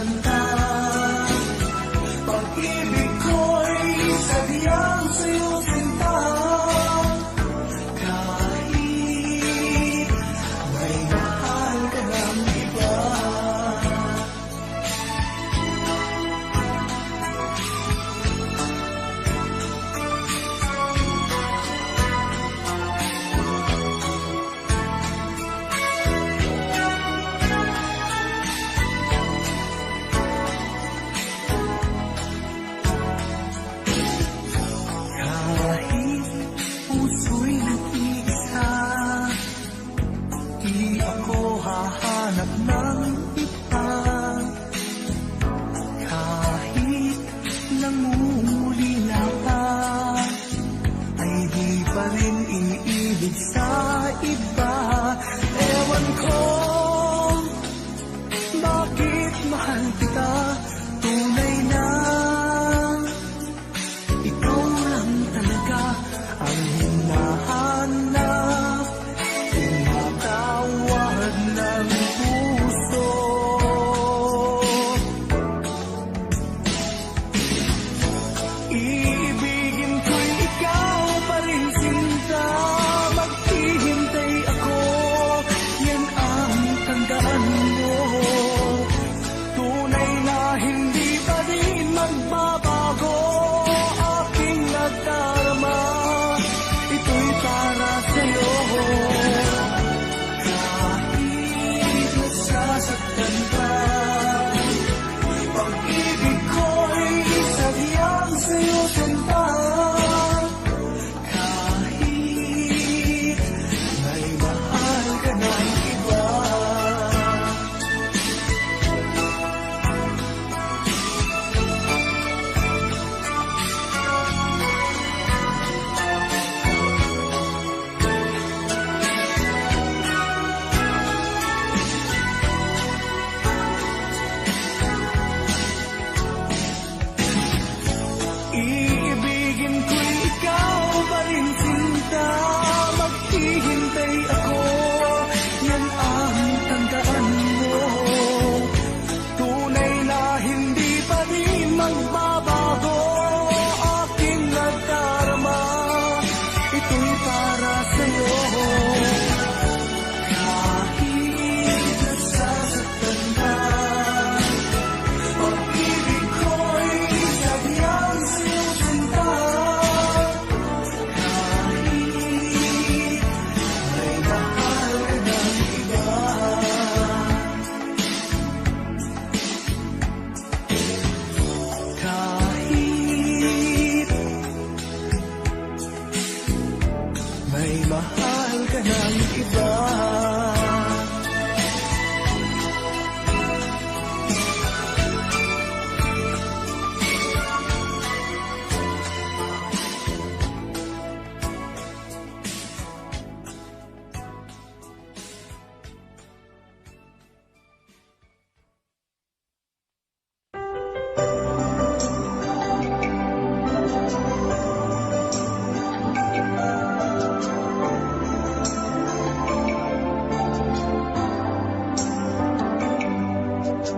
nasasaktan ka. Pag-ibig ko'y sadyang sa'yo sinta, kahit may mahal ka ng iba. Hahanap ng iba, kahit nangungulila ka, ay di pa rin iniibig sa iba. Ewan ko bakit mahal kita, tunay na ikaw lang talaga ang hinahanap, tinatawag ng puso. Iibigin ko'y ikaw pa rin sinta, maghihintay ako, yan ang tandaan mo. Tunay na hindi pa rin magbabago, aking nagdarama, ito'y para sa'yo. Nasasaktan ka, pag-ibig ko'y sadyang sa'yo sinta, kahit may mahal ka ng iba. Iibigin ko'y ikaw pa rin sinta, maghihintay ako, yan ang tandaan mo. Tunay na hindi pa rin magbabago, aking nagdarama, ito'y para sa'yo. Kahit nasasaktan ka, pag-ibig ko'y sadyang sa'yo sinta, kahit may mahal ka ng iba. Kahit may mahal ka ng iba.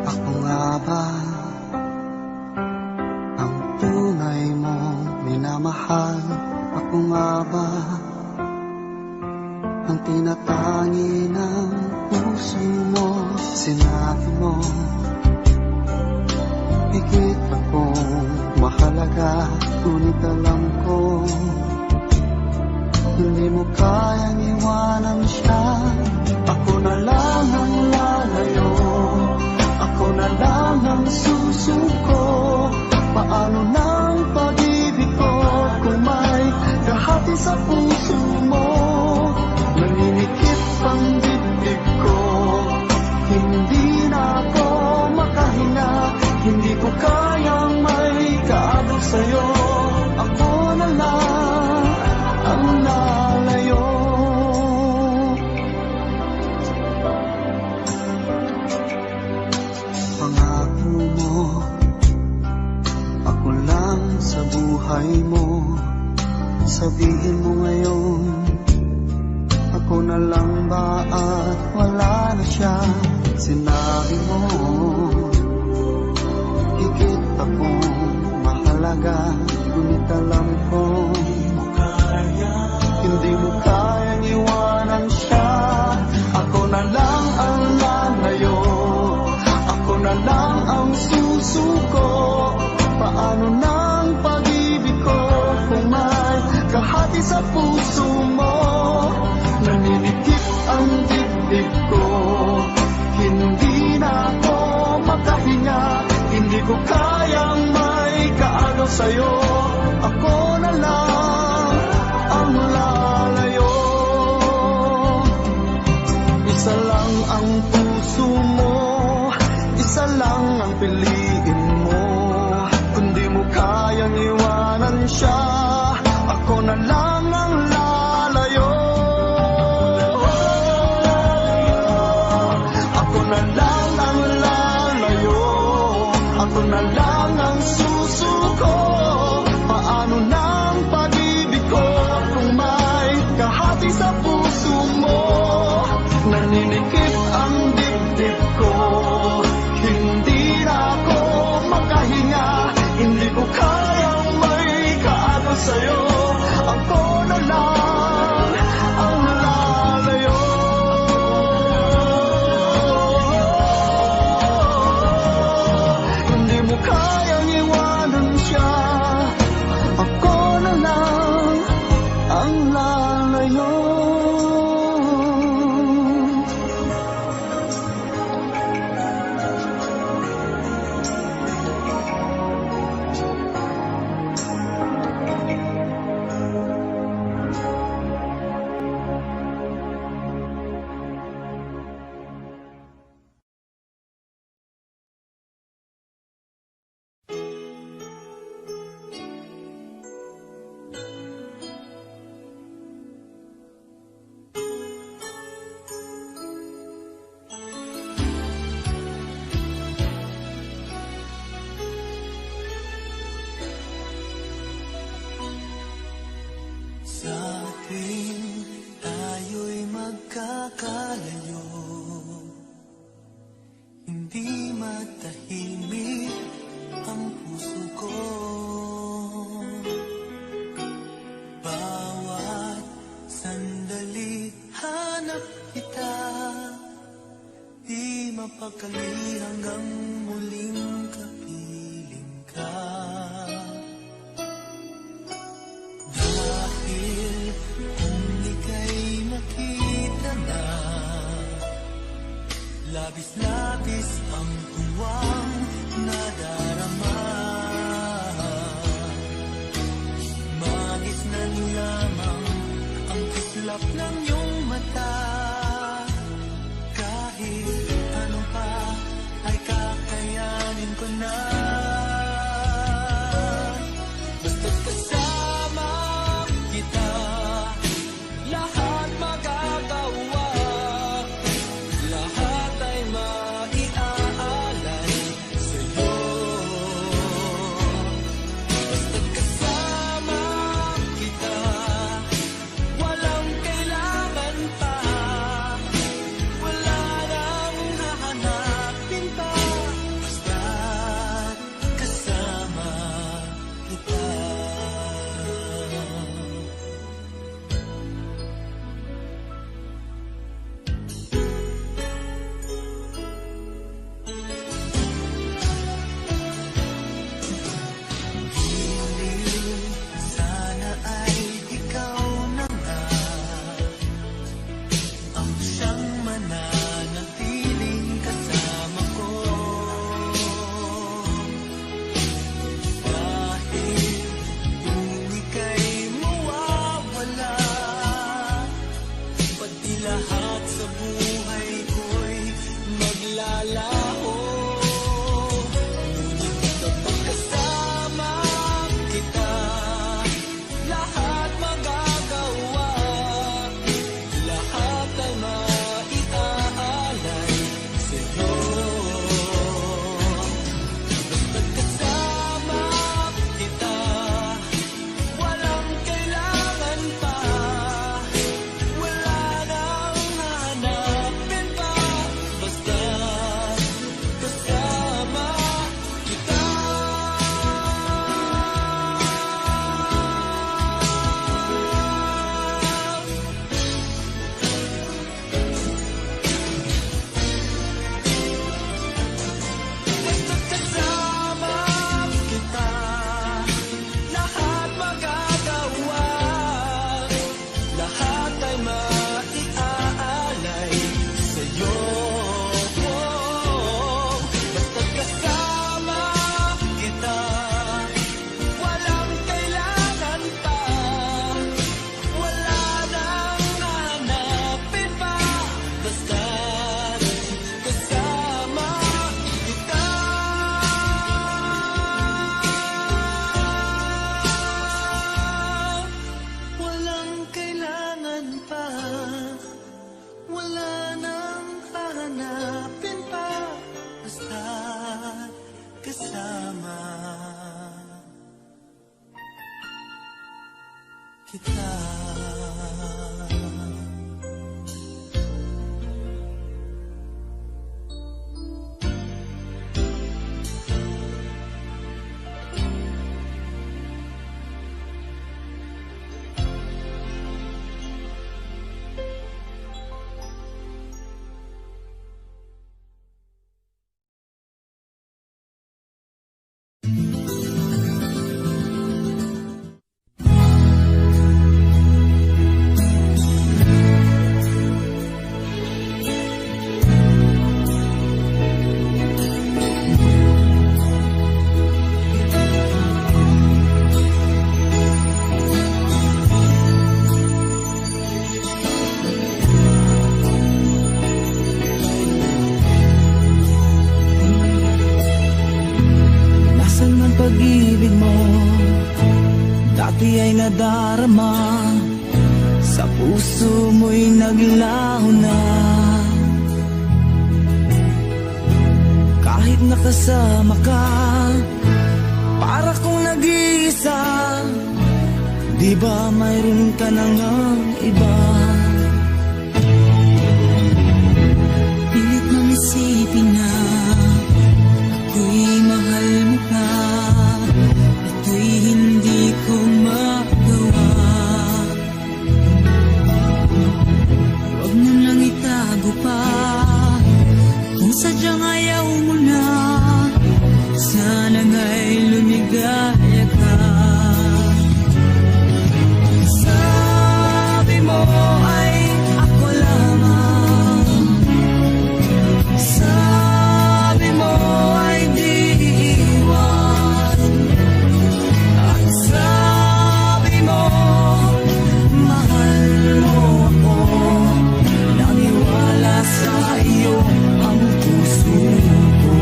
Ako nga ba ang tunay mong minamahal? Ako nga ba ang tinatangi ng puso mo? Sinabi mo higit akong mahalaga, ngunit alam ko hindi mo kayang iwanan siya. Ako na lang ang lalayo, ako na lang ang susuko. Paano ng pag-ibig ko kung may kahati sa puso mo? Naninikip ang dibdib ko, hindi na ako makahinga, hindi ko kayang may kaabot sa'yo. Ako na lang ang lalayo. Pangako mo, ako lang sa buhay mo. Sabihin mo ngayon, ako na lang ba at wala na siya? Sinabi mo dalaga, ngunit alam ko hindi mo kayang iwanan siya. Ako na lang ang lalayo, ako na lang ang susuko. Paano nang pag-ibig ko kung may kahati sa puso mo? Naninikip ang dibdib ko, hindi na ako makahinga. Hindi ko kayang may kaagaw sa'yo. Ako na lang ang lalayo. Isa lang ang puso mo, isa lang ang piliin mo. Kung di mo kayang iwanan siya, ako na lang ang lalayo. Ako na lang ang lalayo, ako na lang ang susuko. Paano nang pag-ibig ko kung may kahati sa puso mo? Naninikip ang dibdib ko, hindi na ako makahinga. Hindi ko kayang may kaagaw sa'yo. Ako na lang ang lalayo. Hindi mo kayang iwanan siya. Ako na lang ang lalayo. Sa tuwing tayo'y magkakalayo, hindi matahimik ang puso ko. Bawat sandali hanap kita, di mapakali hanggang muling kapiling ka. Dahil kung ika'y makita na, labis-labis ang tuwang nadarama. Magisnan lamang ang kislap ng iyong mata. Kahit ano pa ay kakayanin ko na. Basta't kasama kita, lahat magagawa. Lahat ay maiaalay sa'yo. Basta't kasama kita, walang kailangan pa. Wala nang hahanapin pa. Basta't kita. Pag-ibig mo dati ay nadarama, sa puso mo'y naglaho na. Kahit nakasama ka, para kong nag-iisa. Di ba mayroon ka na ngang iba? Pilit nang isipin na ako'y mahal mo ka. Ito'y hindi ko magawa. Huwag mo nang itago pa, kung sadyang ayaw mo na. Sana nga'y lumigaya ka. Sabi mo ay ako lamang. Sabi mo ay di iwan. At sabi mo mahal mo ako. Naniwala sa iyo ang puso ko.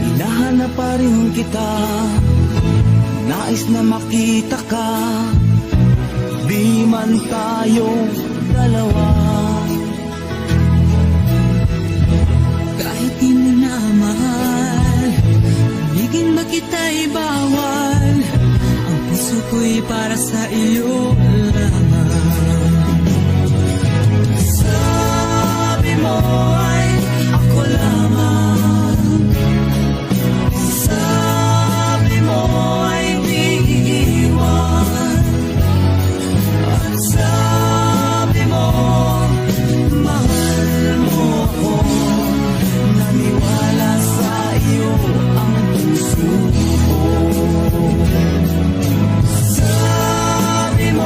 Hinahanap pa rin kita, nais na makita ka. Di man tayong dalawa. Kahit di mo na mahal, ibigin ba kita'y bawal? Ang puso ko'y para sa iyo lamang. Sabi mo ay ako lamang. Sabi mo ay di iwan. At sabi mo mahal mo ako. Naniwala sa iyo ang puso ko. Sabi mo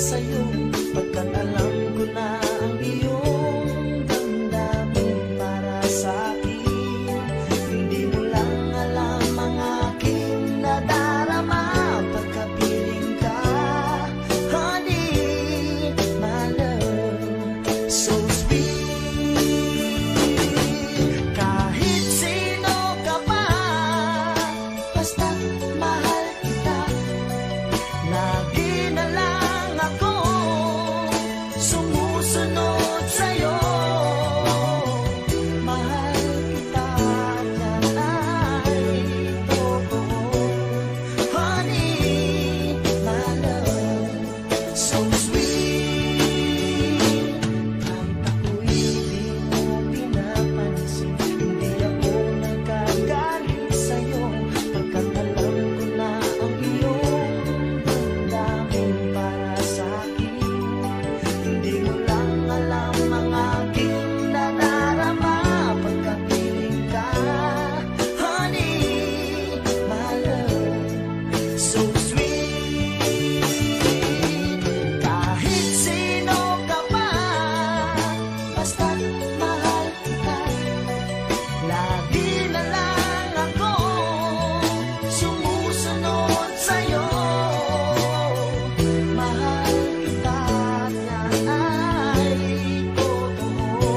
sa'yo, pagkat alam ko na ang iyong damdamin para sa'kin. Hindi mo lang alam ang aking nadarama pagkapiling ka. Honey, my love, so sweet. Kahit sino ka pa, basta't mahal kita. Lagi na lang ako sumusunod sa'yo. Mahal kita at yan ay totoo. Honey, my love, so sweet. Kahit ako'y di mo pinapansin, hindi ako nagkagalit sa'yo, pagkat alam ko na ang iyong damdamin para sa'kin. Hindi mo lang alam ang aking nadarama pagkapiling ka. Honey, my love, so sweet. Kahit sino ka pa, basta't mahal kita. Lagi na lang ako sumusunod sa'yo. Mahal kita at yan ay totoo.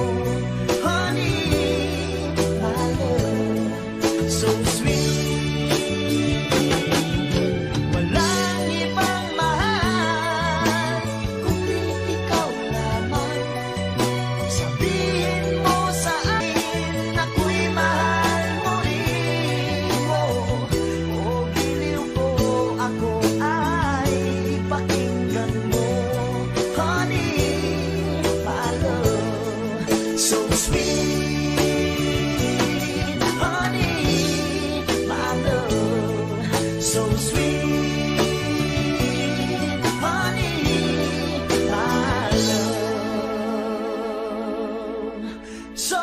Honey, my love, so sweet. Walang ibang mahal kundi ikaw lamang. Sabihin mo sa akin ako'y mahal mo rin. O giliw ko, ako ay pakinggan mo. Honey, my love, so sweet. Honey, my love, so sweet. Honey, my love, so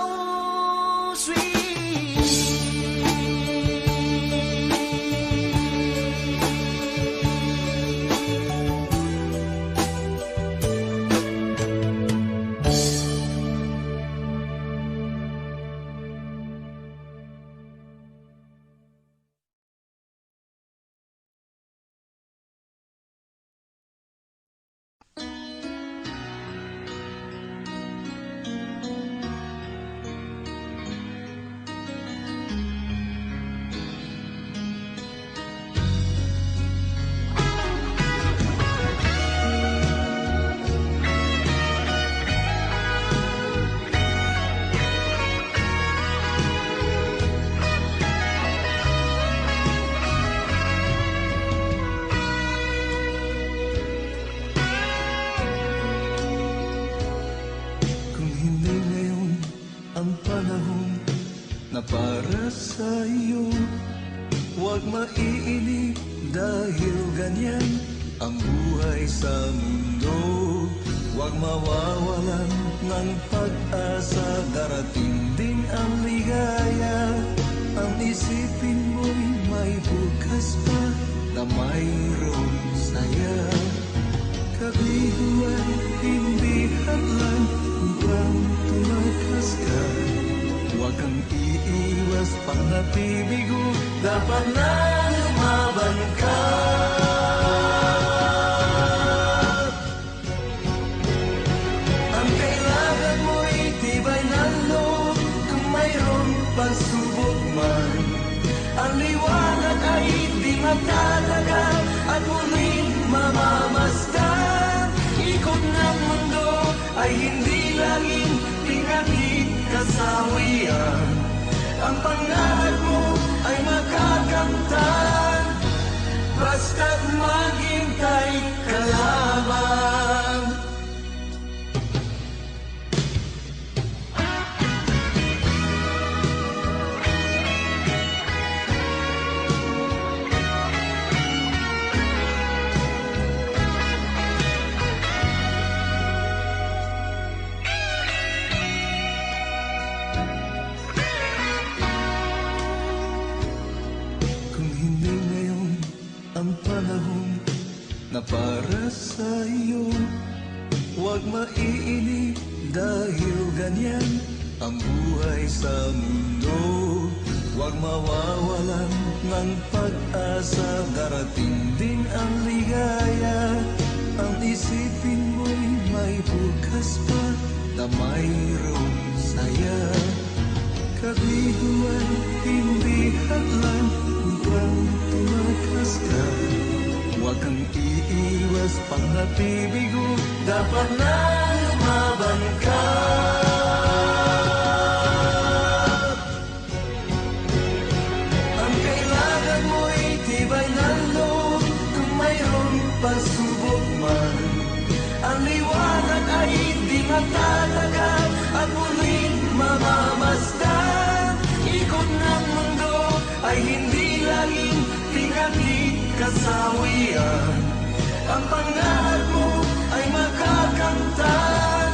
Kung hindi ngayon ang panahon na para sa iyo, huwag maiinip dahil ganyan ang buhay sa mundo. Huwag mawawalan ng pag-asa, darating din ang ligaya. Ang isipin mo'y may bukas pa na mayroong saya. Kabiguan, hindi hadlang upang tumakas ka. Huwag kang iiwas, panatibigo, dapat na lumaban ka. Ang kailangan mo'y tibay ng loob, kung mayroong pagsubok man. Ang liwanag ay di matatagal at muling mamamasdan. Ikot ng mundo ay hindi laging pinagkikasawian. Ang pangarap mo ay makakamtan, basta't maghintay ka lamang. Huwag maiinip dahil ganyan ang buhay sa mundo. Huwag mawawalan ng pag-asa, darating din ang ligaya. Ang isipin mo'y may bukas pa na mayroong saya. Kabiguan, hindi hadlang upang tumakas ka. Huwag kang iiwas pang nabibigo, dapat na lumaban ka. Ang kailangan mo'y tibay ng loob kung mayroong pagsubok man. Ang liwanag ay di matatagal at muling mamamasdan. Ikot ng mundo ay hindi laging pinagkikasawian. Ang pangarap mo ay makakamtan.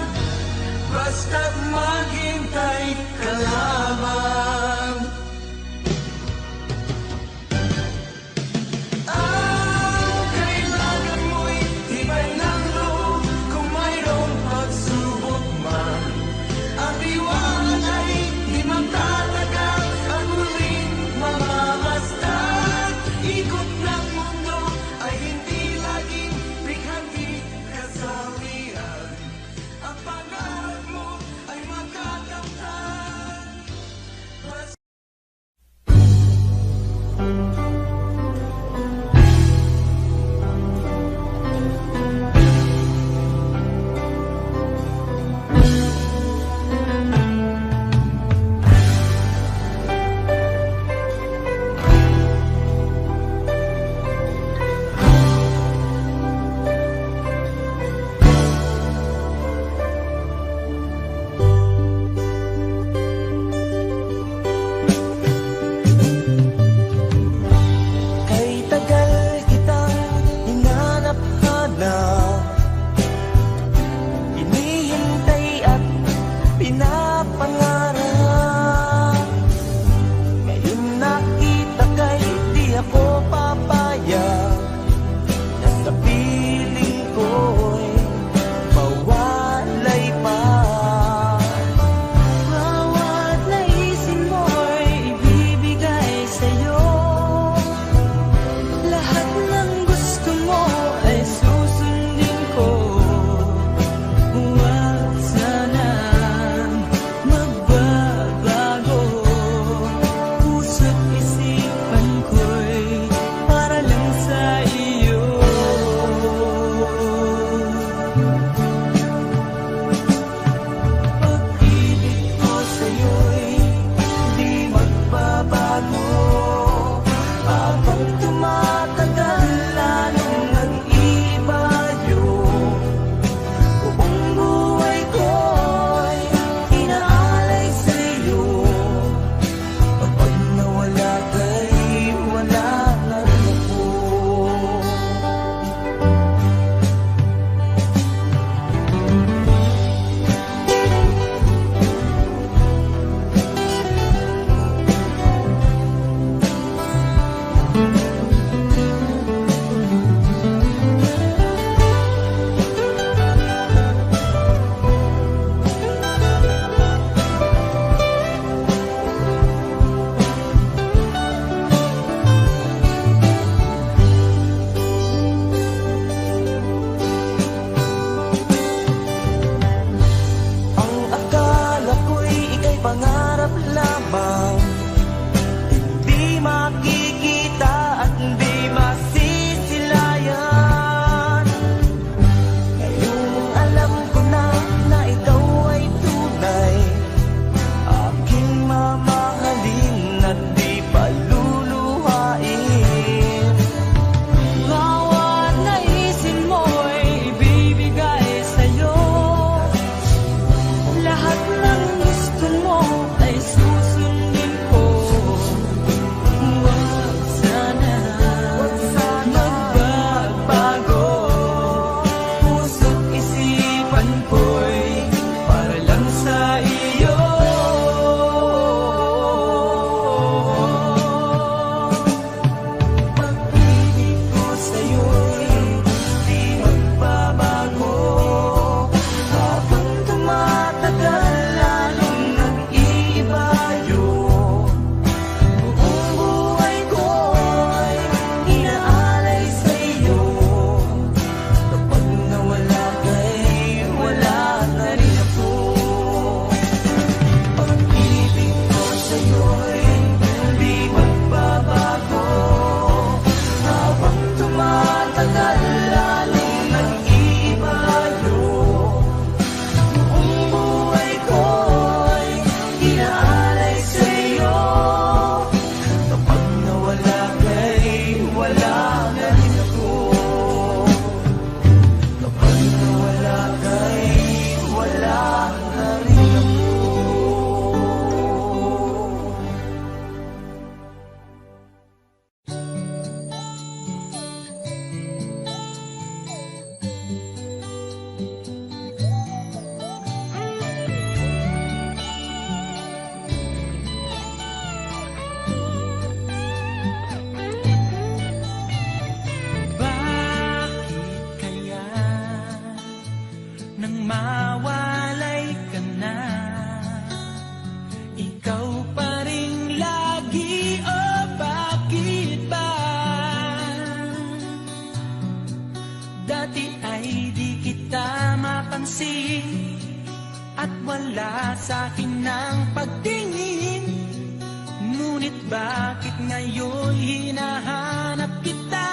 nang mawalay ka na. Ikaw pa rin lagi, oh bakit ba? Dati ay di kita mapansin at wala sa'kin ng pagtingin. Ngunit bakit ngayon hinahanap kita?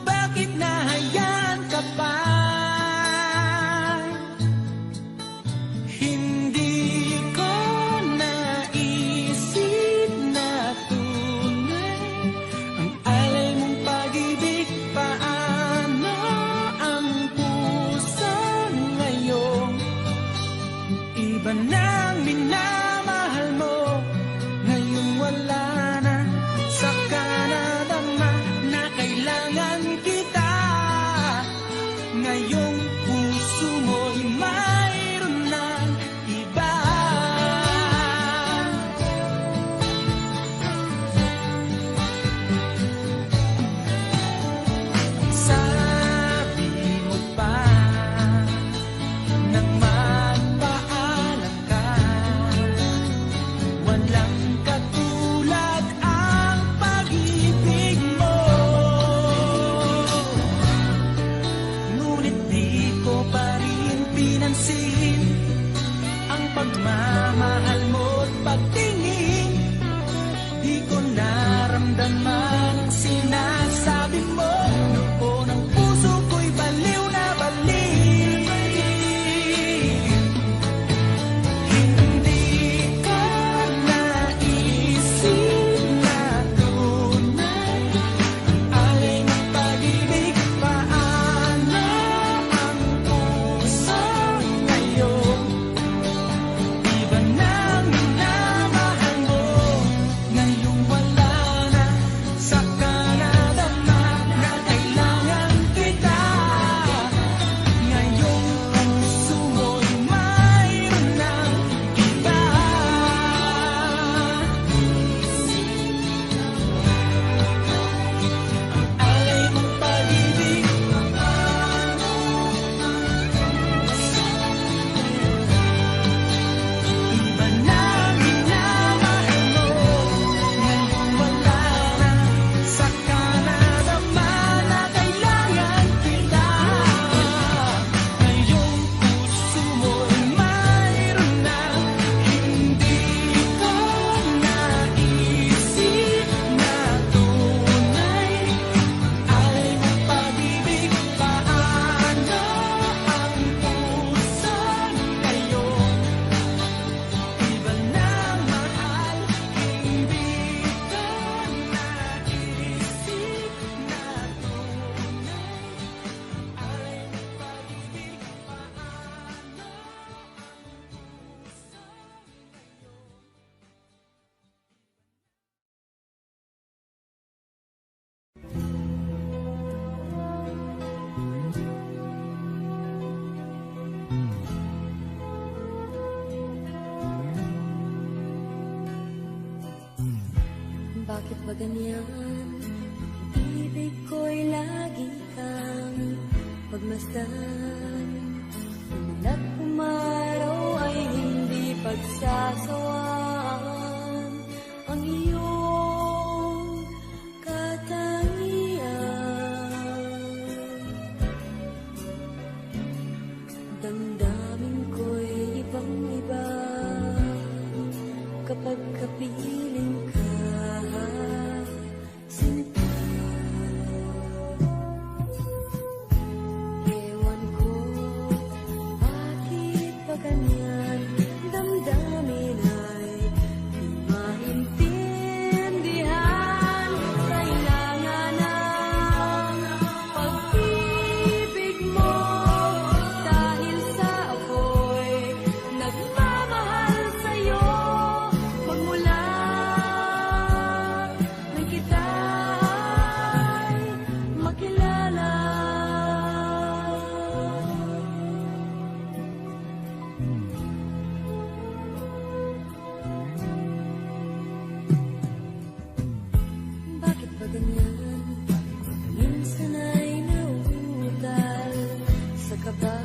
Bakit nahayaan ka pa? Hindi ko naisip na tunay ang alay mong pag-ibig. Paano ang puso ngayon? Iba nang minamahal mo, ngayong wala na. Saka nadama na kailangan kita. Ngayong puso mo'y mayroon ng iba. Sabi mo pa nang magpaalam ka, walang katulad ang pag-ibig mo. Ngunit di ko pa rin pinansin ang pagmamahal mo't pagtingin. Di ko naramdaman ang sinasabi mo. Noon ang puso ko'y baliw na baliw. Hindi ko naisip na tunay ang alay ng pag-ibig. Paano ang puso ngayon? Iba nang minamahal mo, ngayong wala na. Saka nadama na kailangan kita. Ngayong puso mo'y mayroon ng iba. Alay mong pag-ibig. Iba nang minamahal mo, ngayong wala na. Saka nadama na kailangan kita. Ngayong puso mo'y mayroon na. Hindi ko naisip na tunay alay mong pag-ibig. Paano ang puso ngayon? Iba nang mahal, hindi ko naisip na tunay alay mong pag-ibig. Bakit ba ganyan? Ibig ko'y lagi kang pagmasdan. Umulat umaraw ay hindi pagsasawaan. Ang iyong katangian. Damdamin ko'y ibang-iba kapag kapiling ka. Sinta, ewan ko bakit ba ganyan. Damdamin ay di maintindihan. Kailangan ng pag-ibig mo dahil sa ako'y nagmamahal sa'yo. Magmula nang kita'y makilala. Bakit ba ganyan? Minsan ay nauutal sa kaba.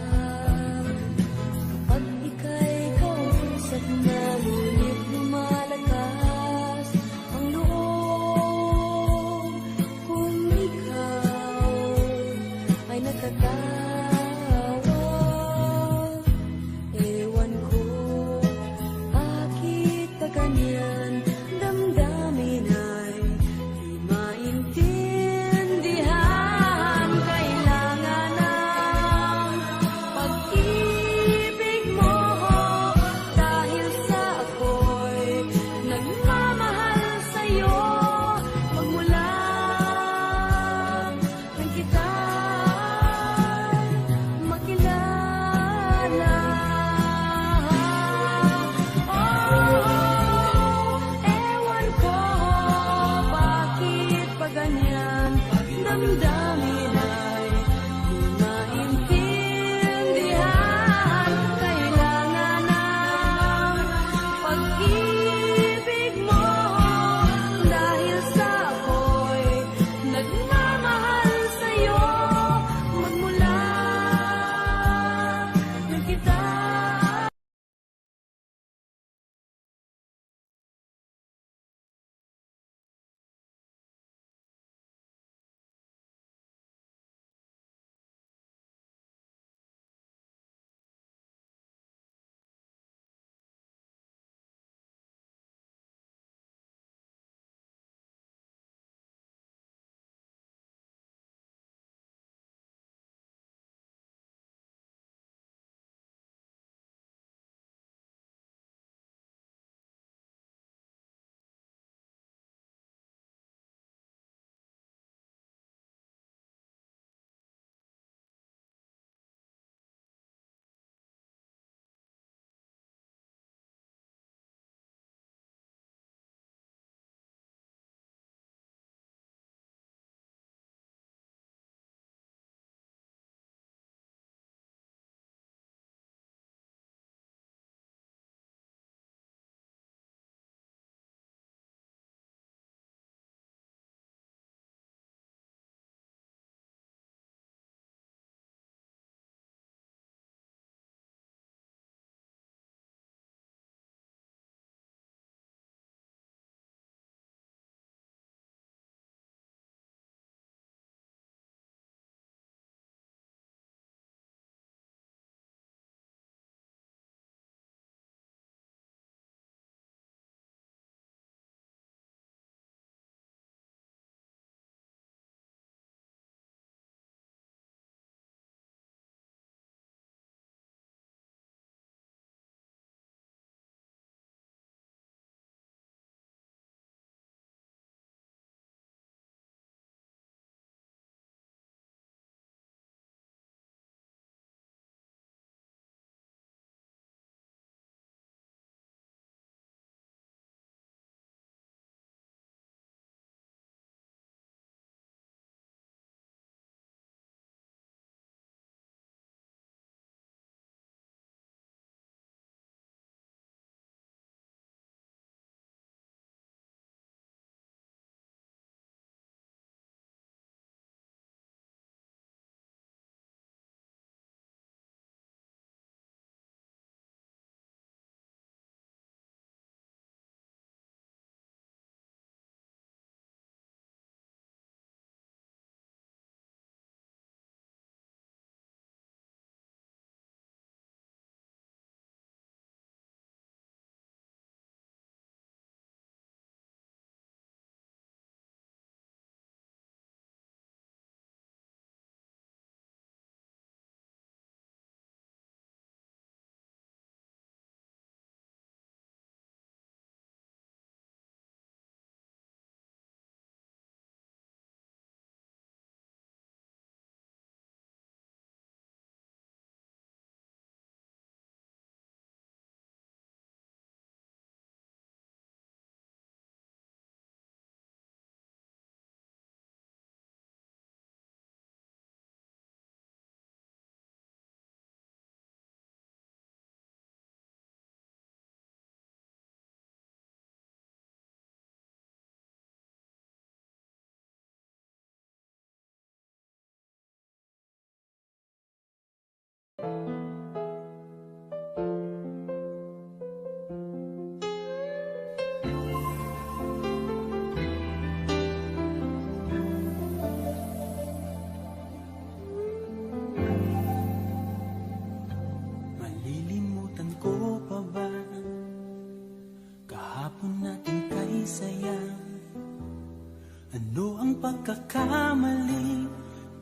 pagkakamali,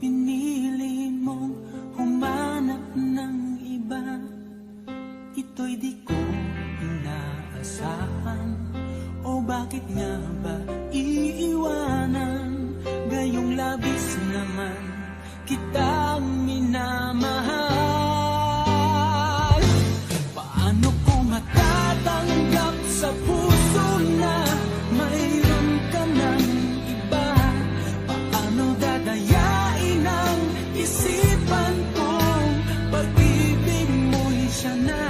pinili mong humanap ng iba. Ito'y di ko inaasahan, o bakit nga ba iiwanan? Gayong labis naman kitang minamahal. Paano ko matatanggap sa puso na mayroon ka ng iba? Paano dadayain ang isipan kong pag-ibig mo'y siya na?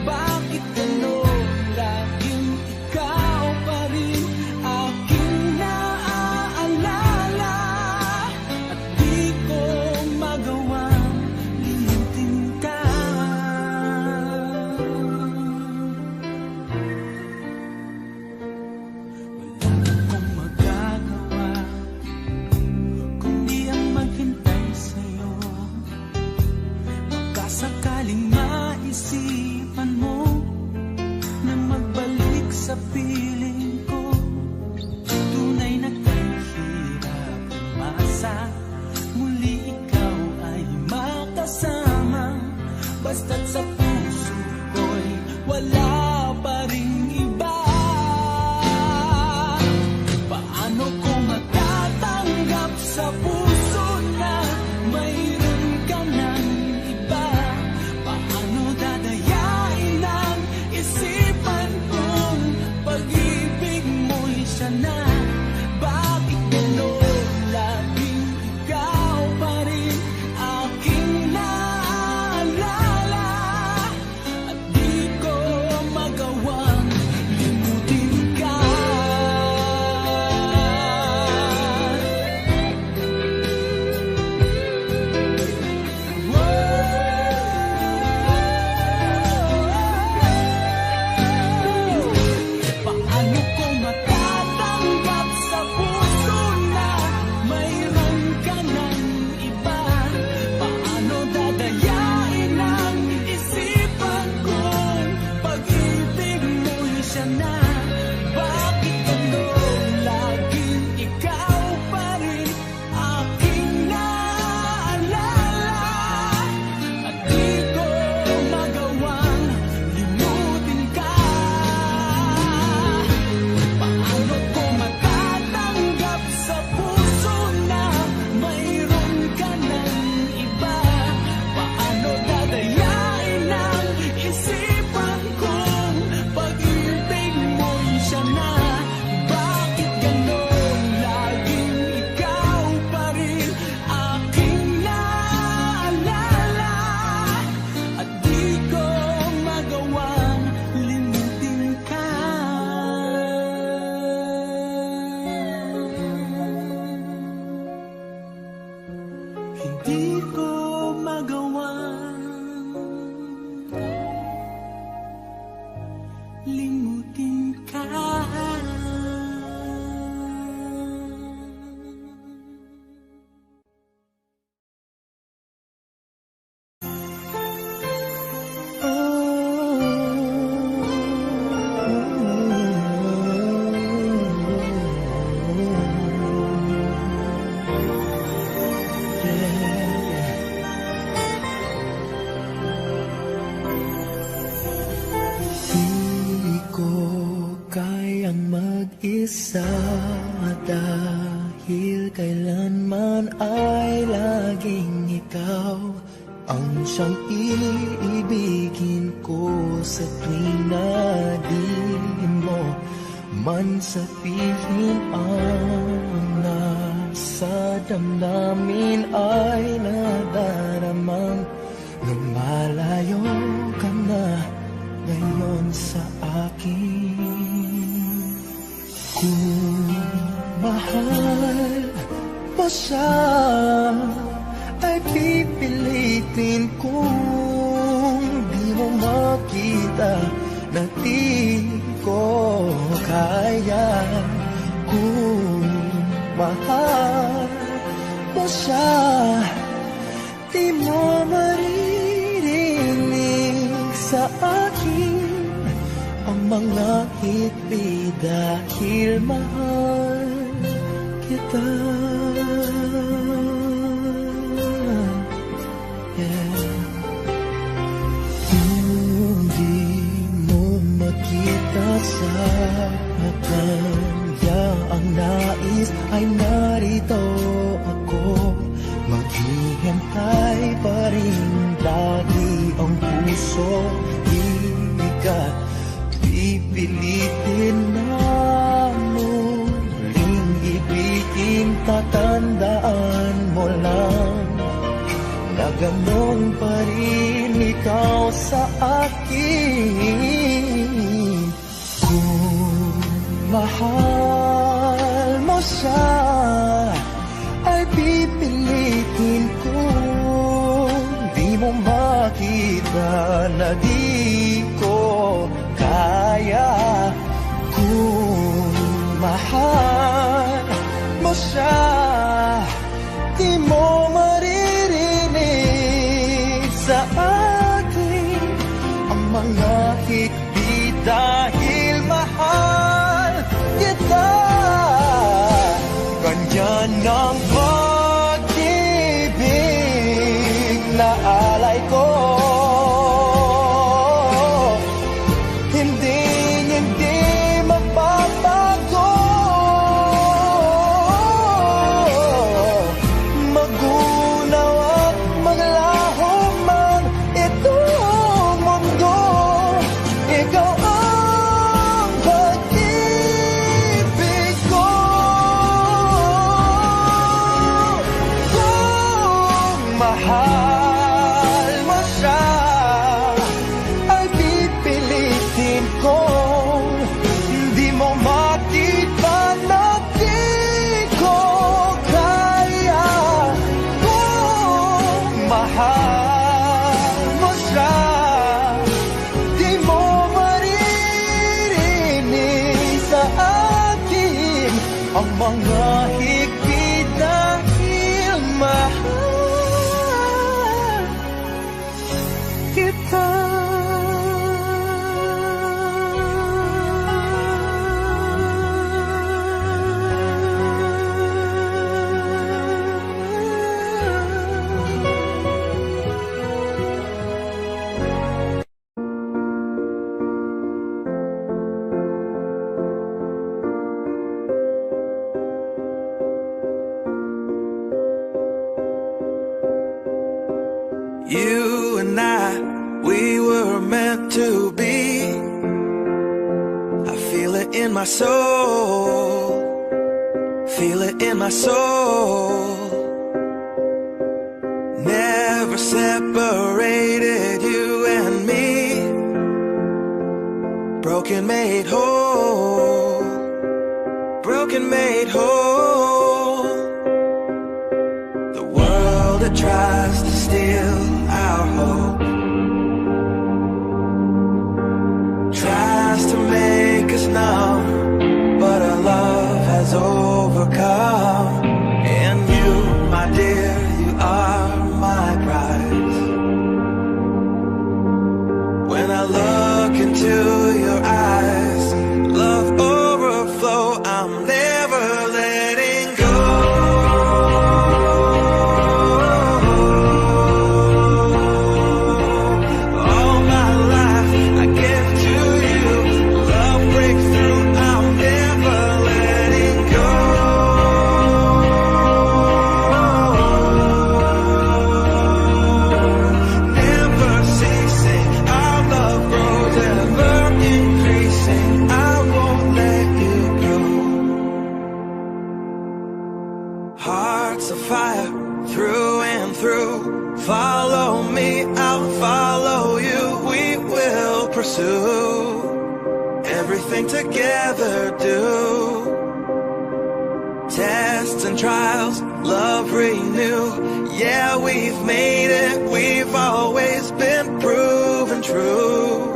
Bakit gano'n laging ikaw pa rin aking naaalala? At di ko magawang limutin ka. Wala akong magagawa kundi ang maghintay sa'yo. Baka sakaling maisipan mo na magbalik sa piling ko. Tunay na kahirap umasa, muli ikaw ay makasama. Basta't sa puso ko'y wala pa ring iba. Paano ko matatanggap sa puso na mayroon ka ng iba? Paano dadayain ang isipan kong pag-ibig mo'y siya na? Bakit gano'n laging ikaw pa rin aking naaalala? At di ko magawang limutin ka. Paano ko matatanggap sa puso na mayroon ka ng iba? Paano dadayain ang isipan kong pag-ibig mo'y siya na? Bakit gano'n laging ikaw pa rin aking naaalala? At di ko magawang limutin ka. Paano ko matatanggap sa puso na mayroon ka ng iba? Paano dadayain ang isipan kong pag-ibig mo'y siya na? Bakit gano'n laging ikaw pa rin aking naaalala? At di ko magawang limutin ka. Hindi ko magawang limutin ka. Di ko kayang mag-isa dahil kailanman ay laging ikaw ang siyang iibigin ko sa tuwing na di mo man sabihin ang nasa damdamin ay nadaramang lumalayo ka na ngayon sa akin. Kung mahal mo siya ay pipilitin kong di mo makita na di ko kaya. Kung mahal mo siya, di mo maririnig sa akin ang mga hiti dahil mahal kita. Yeah. Hindi mo makita sa kanya ang nais ay narito ako. Maghihintay pa rin lagi ang puso. Di ka pipilitin na muling ibigin. Tatandaan mo lang na ganon pa rin ikaw sa akin. Kung mahal mo siya, ay pipilitin kung di mo makita na di ko kaya. Kung mahal mo siya, di mo maririnig sa akin ang mga hikbi dahil mahal kita. Ganyan ang pag-ibig na alay ko. Hindi magbabago. Magunaw at maglaho man itong mundo, ikaw ang pag-ibig ko. Kung mahal mo siya, ay pipilitin kong di mo makita na di ko kaya. Kung mahal mo siya, di mo maririnig sa akin ang mga higpit dahil mahal kita. You and I, we were meant to be. I feel it in my soul. Feel it in my soul. Never separated, you and me. Broken made whole. Broken made whole. The world that tries to steal our hope tries to make us numb, but our love has overcome. And you, my dear, you are my prize. When I look into your eyes, love overflow, I'm never letting go. All my life I give to you. Love breakthrough, I'm never letting go. Never ceasing, our love grows ever increasing. I won't let you go. Hearts of fire through and through. Follow me, I'll follow you. We will pursue everything together. Do tests and trials, love renew. Yeah, we've made it. We've always been proven true.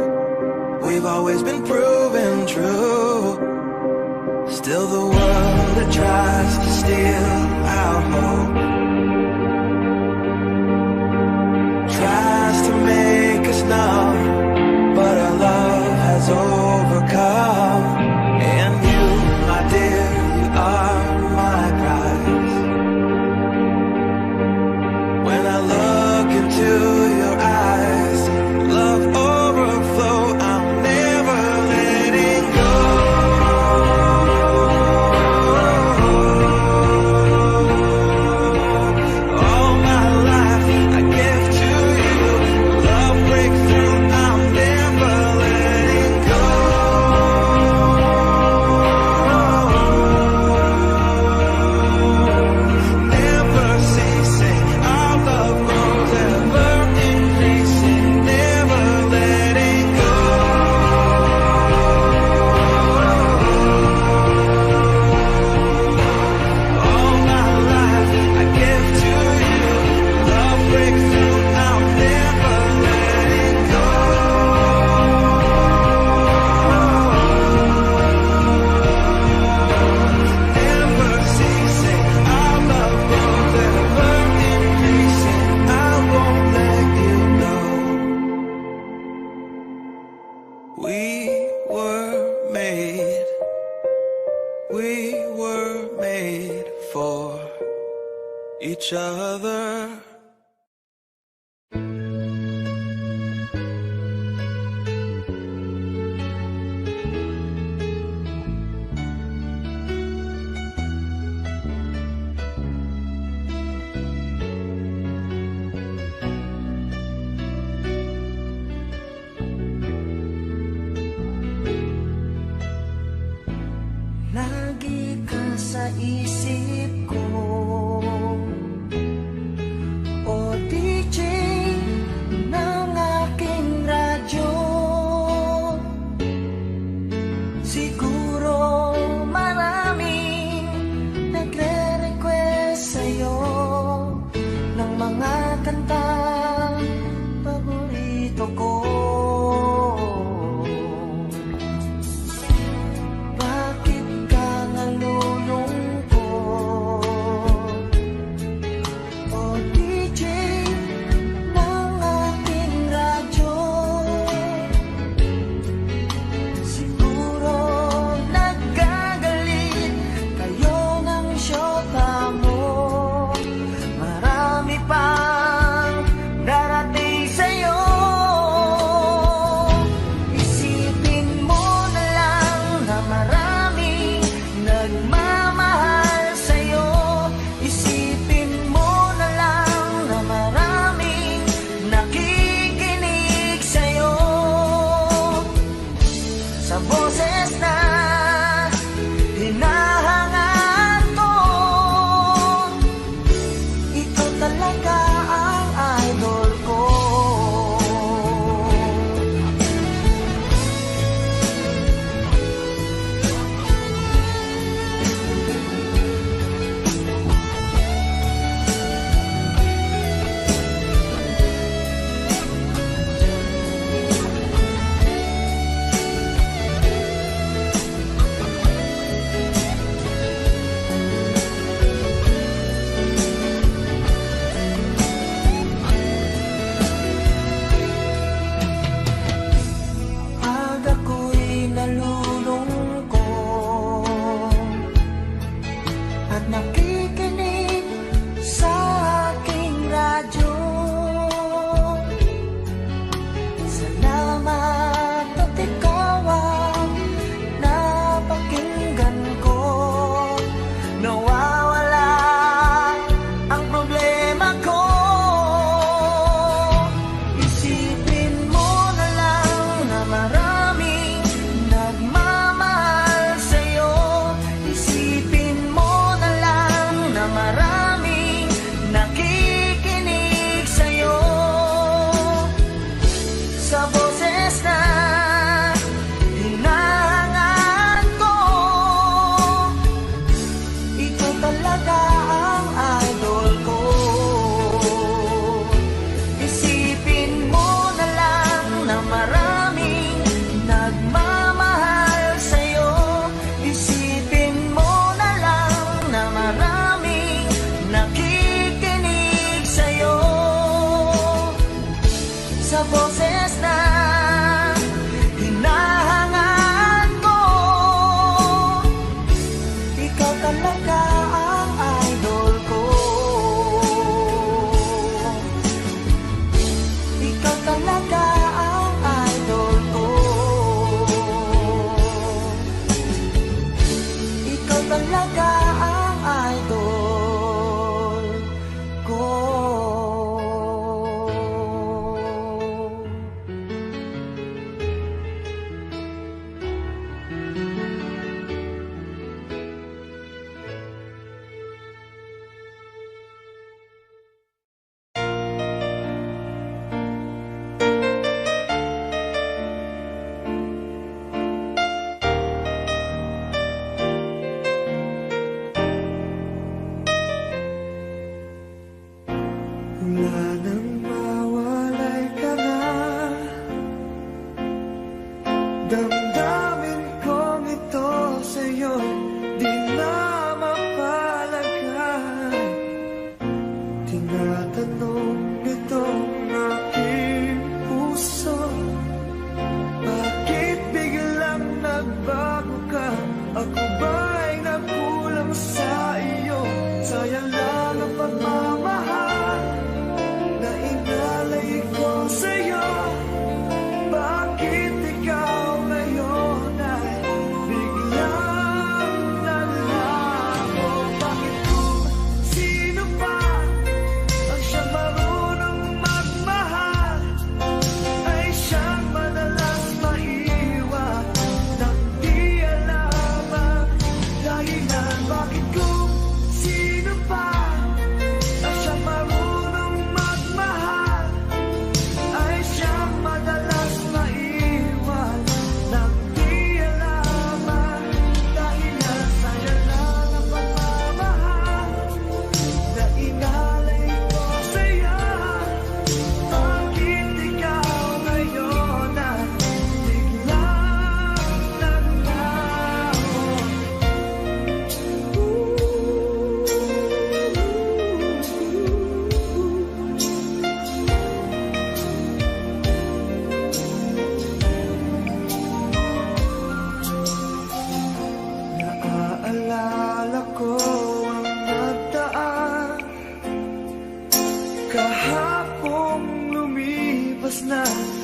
We've always been proven true. Still the world that tries to steal our hope tries to make us numb, but our love has overcome. And you, my dear, you are my We were made for each other. Lagi ka sa isip ko, o DJ ng aking radyo. Siguro maraming nagre-request sa'yo ng mga kantang paborito ko. Tinatanong nitong aking puso, bakit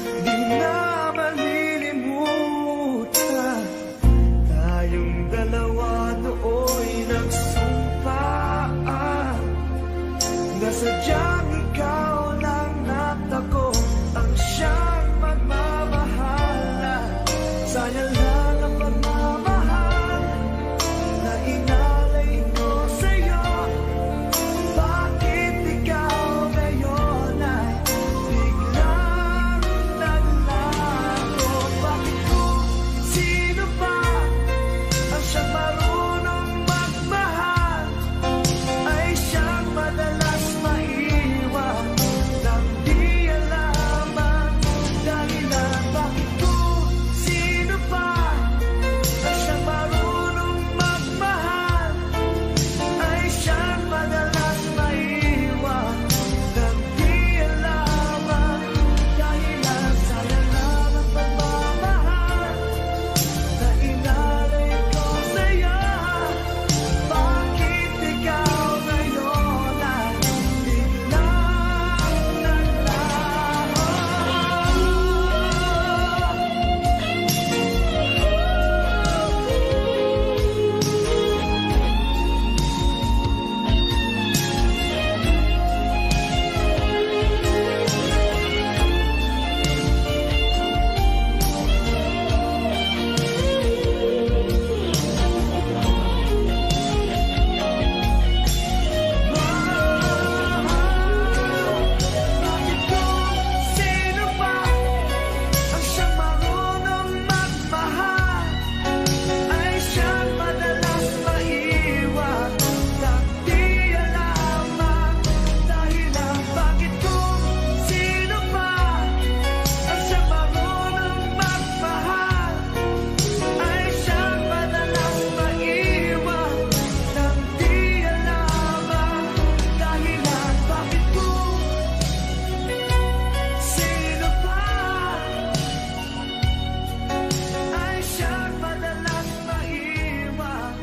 di na malilimutan. Tayong dalawa nooy nagsumpaan na sadyang ikaw lang natako ang siyang magmamahala. Sayang lang ang pagmamahal na inalay ko sa'yo. Bakit ikaw ngayon ay biglang naglago? Bakit kung sino pa ang siyang marunong magmahal ay siyang madalas maiwan nang di alam ang dahilan? Bakit kung sino pa ang siyang marunong magmahal ay siyang madalas maiwan nang di alam ang dahilan? Sayang lang ang pagmamahal na inalay ko sa'yo. Bakit ikaw ngayon ay biglang naglaho? Bakit kung sino pa ang siyang marunong magmahal ay siyang madalas maiwan nang di alam ang dahilan? Bakit kung sino pa ang siyang marunong magmahal ay siyang madalas maiwan nang di alam ang dahilan? Bakit kung sino pa ay siyang madalas maiwan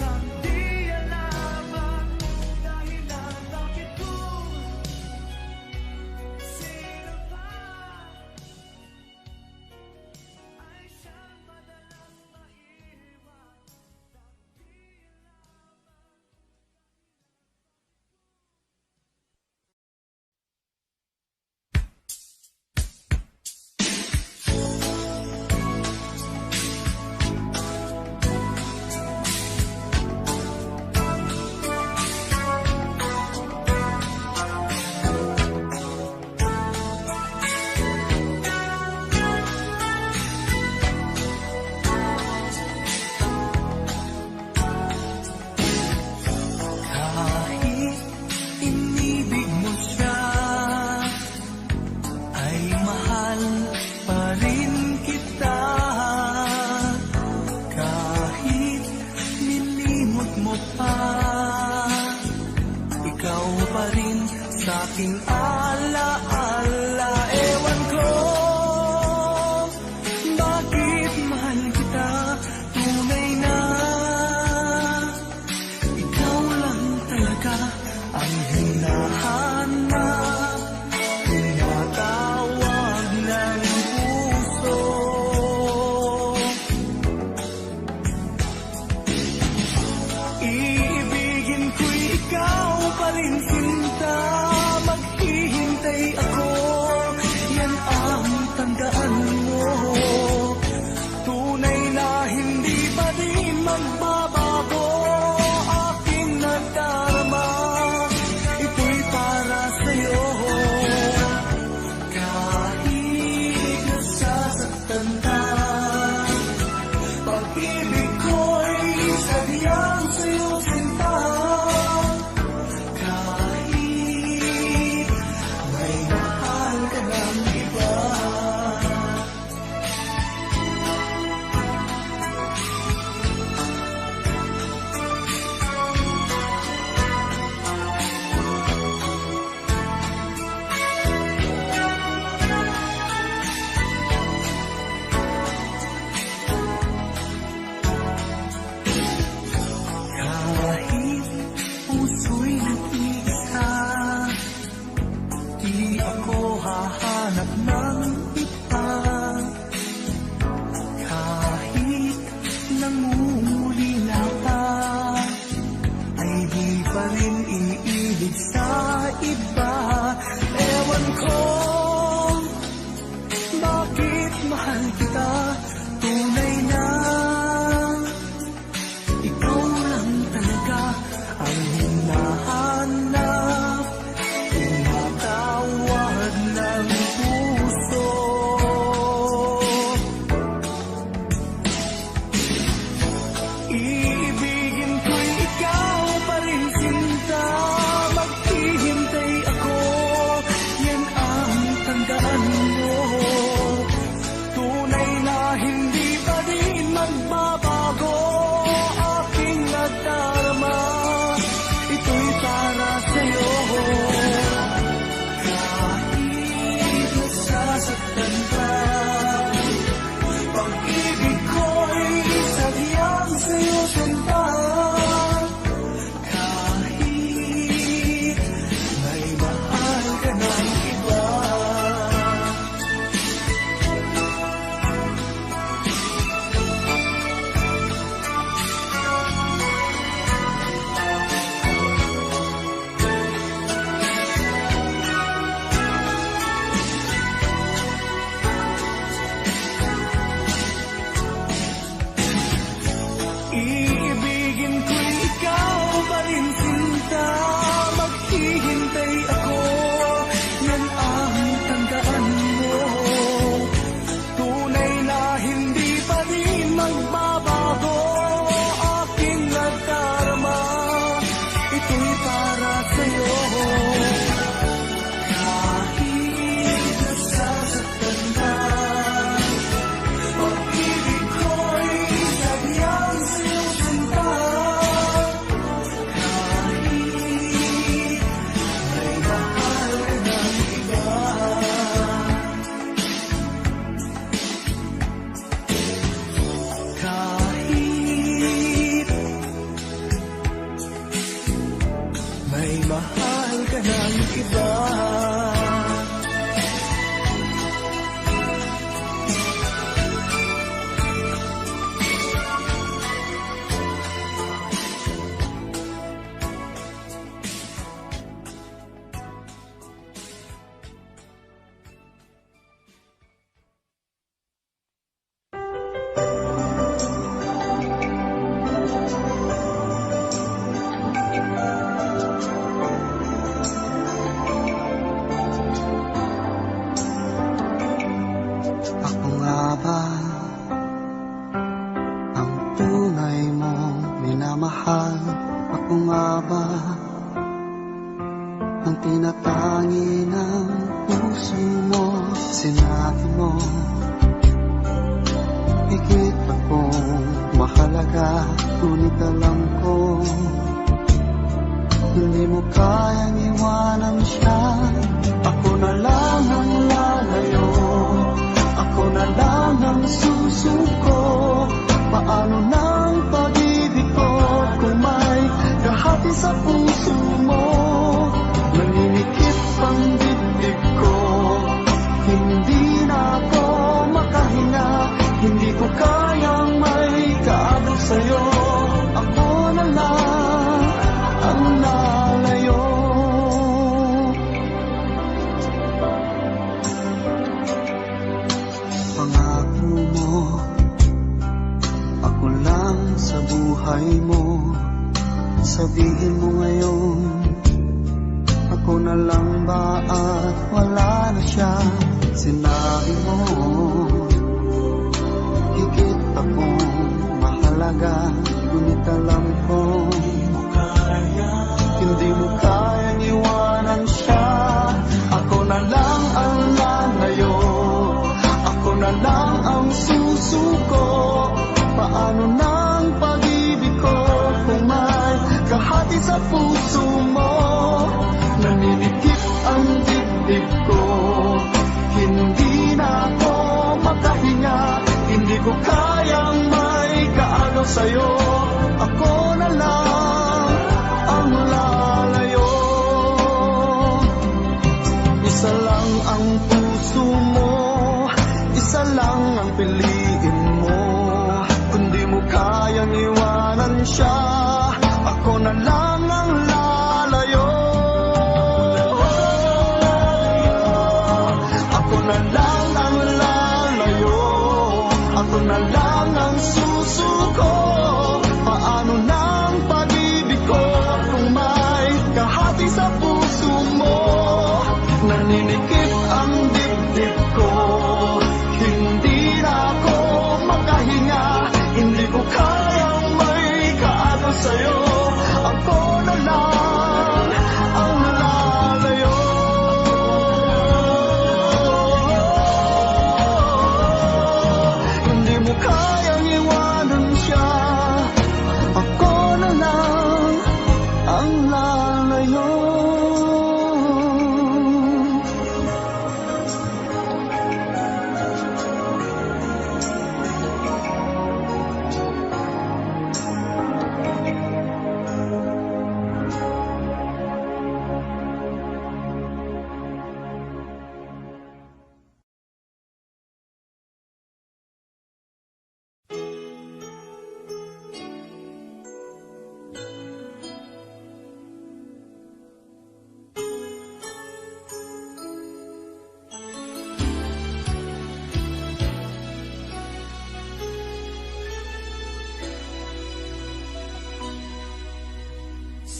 nang di alam ang dahilan? Bakit kung sino pa ay siyang madalas maiwan? Kahit inibig mo siya, ay mahal pa rin kita. Kahit nilimot mo pa, ikaw pa rin sa'king alaala. Ewan ko bakit mahal kita tunay na. Ikaw lang talaga ang hinahanap, tinatawag ng puso. Iibigin ko'y ikaw pa rin, sinta. Maghihintay Ako nga ba ang tunay mong minamahal? Ako nga ba ang tinatangi ng puso mo? Sinabi mo higit akong mahalaga, ngunit alam ko hindi mo kayang iwanan siya. Ako na lang ang lalayo, ako na lang ang susuko. Paano ng pag-ibig ko kung may kahati sa puso mo? Naninikip ang dibdib ko, hindi na ako makahinga. Hindi ko kayang may kaabot sa'yo. Ako na lang ang lalayo. Pangako mo, ako lang sa buhay mo. Sabihin mo ngayon, ako na lang ba at wala na siya? Sinabi mo higit akong mahalaga, ngunit alam ko hindi mo kayang iwanan siya. Ako na lang ang lalayo, ako na lang ang susuko. Paano ng pag-ibig ko kung may kahati sa puso mo? Naninikip ang dibdib ko, hindi na ako makahinga. Hindi ko kayang may kaagaw sa'yo. Ako na lang ang lalayo. Isa lang ang puso mo, isa lang ang piliin mo. Kung di mo kayang iwanan siya, ako na lang ang lalayo. Ako na lang ang lalayo, ako na lang ang susuko. Paano ng pag-ibig ko kung may kahati sa puso mo? Naninikip ang dibdib ko, hindi na ako makahinga. Hindi ko kayang may kaagaw sa'yo. Ako na lang ang lalayo. Hindi mo kayang iwanan siya. Ako na lang ang lalayo.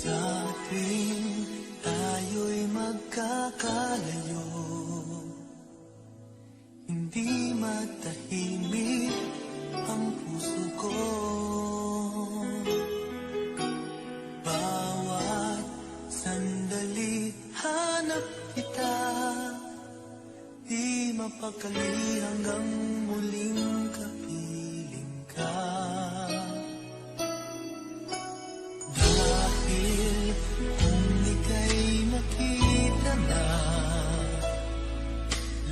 Sa tuwing tayo'y magkakalayo, hindi matahimik ang puso ko. Bawat sandali hanap kita, di mapakali hanggang muling kapiling ka. Dahil kung ika'y makita na,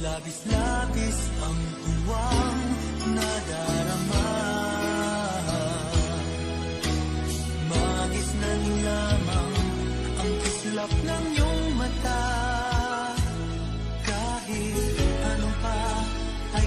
labis-labis ang tuwang nadarama. Magisnan lamang ang kislap ng iyong mata. Kahit ano pa ay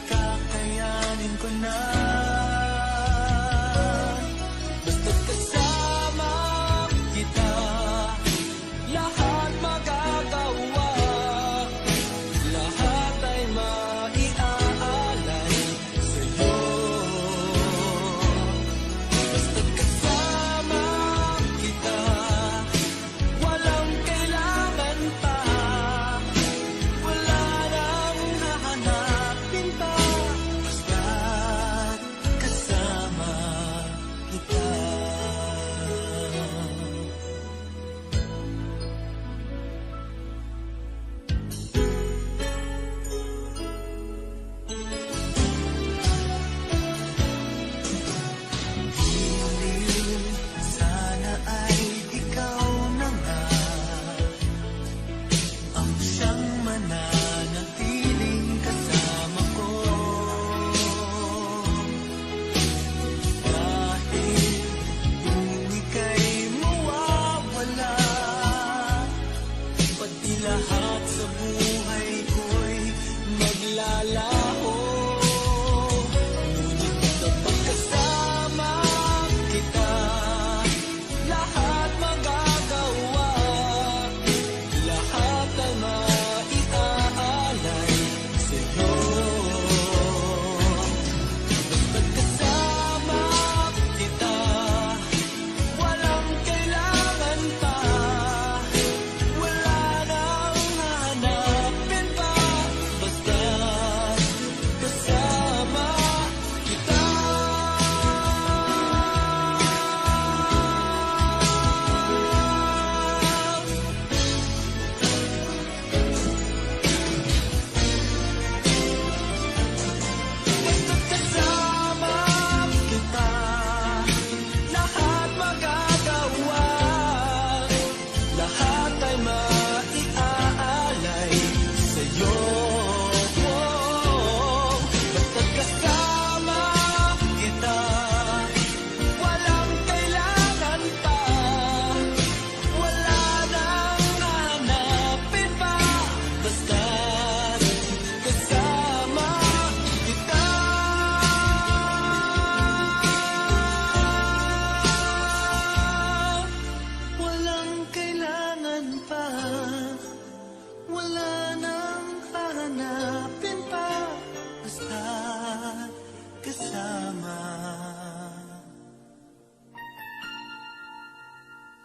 kasama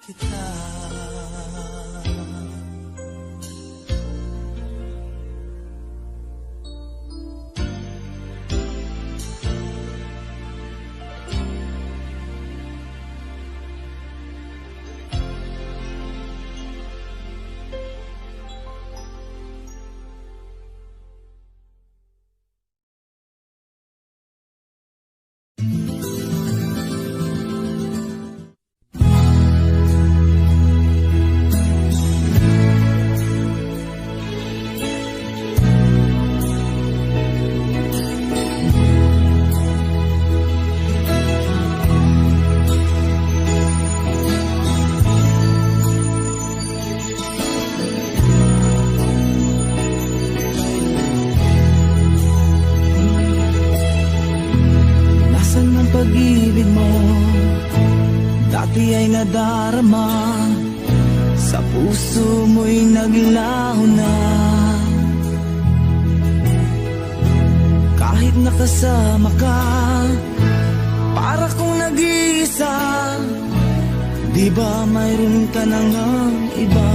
kita. Pag-ibig mo dati ay nadarama, sa puso mo'y naglaho na. Kahit nakasama ka, para kong nag-iisa. Di ba mayroon ka na ngang iba?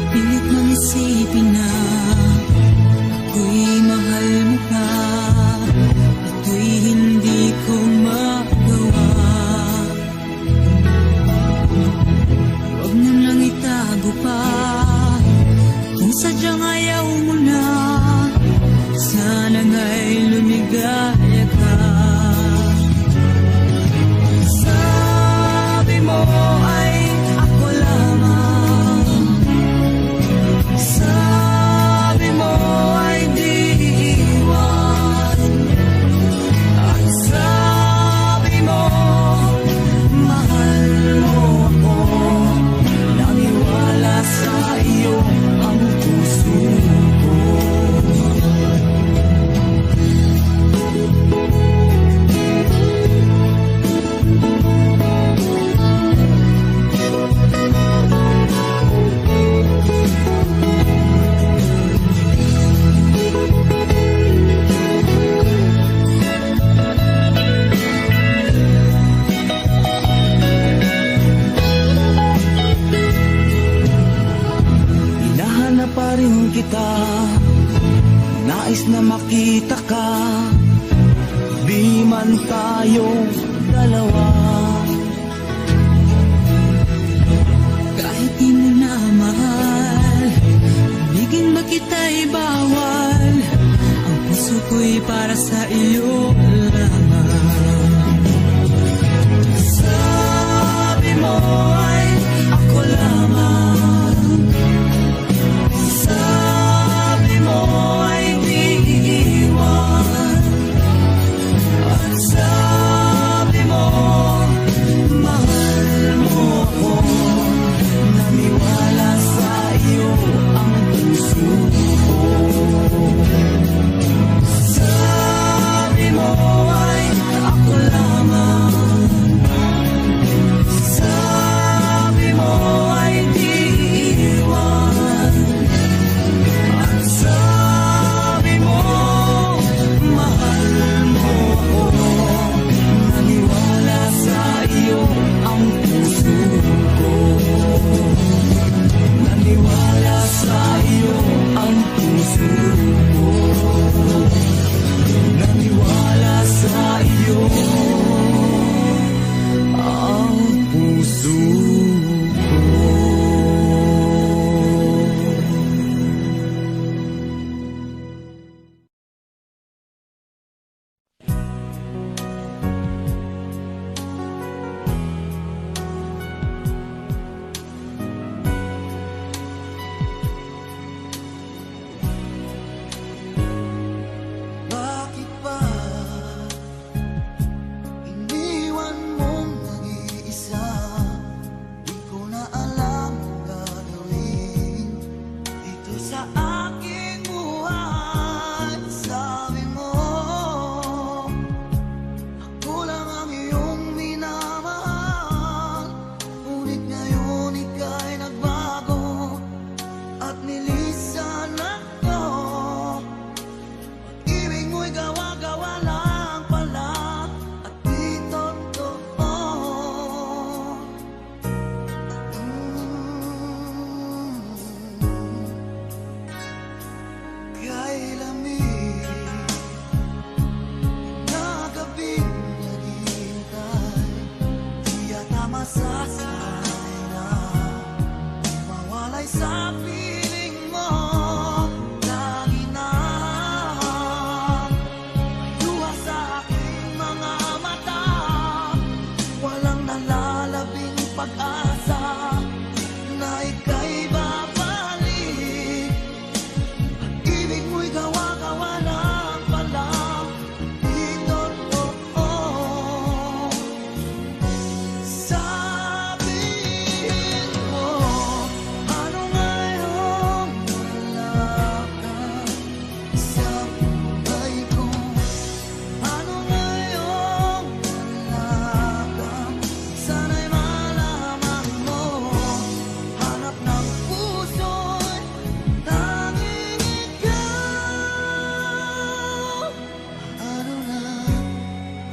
Pilit mang isipin na ako'y mahal mo ka, ito'y hindi ko magawa. Huwag mo lang itago pa, kung sadyang ayaw mo na, sana nga'y lumigaya ka. Sabi mo ay ako lamang, sabi mo ay di iwan, at sabi mo mahal mo ako, naniwala sa iyo ang puso ko. Hinahanap pa rin kita, nais na makita ka, di man tayong dalawa. Kahit di mo na mahal, bigin ba kita'y bawal, ang puso ko'y para sa iyo lamang. Sabi mo ay ako lamang, sabi mo ay di iwan, at sabi mo mahal mo ako, naniwala sa iyo ang puso ko. Sabi mo sa buhay ko. Ano ngayong alaga, sana'y malaman mo. Hanap ng puso'y tanging ikaw.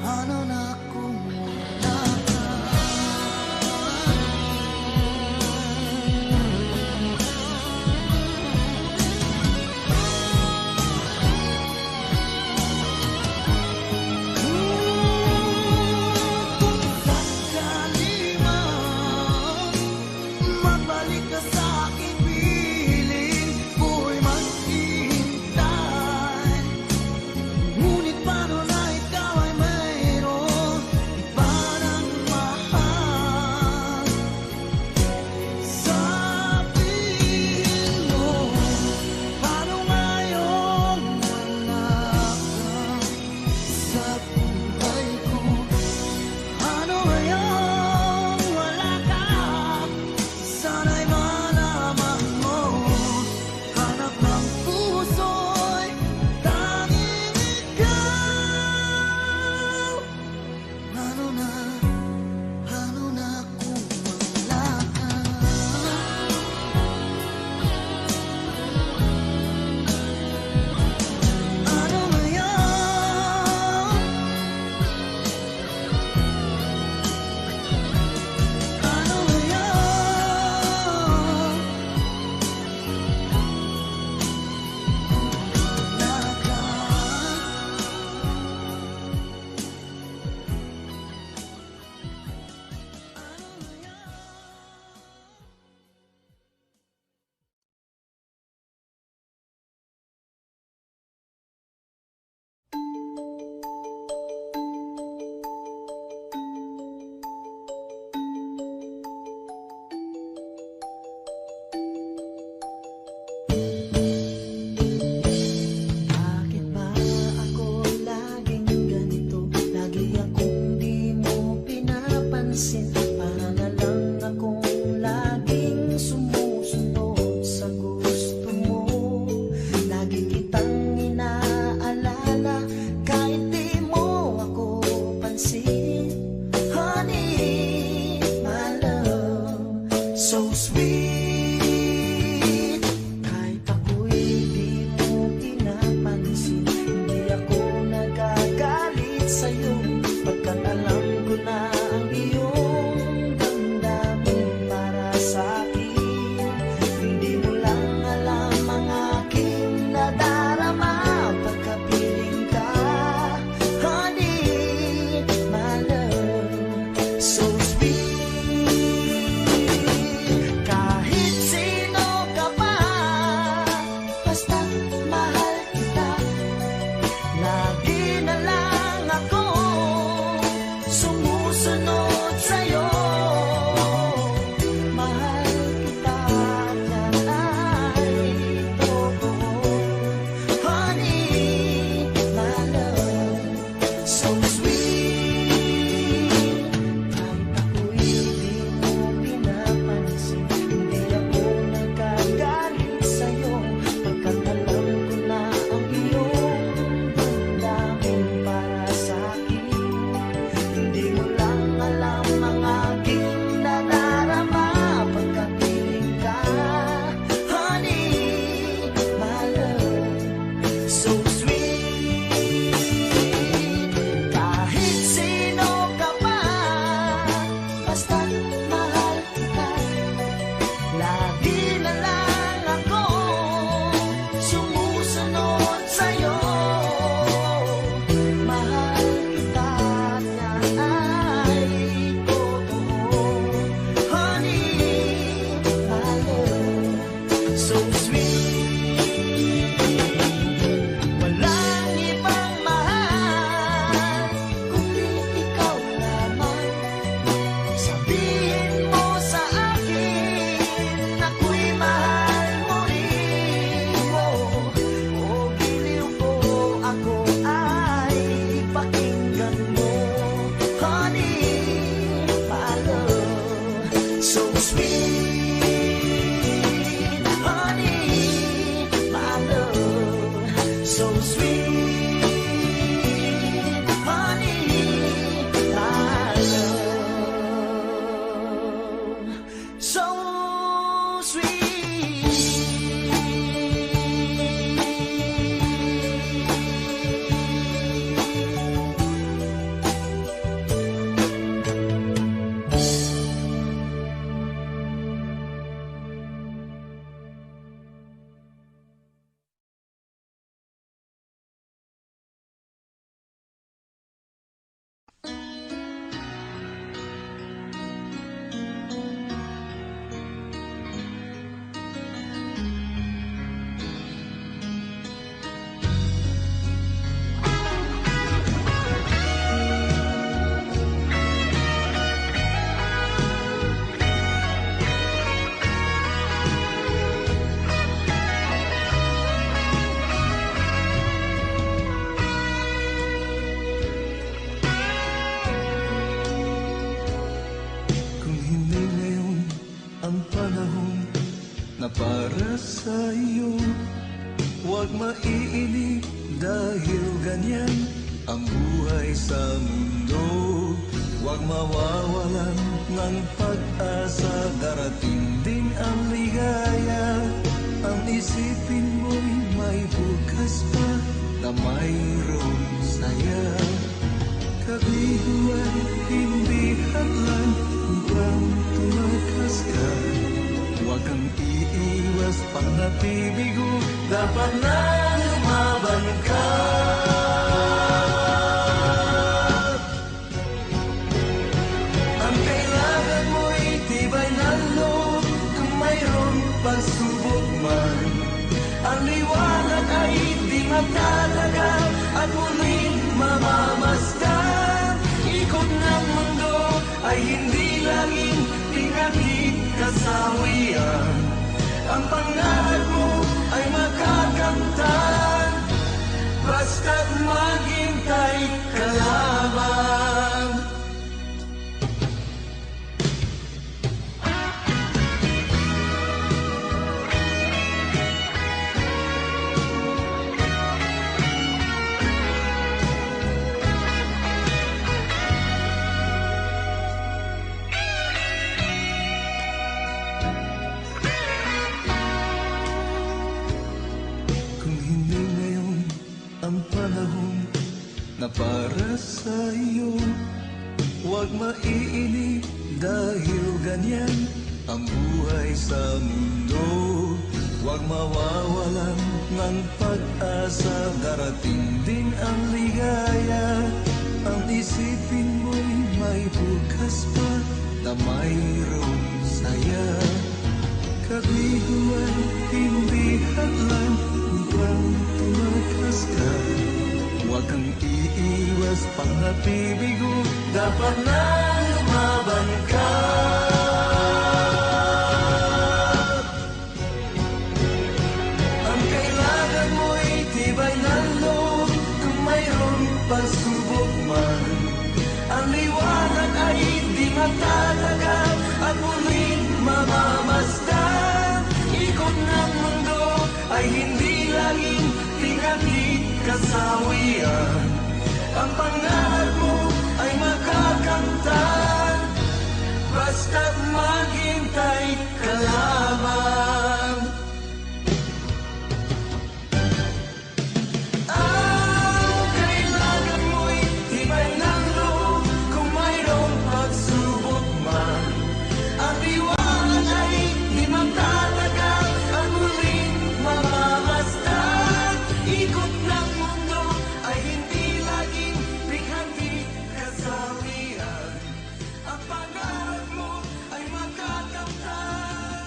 Ano na kung wala ka? Kung sakali man magbalik ka sa aking piling, ko'y maghihintay. Ngunit paano na ikaw ay mayroon iba ng mahal? Sabihin mo, paano ngayong wala ka sa buhay ko? Ano ngayong wala ka? Sana'y malaman mo. Hanap ng puso'y tanging ikaw. Ano na kung wala ka? Ano ngayon? Ano ngayon? Wala ka. Bakit ba ako laging ganito? Lagi akong di mo pinapansin. Para na lang akong laging sumusunod sa gusto mo. Lagi kitang inaalala kahit di mo ako pansin. Honey, my love, so sweet. Kahit ako'y di mo pinapansin, hindi ako nagagalit sa'yo. Pagkat alam ko na ang iyong damdamin para sa'kin. Hindi mo lang alam ang aking nadarama pagkapiling ka. Honey, my love, so sweet. Kahit sino ka pa, basta mahal kita. Lagi na lang ako sumusunod sa'yo. Mahal kita at yan ay totoo. Honey, my love, so sweet. Kahit ako'y di mo pinapansin, hindi ako nagagalit sa'yo. Pagkat alam ko na ang iyong damdamin para sa'kin. Hindi mo lang alam ang aking nadarama pagkapiling ka. Honey, my love, so sweet. Kahit sino ka pa, basta mahal kita. Lagi na lang ako sumusunod sa'yo. Mahal kita at yan ay totoo. Honey, my love, so sweet. So sweet, honey, my love. So sweet. Kung hindi ngayon ang panahon na para sa iyo, huwag maiinip dahil ganyan ang buhay sa mundo. Huwag mawawalan ng pag-asa, darating din ang ligaya. Ang isipin mo'y may bukas pa na mayroong saya. Kabiguan, hindi hadlang upang tumakas ka. Huwag kang iiwas pang nabibigo, dapat na lumaban ka. Ang kailangan mo'y tibay ng loob, kung mayroong pagsubok man. Ang liwanag ay di magtatagal at muling mamamasdan. Ikot ng mundo ay hindi laging pinagkikasawian. Ang pangarap mo ay makakamtan, basta't maghintay ka lamang. Ang panahon na para sa iyo, huwag maiinip dahil ganyan ang buhay sa mundo. Huwag mawawalan ng pag-asa, darating din ang ligaya. Ang isipin mo'y may bukas pa na mayroong saya. Kabiguan, hindi hadlang upang tumakas ka. Huwag kang iiwas pang nabibigo, dapat na lumaban ka. Ang kailangan mo'y tibay ng loob, kung mayroong pagsubok man. Ang liwanag ay di magtatagal at muling mamamasdan. Ikot ng mundo ay hindi laging pinagkikasawian. Ang pangarap mo ay makakamtan, basta't maghintay ka lamang. Ang kailangan mo'y tibay ng loob, kung mayroong pagsubok man. Ang liwanag ay di magtatagal at muling mamamasdan. Ikot ng mundo ay hindi laging pinagkikasawian. Ang pangarap mo ay makakamtan,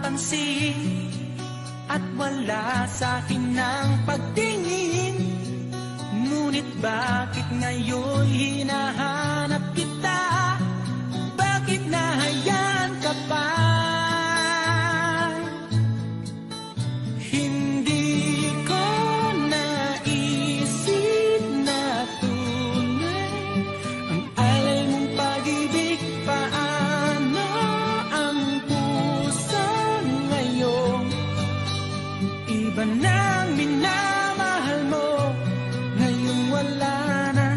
napapansin at wala sa akin ng pagtingin. Ngunit bakit ngayon hinahanap kita? Bakit nahayaan ka pa? Hindi ko naisip na tunay ang alay mong pag-ibig. Paano ang puso ngayon? Iba nang minamahal mo, ngayong wala na.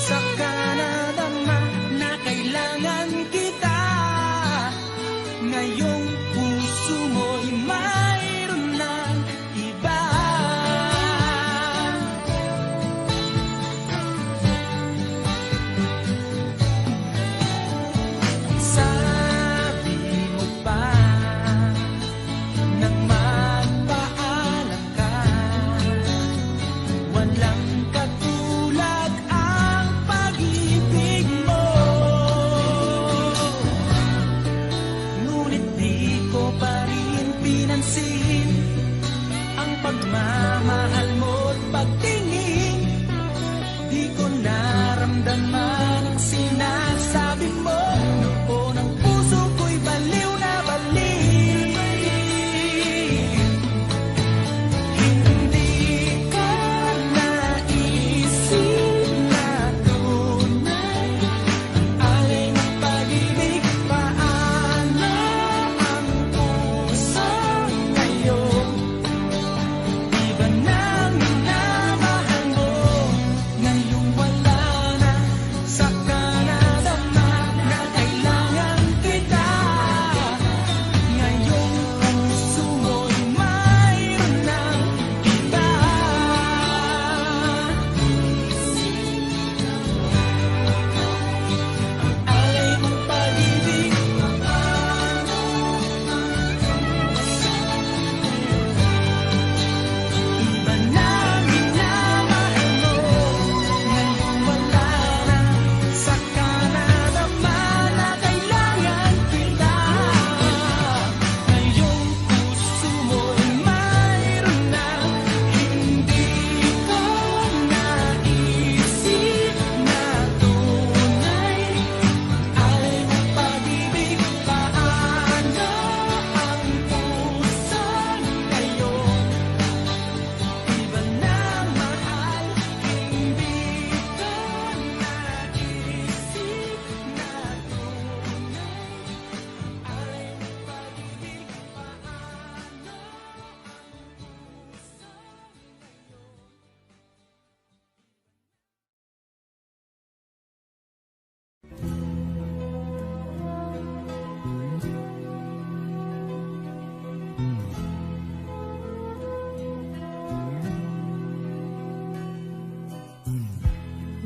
Saka nadama na kailangan kita. Ngayong puso mo'y mayroon ng iba. Sabi mo pa nang magpaalam ka, walang katulad ang pag-ibig mo. Ngunit di ko pa rin pinansin ang pagmamahal mo't pagtingin. Di ko naramdaman ang sinasabi mo. Noon ang puso ko'y baliw na baliw. Hindi ko naisip na tunay ang alay ng pag-ibig. Paano ang puso ngayon? Iba nang minamahal mo, ngayong wala na. Saka nadama na kailangan kita. Ngayong puso mo'y mayroon ng iba. Alay mong pag-ibig. Iba nang minamahal mo, ngayong wala na. Saka nadama na kailangan kita. Ngayong puso mo'y mayroon na. Hindi ko naisip na tunay alay mong pag-ibig. Paano ang puso ngayon? Iba na mahal, hindi ko naisip na tunay alay mong pag-ibig.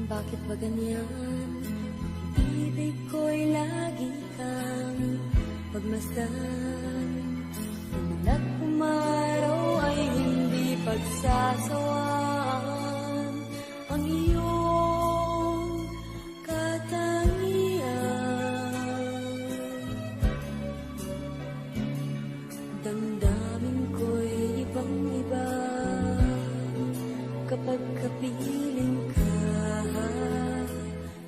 Bakit ba ganyan? Ibig ko'y lagi kang pagmasdan. At umaraw ay hindi pagsasawaan ang iyong katangian. Damdamin ko'y ibang-iba kapag kapiling ka,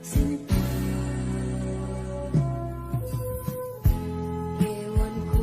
sinta. Ewan ko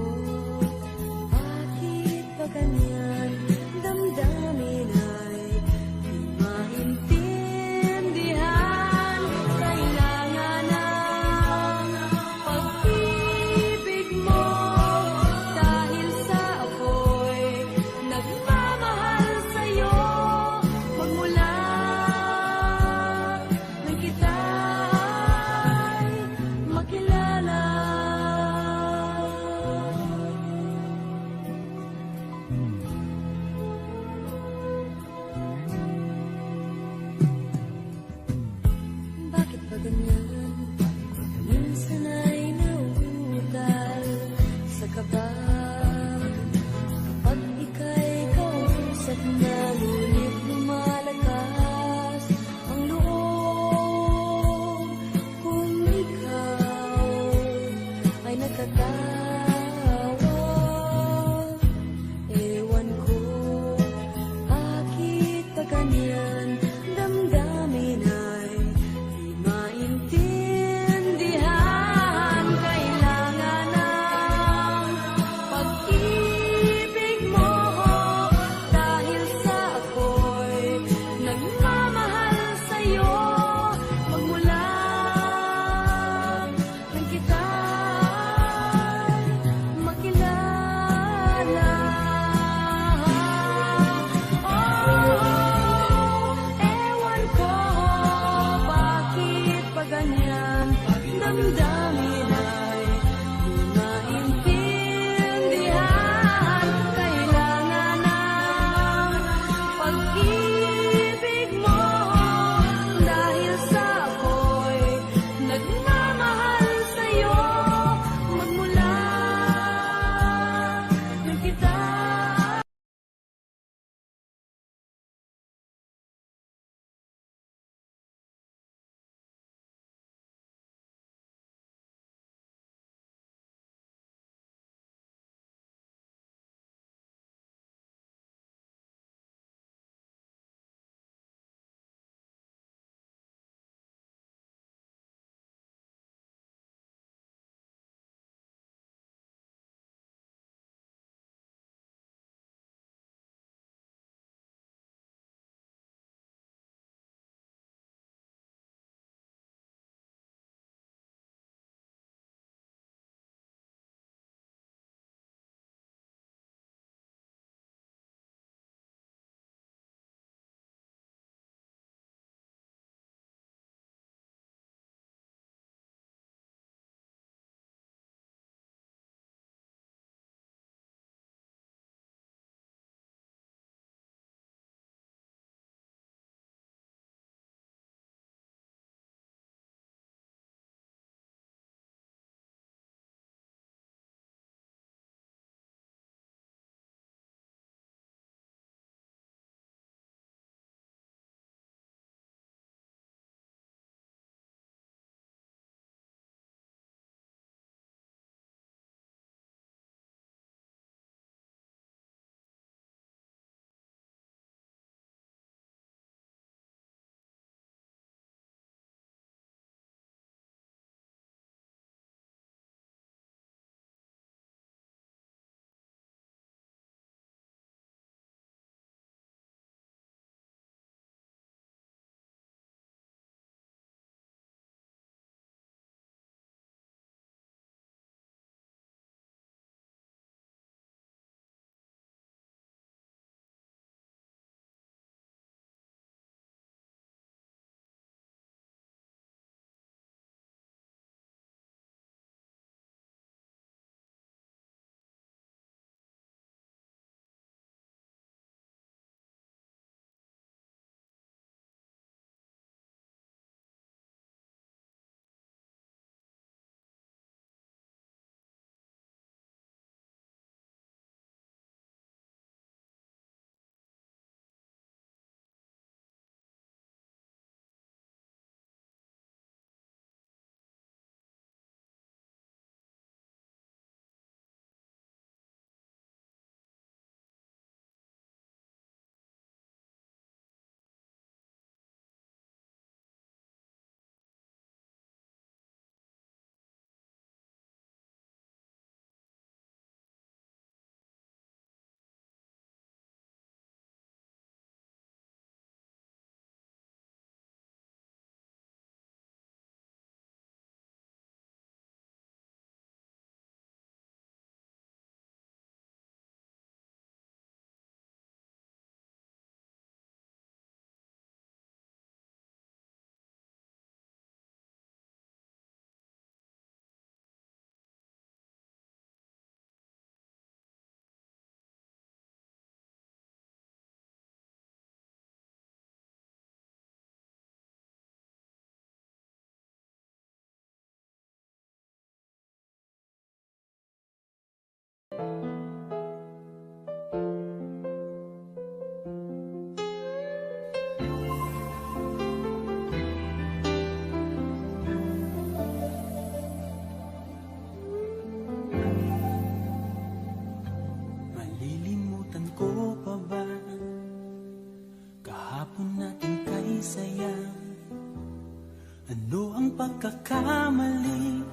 nagkamali,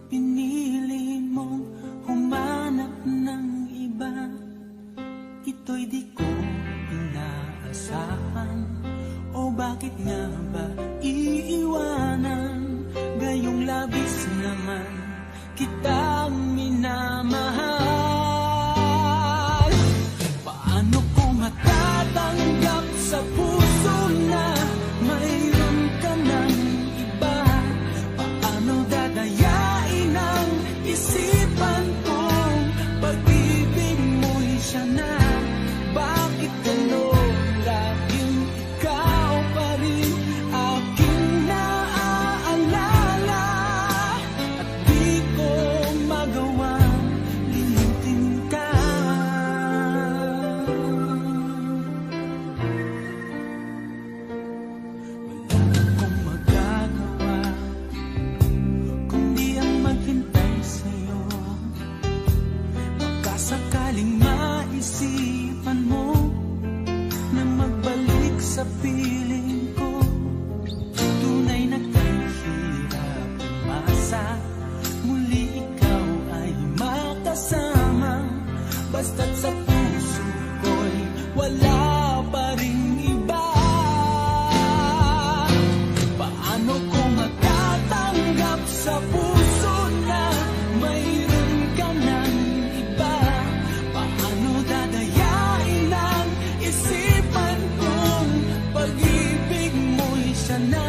pinili mong humanap ng iba. Ito'y di ko inaasahan, o bakit nga ba iiwanan? Gayong labis naman kitang minamahal. Paano ko matatanggap sa puso na mayroon ka ng iba? Paano dadayain ang isipan kong pag-ibig mo'y siya na? Bakit gano'n laging ikaw pa rin aking naaalala? At di ko magawang limutin ka. Wala akong magagawa kundi ang maghintay sa'yo. Baka sakaling maisipan mo na magbalik sa piling ko. Tunay na kahirap umasa, muli ikaw ay makasama. Basta't sa puso ko'y wala pa ring iba. Paano ko matatanggap sa puso na mayroon ka ng iba? Paano dadayain ang isipan kong pag-ibig mo'y siya na?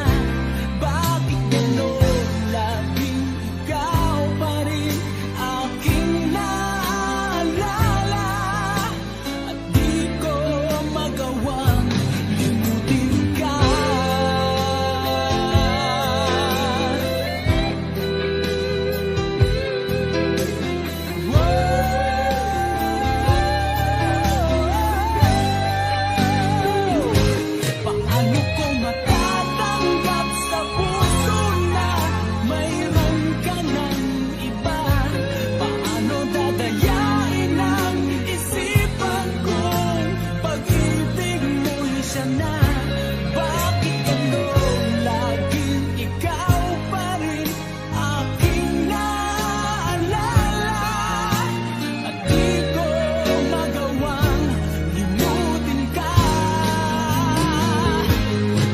Bakit gano'n laging ikaw pa rin aking naaalala? At di ko magawang limutin ka. Paano ko matatanggap sa puso na mayroon ka ng iba? Paano dadayain ang isipan kong pag-ibig mo'y siya na? Bakit gano'n laging ikaw pa rin aking naaalala? At di ko magawang limutin ka.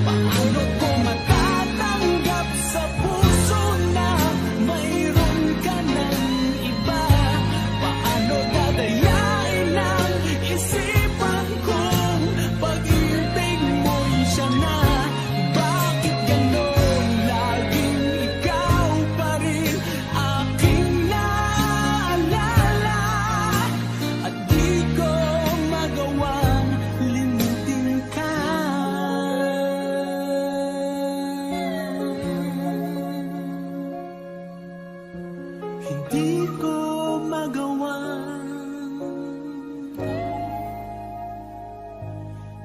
Paano ko matatanggap sa puso na mayroon ka ng iba? Paano dadayain ang isipan kong pag-ibig mo'y siya na? Bakit gano'n laging ikaw pa rin aking naaalala? At di ko magawang limutin ka. Hindi ko magawang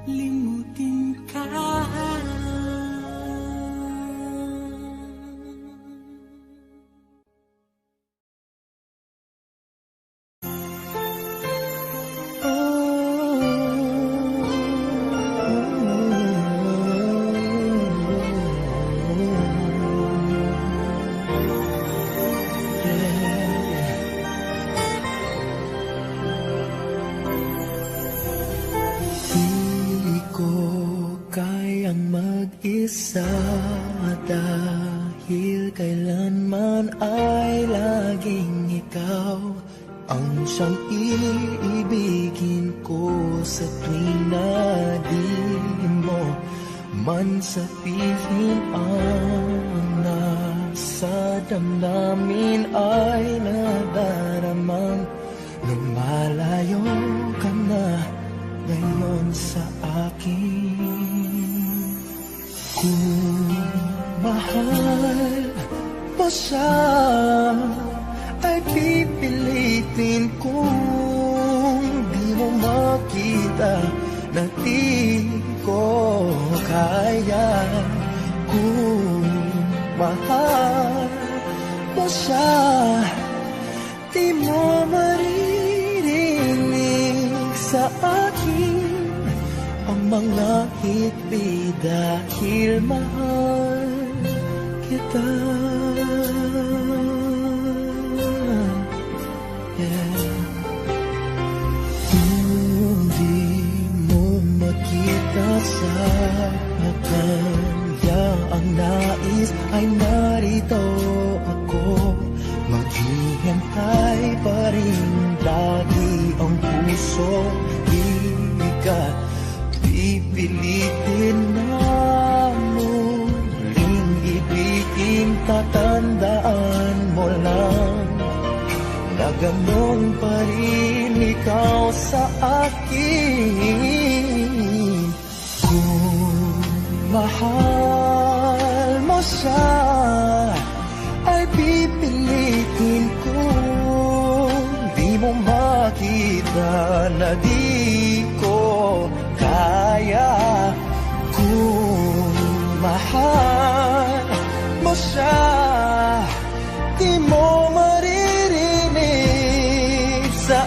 limutin ka. Di ko kayang mag-isa dahil kailanman ay laging ikaw ang siyang iibigin ko sa tuwing na di mo man sabihin ang nasa damdamin ay nadaramang lumalayo ka na ngayon sa akin. Kung mahal mo siya ay pipilitin kung di mo makita na di ko kaya. Kung mahal mo siya, di mo maririnig sa akin ang mga hikbi dahil mahal kita. Yeah. Kung di mo makita sa kanya ang nais ay narito ako. Maghihintay pa rin lagi ang puso. Di ka pipilitin na muling ibigin. Tatandaan mo lang na ganon pa rin ikaw sa akin. Kung mahal mo siya ay pipilitin ko. Di mo makita na di ko kaya. Kung mahal mo siya, di mo maririnig sa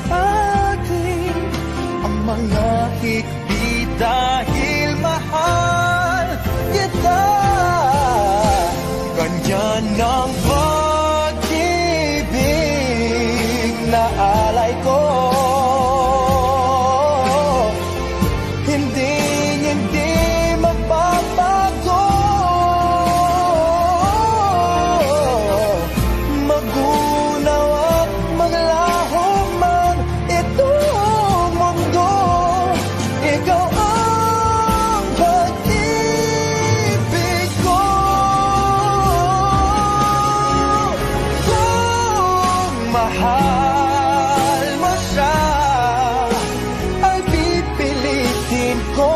akin ang mga hikbi dahil mahal kita. Ganyan ang pag-ibig na alay ko. Hindi magbabago. Magunaw at maglaho man itong mundo. Ikaw ang pag-ibig ko. Kung mahal mo siya ay pipilitin ko.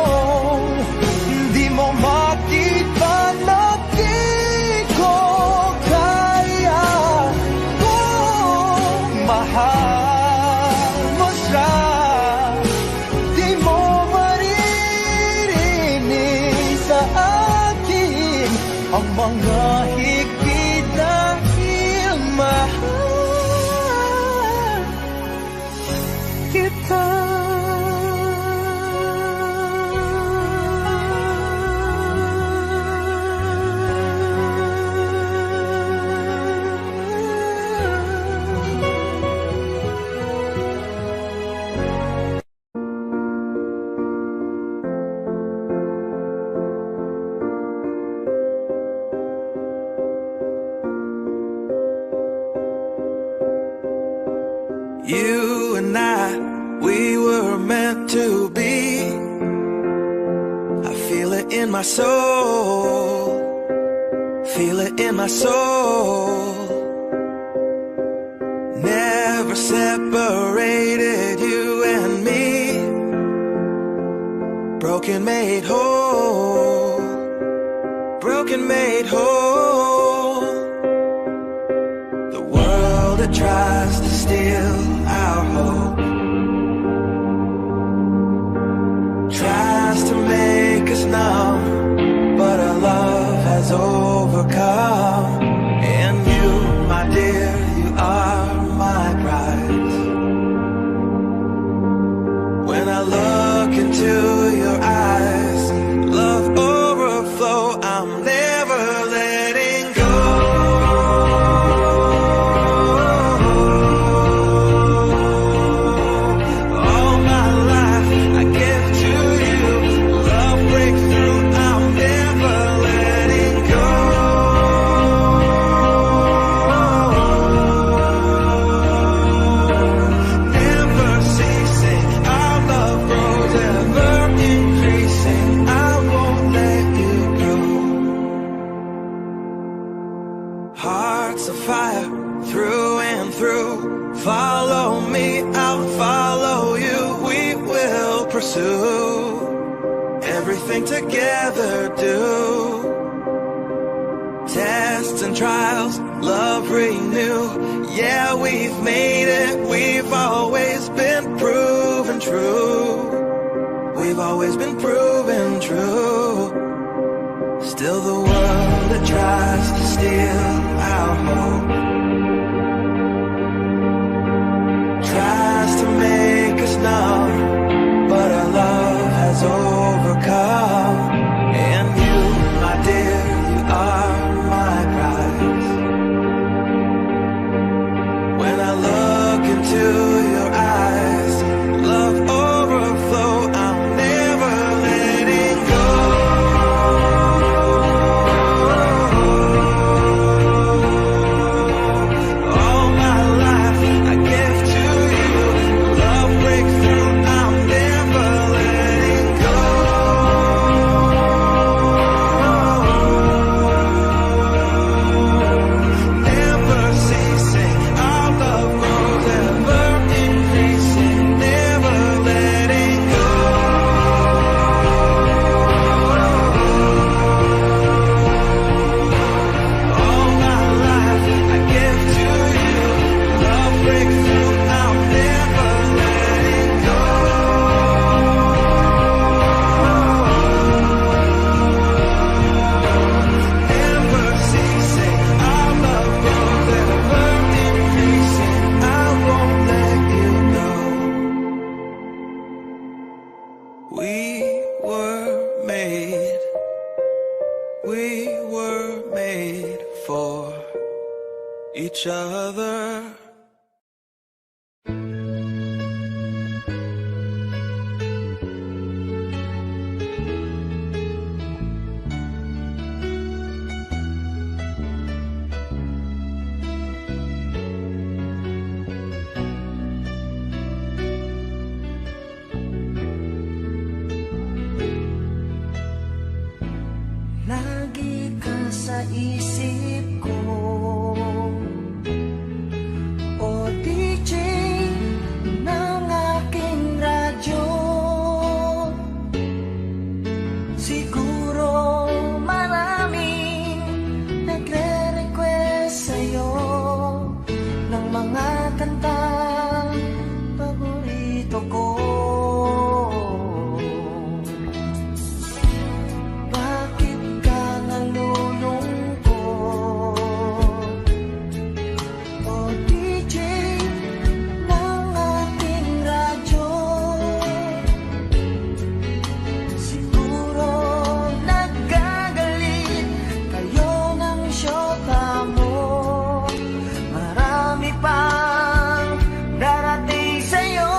Di mo makita na di ko kaya. Kung mahal mo siya, di mo maririnig sa akin ang mga higpit dahil mahal kita. You and I, we were meant to be. I feel it in my soul. Feel it in my soul. Never separated, you and me. Broken made whole. Broken made whole. The world that tries to steal our hope tries to make us numb, but our love has overcome. And you, my dear, you are my prize. When I look into your eyes, love overflow, I'm never letting go. Hearts of fire through and through. Follow me, I'll follow you. We will pursue everything together, do tests and trials, love renew. Yeah, we've made it. We've always been proven true. We've always been proven true. Still the world that tries to steal our hope tries to make us numb, but our love has overcome. And you, my dear, you are my pride. each other. Lagi ka sa isip ko, o DJ ng aking radyo. Siguro maraming nagre-request sa'yo ng mga kantang paborito ko. Bakit ka nalulungkot, o DJ ng ating radyo? Siguro nagagalit kayo ng syota mo. Marami pang darating sa'yo.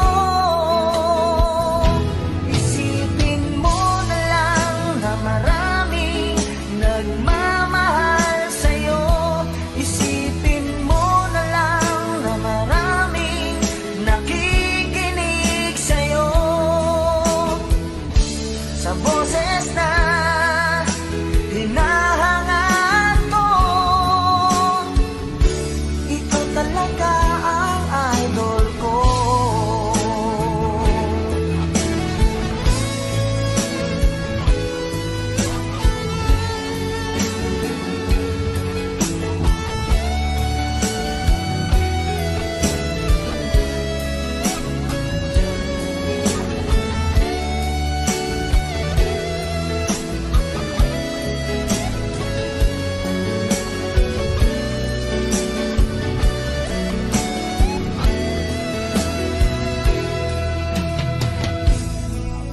Isipin mo na lang na maraming nagmamahal sa'yo. Isipin mo na lang na maraming nakikinig sa'yo. Sa boses na hinahangaan ko, ikaw talaga ang idol ko.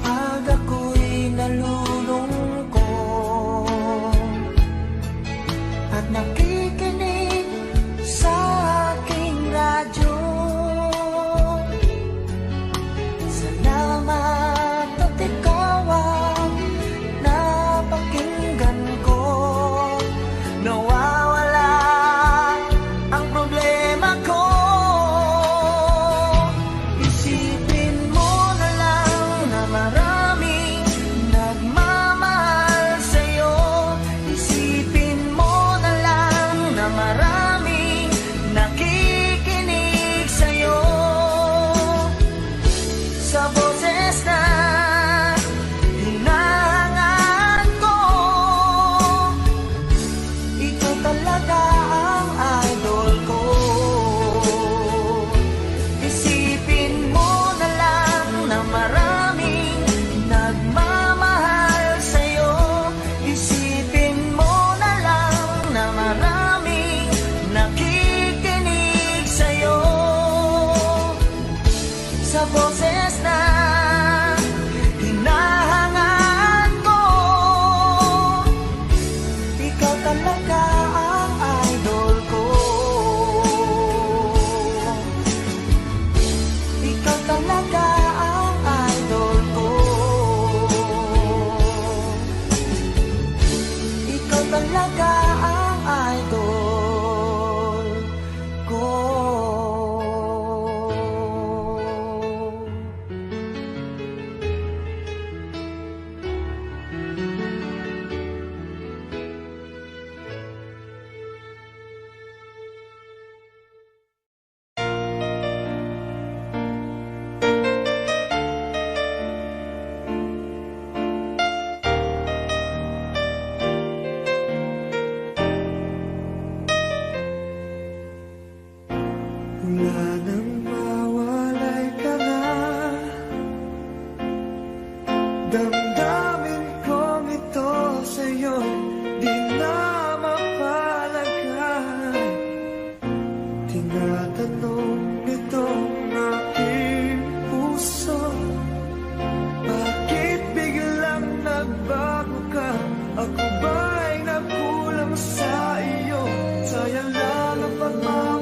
Pag ako'y nalulungkot at nakikinig sa aking radyo, salamat at ikaw ang napakinggan ko. Nawawala ang problema ko. Isipin mo na lang na maraming nagmamahal sa'yo. Isipin mo na lang na maraming nakikinig sa'yo. Sa boses na hinahangaan ko, ikaw talaga ang idol ko. Isipin mo na lang na maraming nagmamahal sa'yo. Isipin mo na lang na maraming nakikinig sa'yo. Sa boses na hinahangaan ko, ikaw talaga ang idol ko. Ikaw talaga ang idol ko. Ikaw talaga ang idol ko. Wala nang mawalay ka na, damdamin kong ito sa'yo di na mapalagay. Tinatanong nitong aking puso, bakit biglang nagbago ka? Ako ba'y nagkulang sa iyo? Sayang lang ang pagmamahal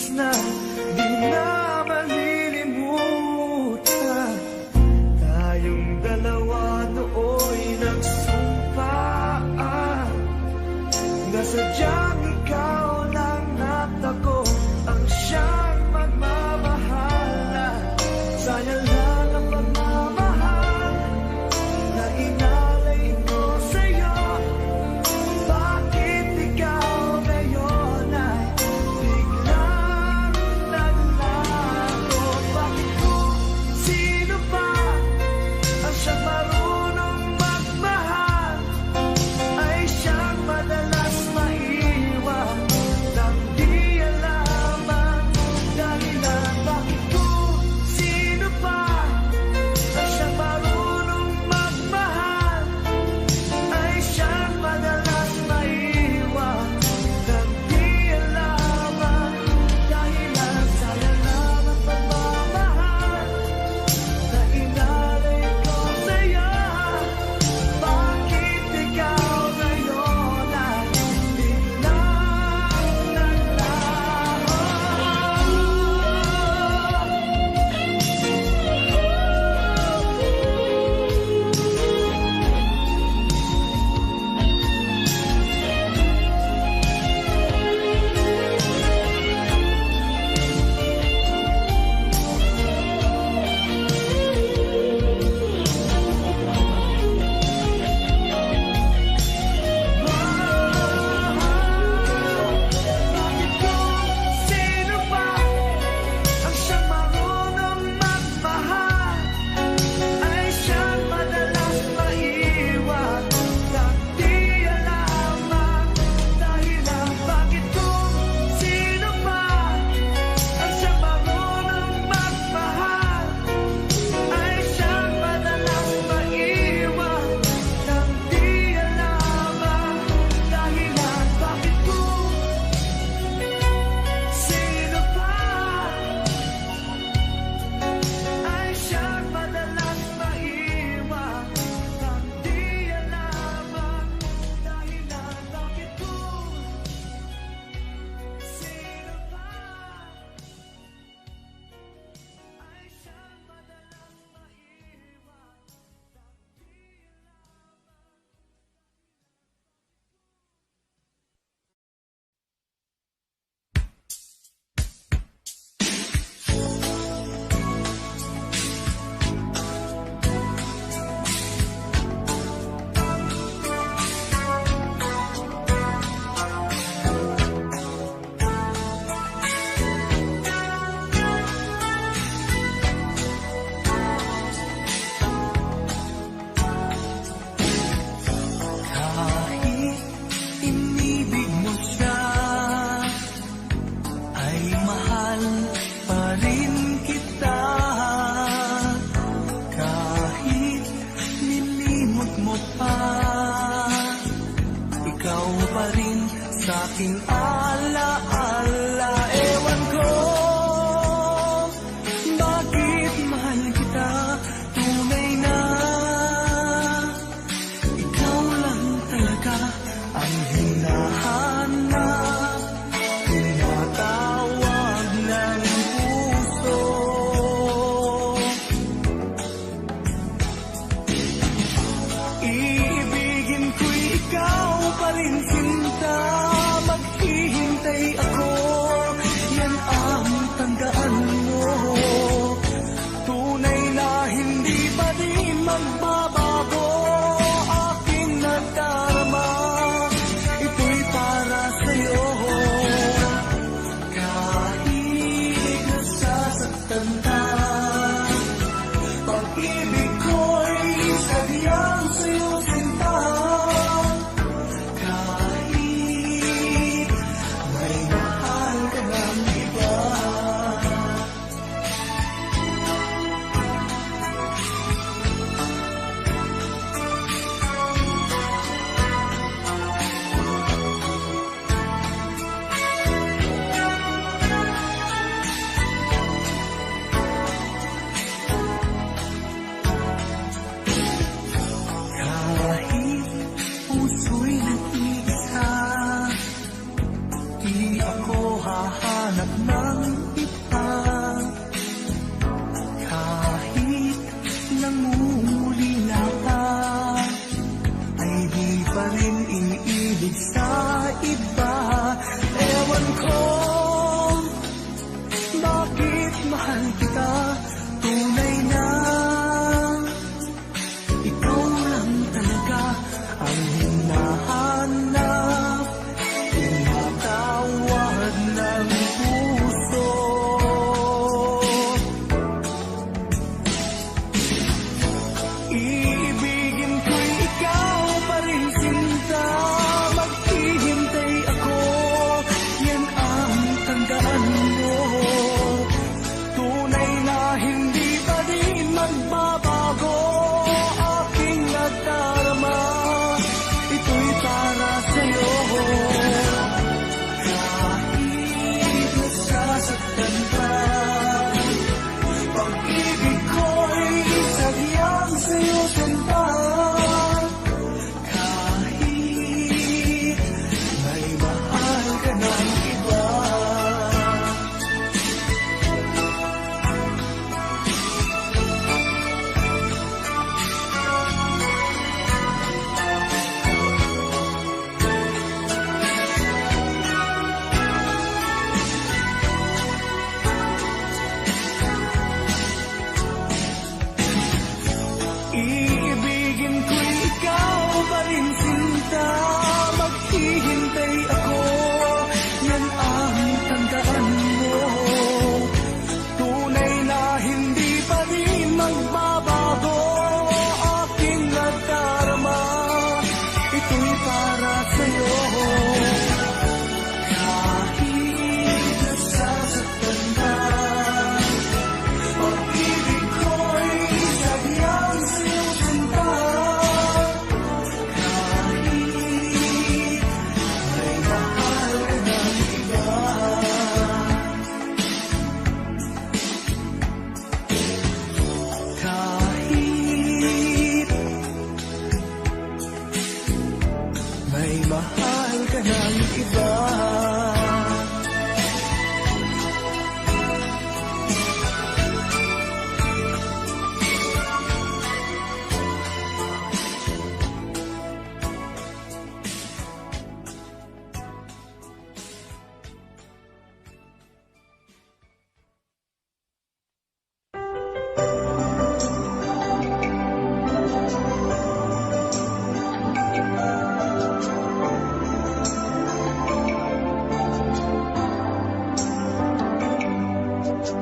oras na di na malilimutan. Tayong dalawa nooy nagsumpaan na sadyang ikaw lang at ako ang siyang magmamahala. Sayang lang ang pagmamahal na inalay ko sa'yo. Bakit ikaw ngayon ay biglang naglago? Bakit kung sino ba ang siyang marunong magmahal ay siyang madalas maiwan nang di alam ang dahilan? Bakit kung sino ba ang siyang marunong magmahal ay siyang madalas maiwan nang di alam ang dahilan? Sayang lang ang pagmamahal na inalay ko sa'yo. Bakit ikaw ngayon ay biglang naglaho? Bakit kung sino ba ang siyang marunong magmahal ay siyang madalas maiwan nang di alam ang dahilan? Bakit kung sino ba ang siyang marunong magmahal ay siyang madalas maiwan nang di alam ang dahilan? Bakit kung sino ba ay siyang madalas maiwan nang di alam ang dahilan? Bakit kung sino ba ay siyang madalas maiwan? Kahit inibig mo siya, ay mahal pa rin kita. Kahit nilimot mo pa, ikaw pa rin sa'king alaala. Ewan ko bakit mahal kita tunay na. Ikaw lang talaga ang hinahanap, tinatawag ng puso. Iibigin ko ikaw pa rin, sinta. Maghihintay ako iba. Ewan ko bakit mahal kita, tunay na ikaw lang talaga ang hinahanap, tinatawag ng puso. Iibigin ko'y ikaw pa rin, sinta. Maghihintay ako, yan ang tandaan mo. Tunay na hindi pa rin magbabago aking nadarama. Ito'y para sa'yo. Kahit nasasaktan pa, pag-ibig ko'y sadyang sa'yo, sinta. Kahit may mahal ka ng iba. Iibigin ko'y ikaw pa rin, sinta. Maghihintay ako, yan ang tandaan mo. Tunay na hindi pa rin magbabago aking nadarama. Ito'y para sa'yo. Kahit nasasaktan ka, pag-ibig ko'y sadyang sa'yo, sinta. Kahit may mahal ka ng iba. Kahit may mahal ka ng iba.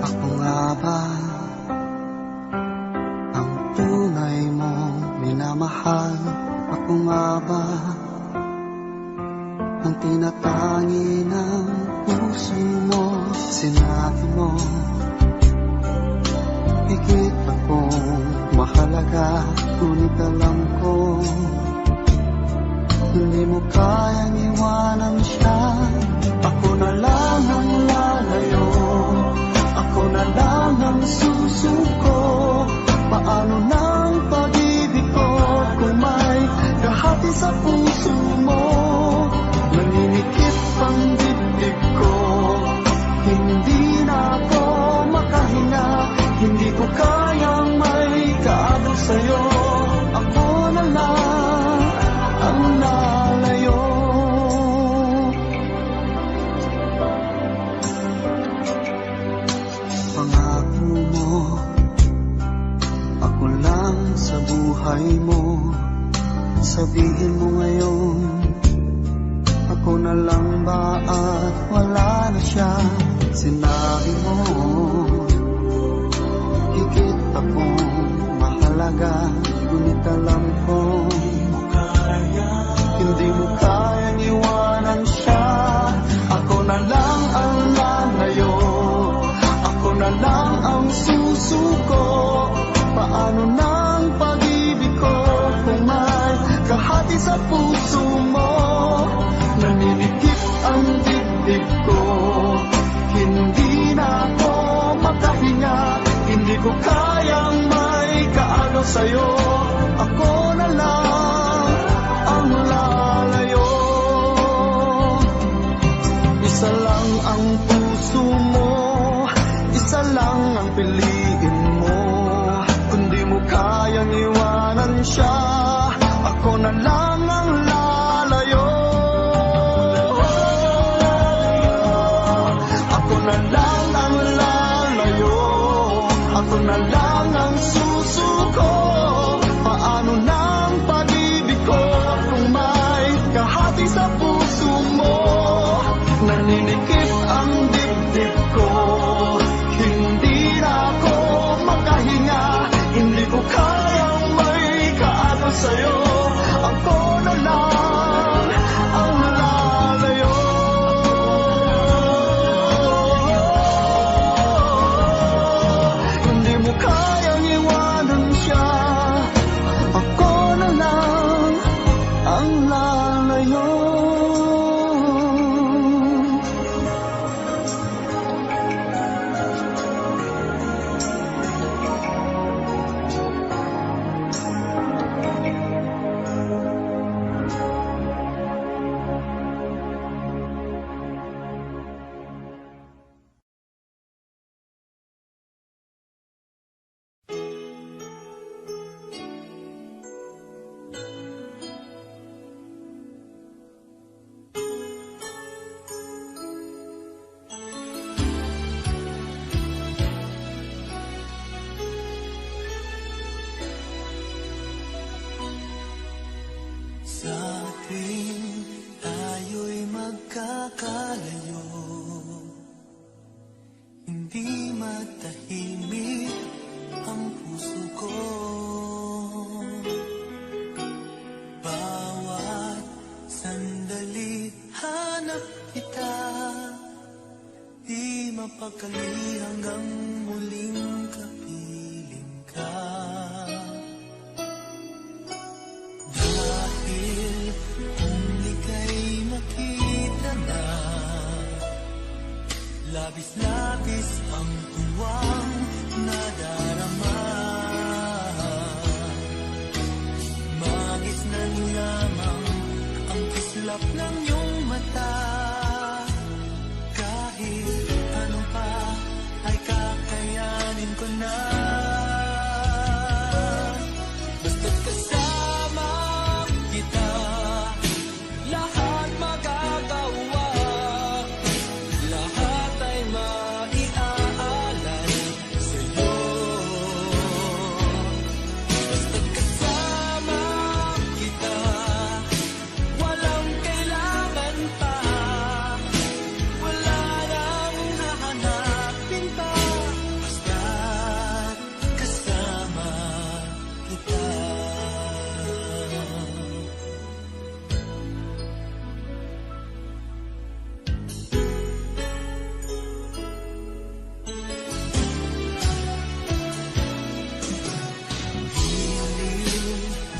Ako nga ba ang tunay mong minamahal? Ako nga ba ang tinatangi ng puso mo? Sinabi mo higit akong mahalaga, ngunit alam ko hindi mo kayang iwanan siya. Ako na lang ang lalayo, ako na lang ang susuko. Paano ng pag-ibig ko kung may kahati sa puso mo? Naninikip ang dibdib ko, hindi na ako makahinga. Hindi ko kayang may kaagaw sa'yo. Ako na lang ang lalayo. Pangako mo, ako lang sa buhay mo. Sabihin mo ngayon, ako na lang ba at wala na siya? Sinabi mo higit akong mahalaga, ngunit alam ko hindi mo kayang iwanan siya. Ako na lang ang lalayo, ako na lang ang susuko. Paano ng pag-ibig ko kung may kahati sa puso mo? Naninikip ang dibdib ko, hindi na ako makahinga. Hindi ko kayang may kaagaw sa'yo. Ako na lang ang lalayo. Isa lang ang puso mo, isa lang ang piliin mo. Kung di mo kayang iwanan siya, ako na lang ang lalayo. tahimik ang puso ko. Bawat sandali hanap kita, di mapakali hanggang muling kapiling ka. Dahil kung ika'y makita na, labis-labis ang tuwang nadarama. Magisnan lamang ang kislap ng iyong mata. Kahit ano pa ay kakayanin ko na. Basta't kasama kita, lahat magagawa. Lahat ay maiaalay sa'yo. Basta't kasama kita, walang kailangan pa. Wala nang hahanapin pa. Basta't kasama kita.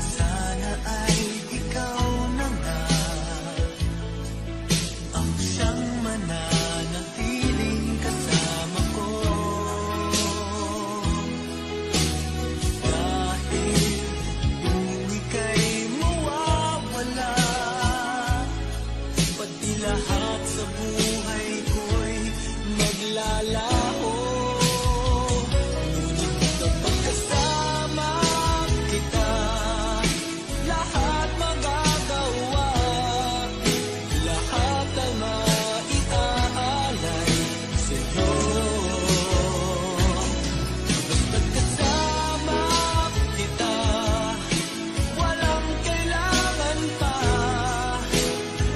Sana ay ikaw na nga ang siyang mananatiling kasama ko. Dahil kung ika'y mawawala, pati lahat sa buhay ko'y maglalaho. Ngunit kapag kasama kita, lahat magagawa. Lahat ay maiaalay sa'yo. Basta't kasama kita, walang kailangan pa.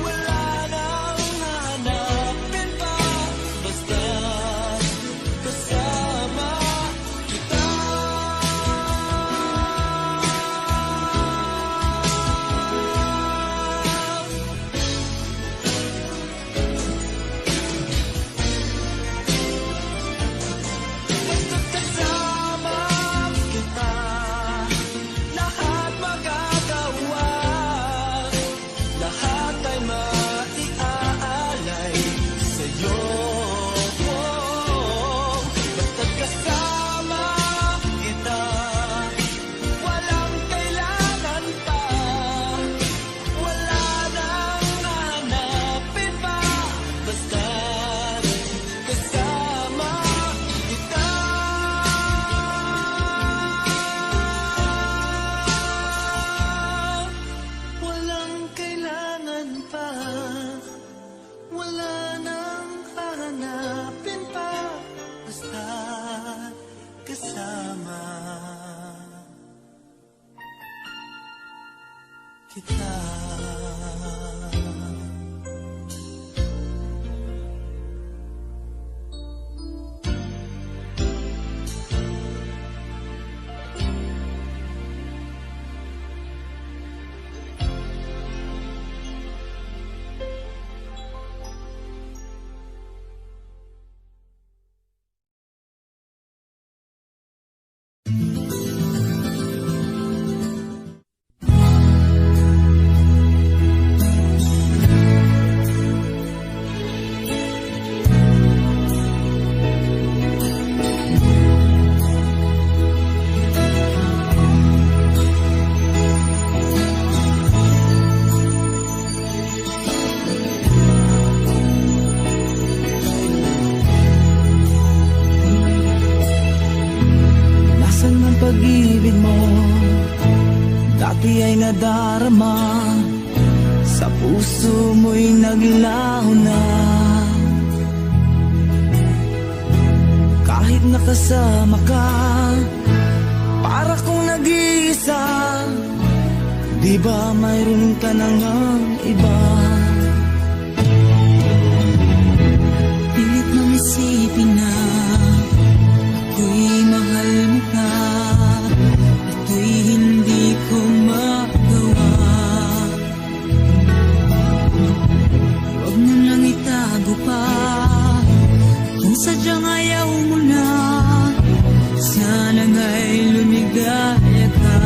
Wala nang hahanapin pa. Basta't kasama kita. Basta't kasama kita, lahat magagawa. Lahat ay maiaalay sa'yo. Basta't kasama kita, walang kailangan pa. Wala nang hahanapin pa. Basta't kasama kita. Walang kailangan pa. Wala nang hahanapin pa. Basta't kasama kita. Nasaan ang pag-ibig mo? Dati ay nadarama, sa puso mo'y naglaho na. Kahit nakasama ka, para kong nag-iisa. Di ba mayroon ka na ngang iba? Pilit nang isipin na bago pa. Kung sadyang ayaw mo na, sana nga'y lumigaya ka.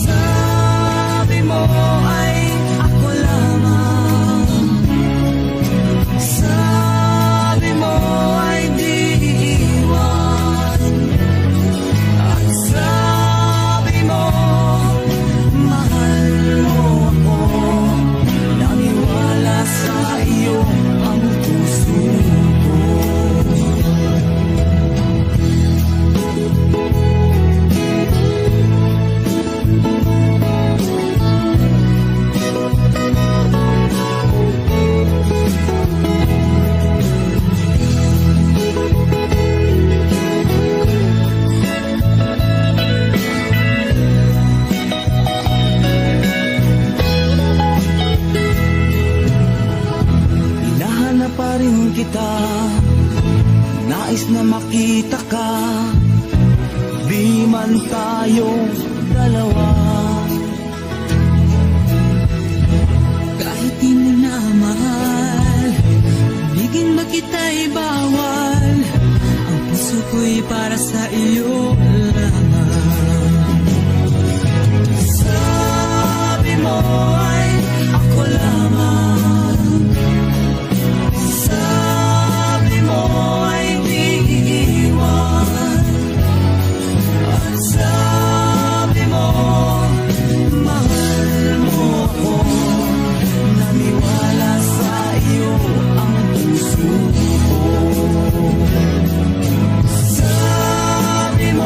Sabi mo ay ako lamang, sabi mo ay di iiwan, at sabi mo mahal mo ako. Naniwala sa iyo ang puso ko. Hinahanap pa rin kita, nais na makita ka, di man tayong dalawa. Kahit di mo na mahal, bigin ba kita'y bawal, ang puso ko'y para sa iyo lamang. Sabi mo ay ako lamang, sabi mo ay di iiwan, at sabi mo mahal mo ako. Naniwala sa iyo ang puso ko. Sabi mo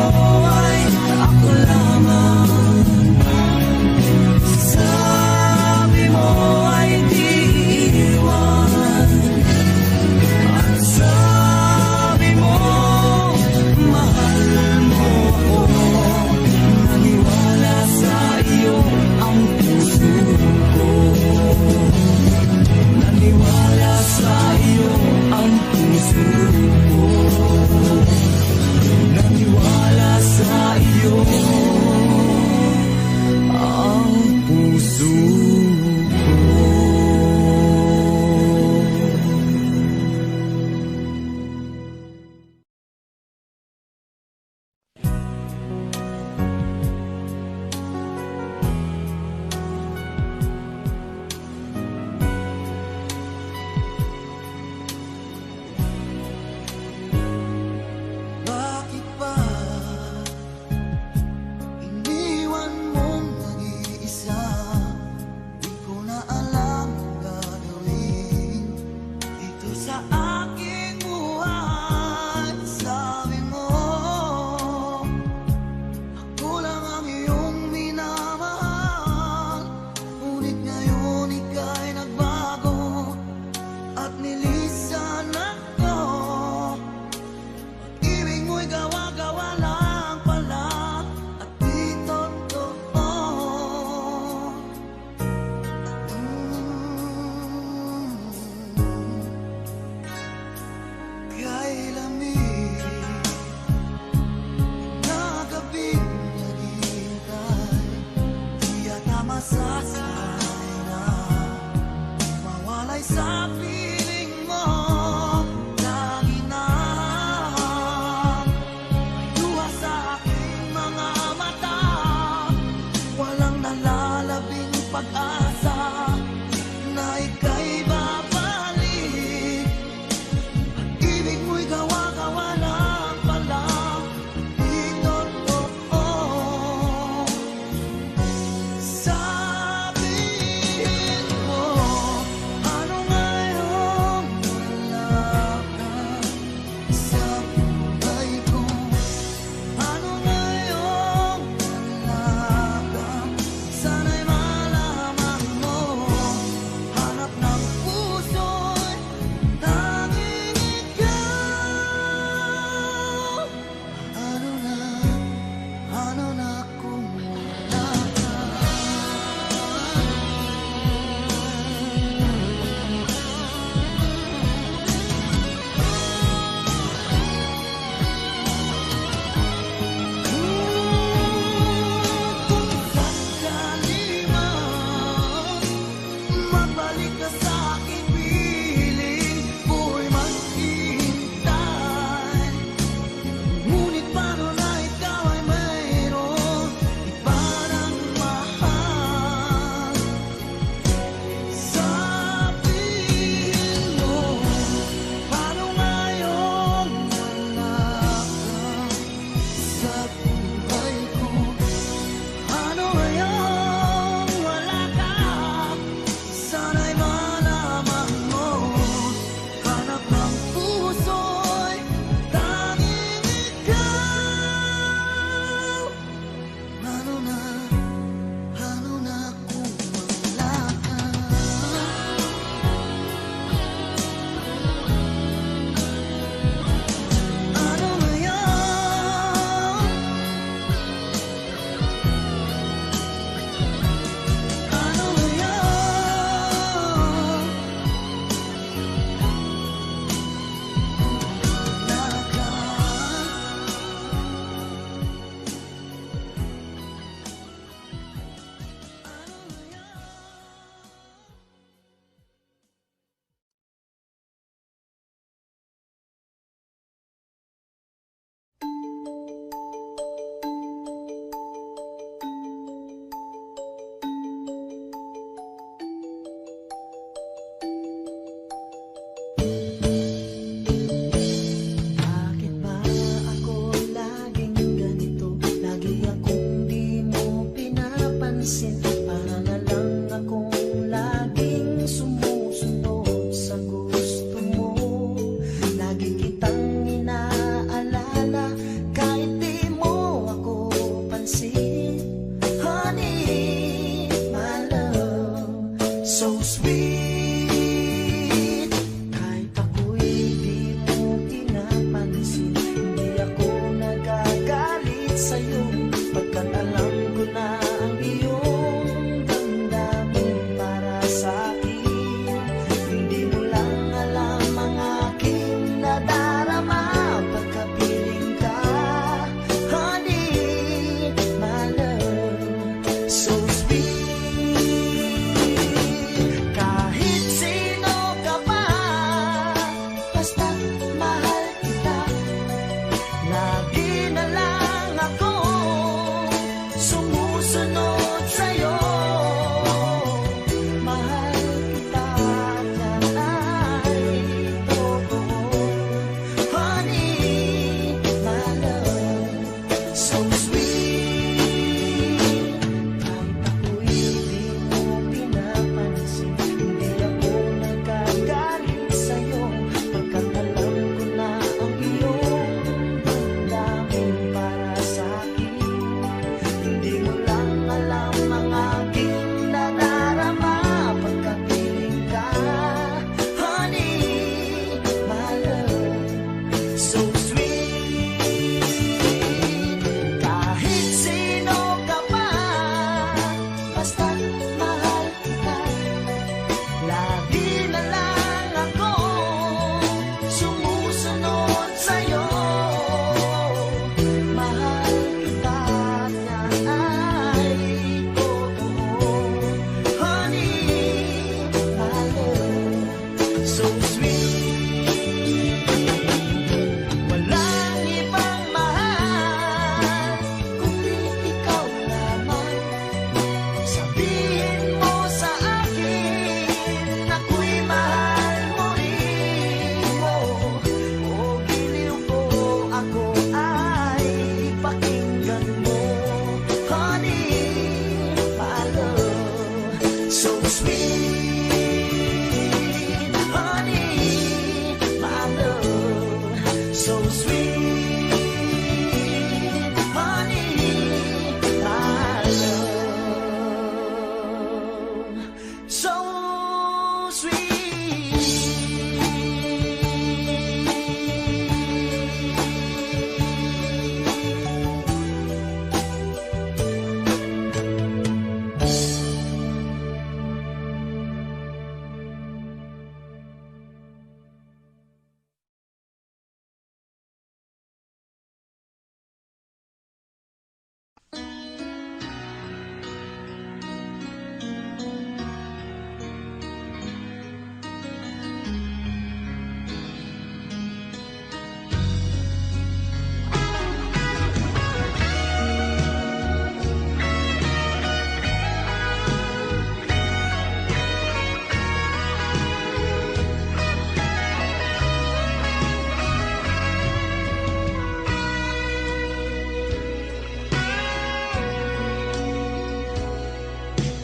sweet.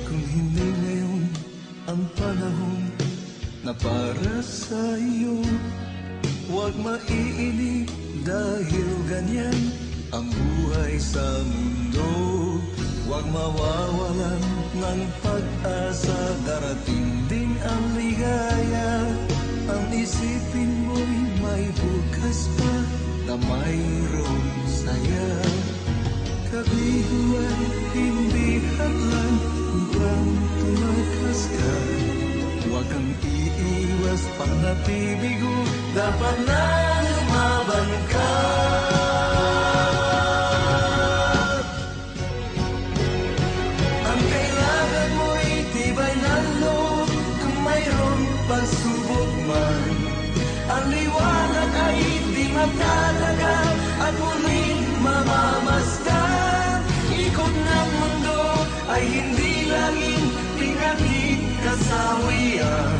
Kung hindi ngayon ang panahon na para sa iyo, huwag maiinip dahil ganyan ang buhay sa mundo. Huwag mawawalan ng pag-asa, darating din ang ligaya. Ang isipin mo'y may bukas pa na mayroong saya. Kabiguan, hindi hadlang upang tumakas ka. Huwag kang iiwas pang nabibigo, dapat na lumaban ka. Ang kailangan mo'y tibay ng loob, kung mayroong pagsubok man. Ang liwanag ay di matatagal at muling mamamasdan. Ikot ng mundo ay hindi laging pinaging kasawian.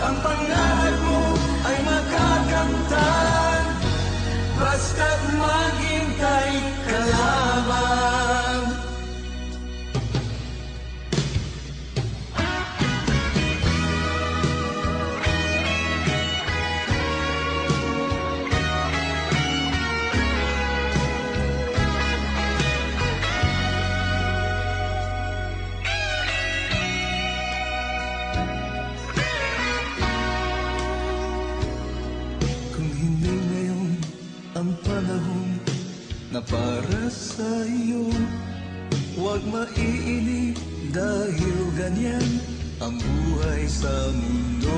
Ang pangarap mo ay makakamtan, basta't maghintay ka lamang. Na para sa iyo, huwag maiinip dahil ganyan ang buhay sa mundo.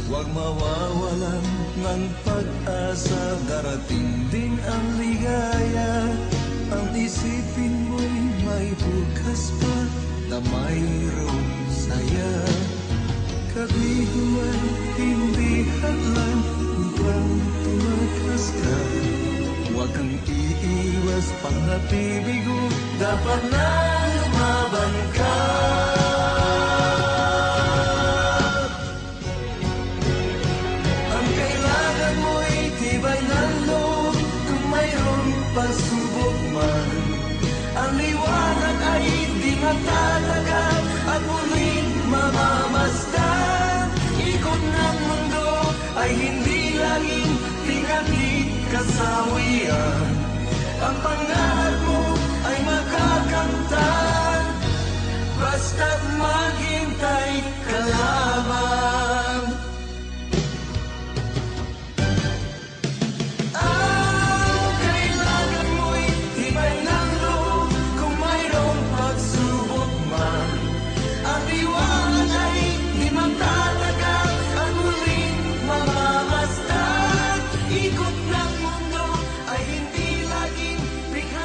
Huwag mawawalan ng pag-asa, darating din ang ligaya. Ang isipin mo'y may bukas pa na mayroong saya. Kabiguan, hindi hadlang upang tumakas ka. Huwag kang iiwas pang nabibigo, dapat na lumaban ka. Ang kailangan mo'y tibay ng loob, kung mayroong pasubok man. Ang liwanag ay di matatagal at muling mamamasdan. Ikot ng mundo ay hindi laging pinaging kasawian. Ang pangarap mo ay makakamtan, basta't maghintay ka lamang. Ang kailangan mo'y tibay ng loob, kung mayroong pagsubok man. Ang liwanag ay di magtatagal at muling mamamasdan. Ikot ng mundo ay hindi laging bigla.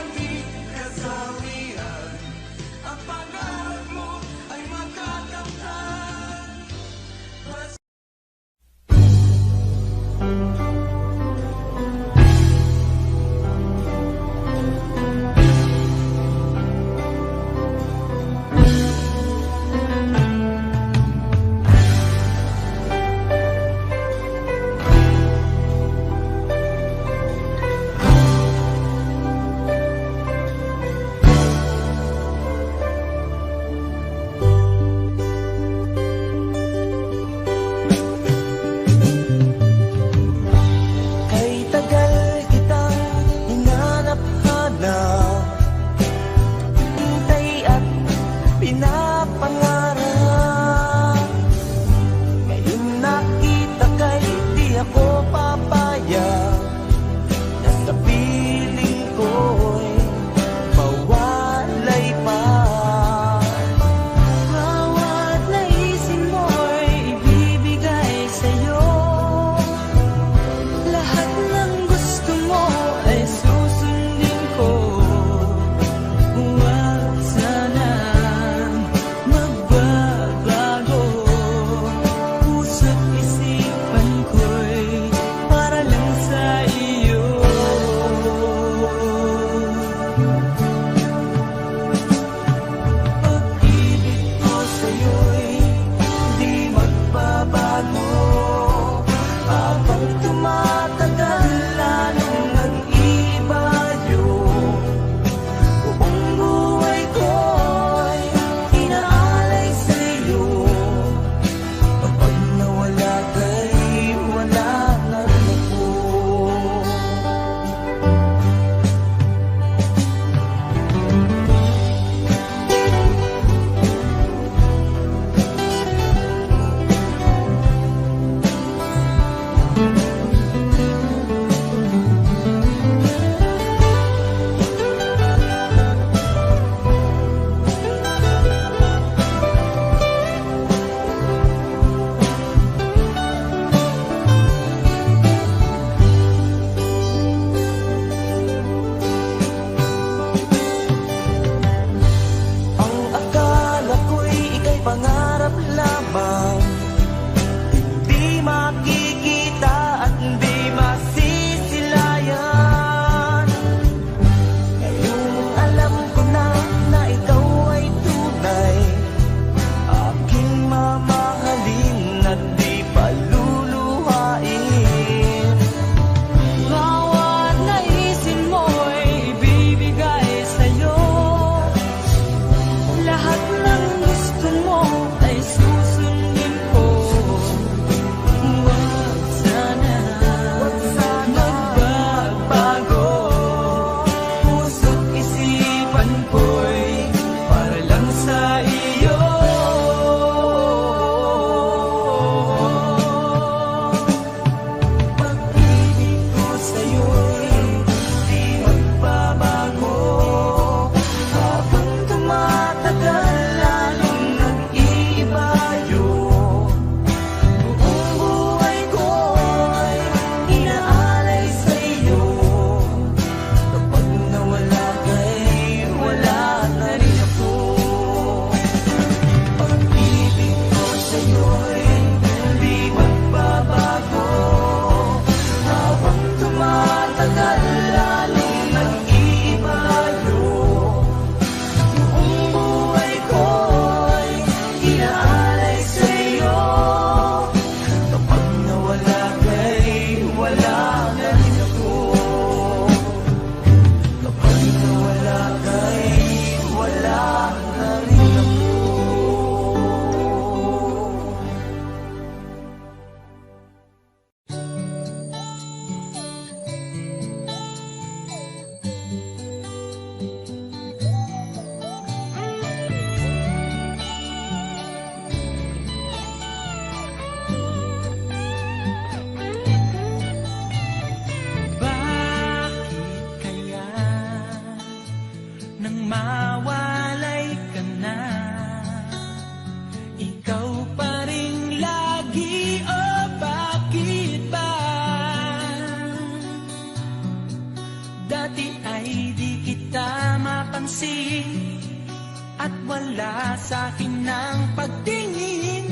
sa'kin ng pagtingin.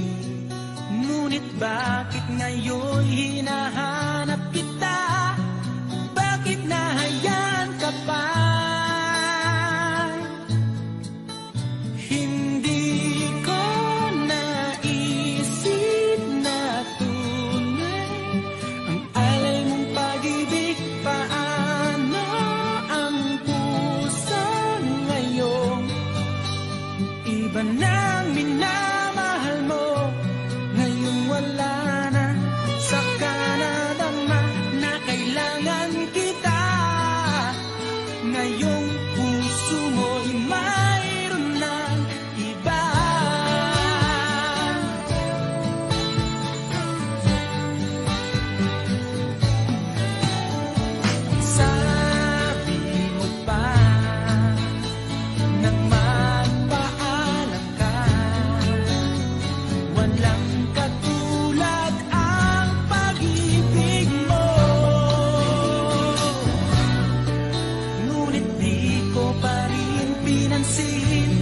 Ngunit bakit ngayon hinahanap kita? Bakit nahayaan ka pa? Hindi ko naisip na tunay ang alay mong pag-ibig. Paano ang puso ngayon? Iba nang minamahal mo, ngayong wala na. Saka nadama na kailangan kita. Ngayong puso mo'y mayroon ng iba. Sabi mo pa nang magpaalam ka, walang katulad ang pag-ibig mo. Ngunit di ko pa rin pinansin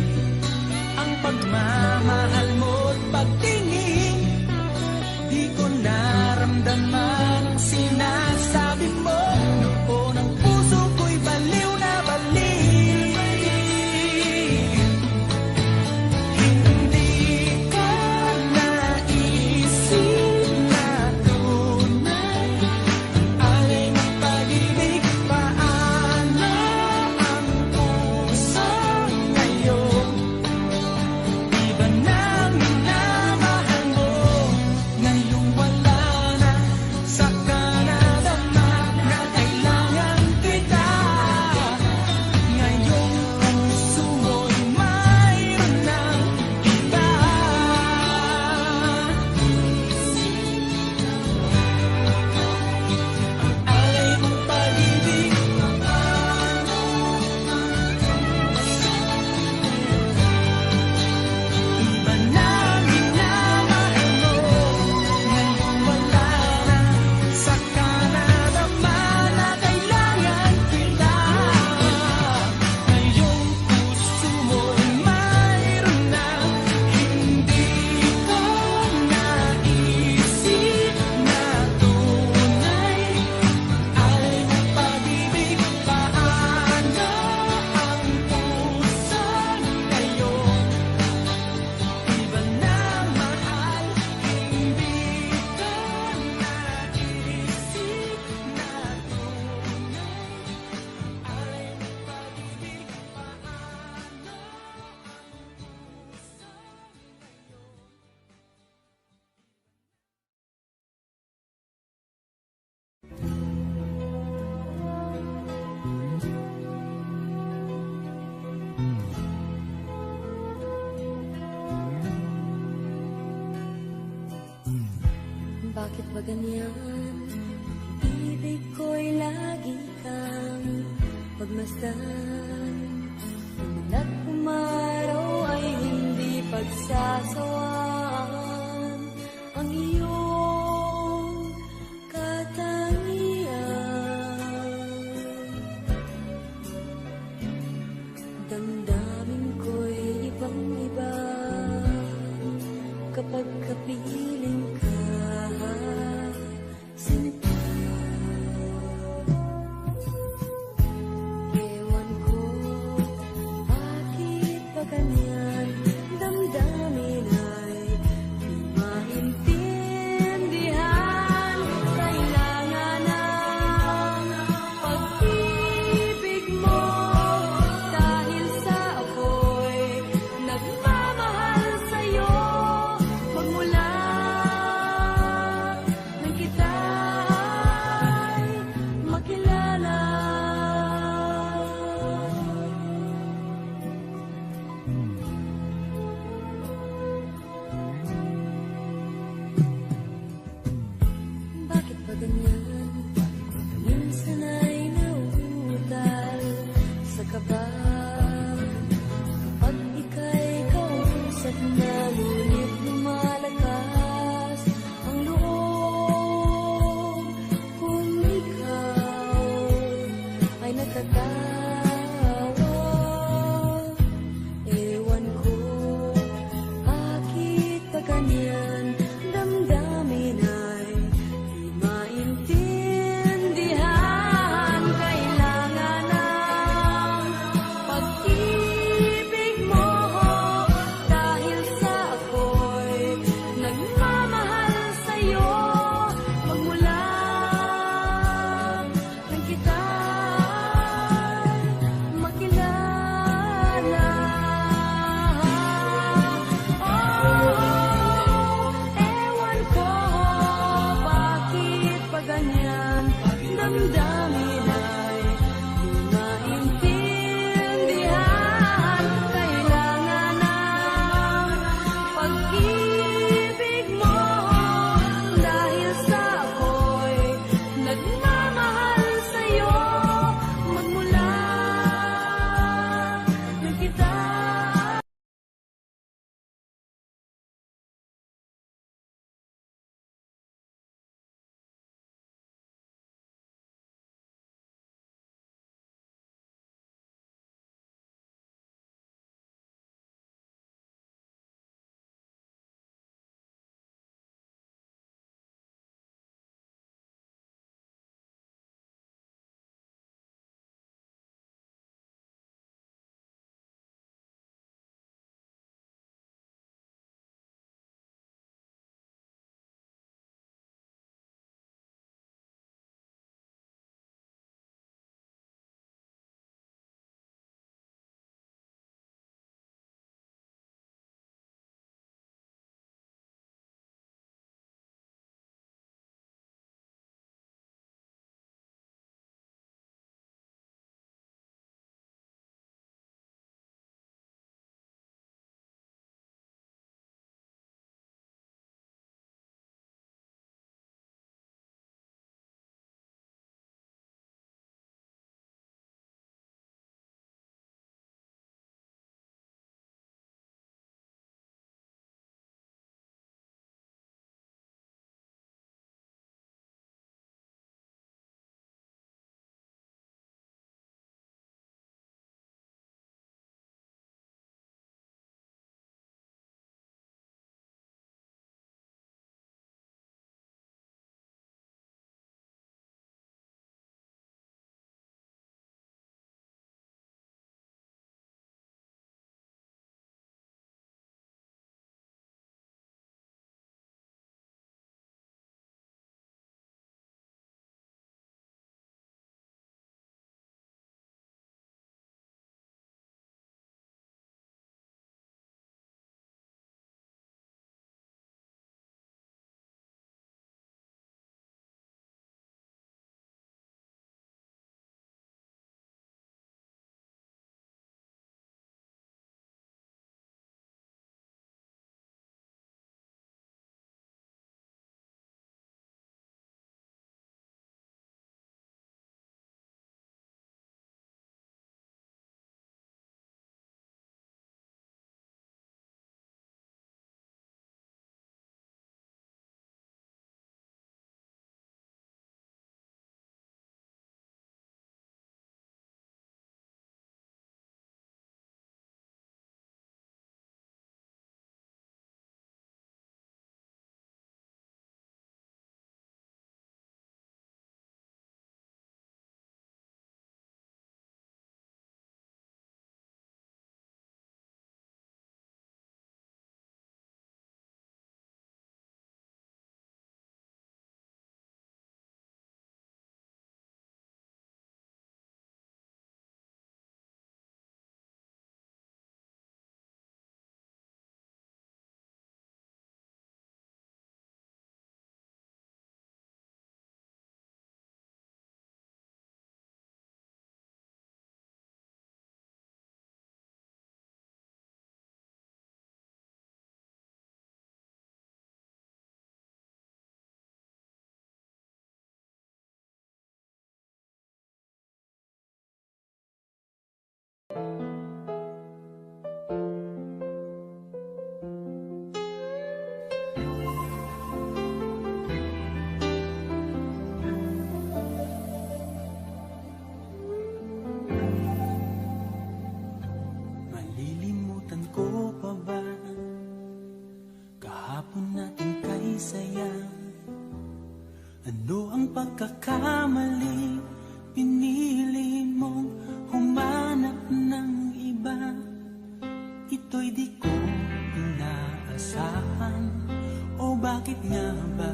ang pagmamahal mo't pagtingin. Di ko naramdaman ang sinasabi mo. Noon ang puso ko'y baliw na baliw. Hindi ko naisip na tunay ang alay ng pag-ibig. Paano ang puso ngayon? Iba nang minamahal mo, ngayong wala na. Saka nadama na kailangan kita. Ngayong puso mo'y mayroon ng iba. Alay mong pag-ibig. Iba nang minamahal mo, ngayong wala na. Saka nadama na kailangan kita. Ngayong puso mo'y mayroon na. Hindi ko naisip na tunay alay ng pag-ibig. Paano ang puso ngayon? Iba na mahal, hindi ko naisip na tunay alay ng pag-ibig. Bakit ba ganyan? Ibig ko'y lagi kang pagmasdan. Umulat umaraw ay hindi pagsasawaan. Ang iyong katangian. Damdamin ko'y ibang-iba kapag kapiling ka. Sinta, ewan ko bakit ba ganyan. Damdamin ay di maintindihan. sa'yo magmula nang kita'y makilala. Ewan ko bakit pa ganyan damdamin ay di maintindihan. Kailangan ng pag-ibig mo dahil sa ako'y nagmamahal sa'yo magmula nang kita. pagkakamali, pinili mong humanap ng iba. Ito'y di ko inaasahan, o bakit nga ba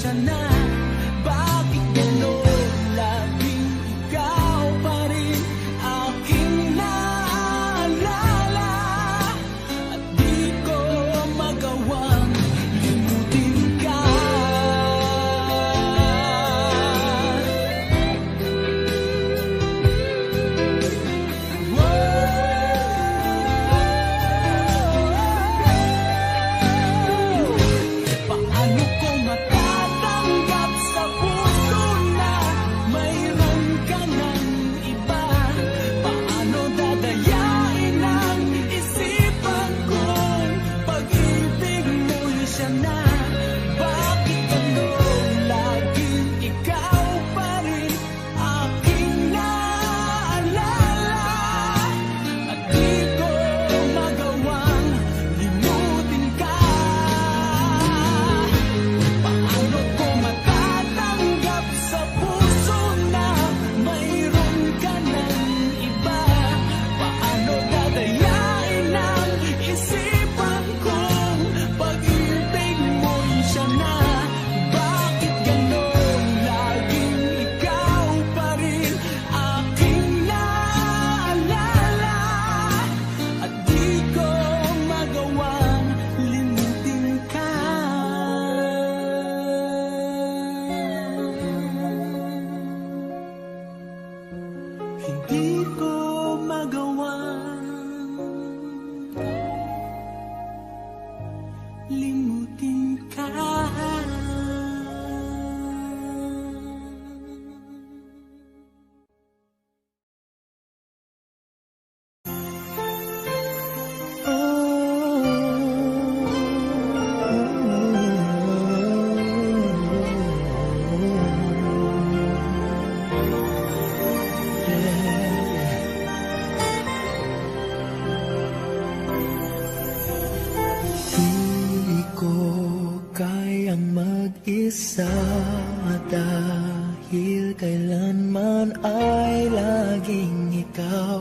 siya na. Bakit gano'n? Laging ikaw pa rin aking naalala. At di ko magawang limutin ka. Paano ko matatanggap sa puso na mayroon ka ng iba? Paano dadayain ang isipan kong pag-ibig mo'y siya na? Bakit gano'n? Laging ikaw pa rin aking naalala. At di ko magawang limutin ka. Paano ko matatanggap sa puso na mayroon ka ng iba? Paano dadayain ang isipan kong pag-ibig mo'y siya na? Bakit gano'n? Laging ikaw pa rin aking naalala. At di ko magawang limutin ka. Hindi ko magawang limutin ka. Di ko kayang mag-isa dahil kailanman ay laging ikaw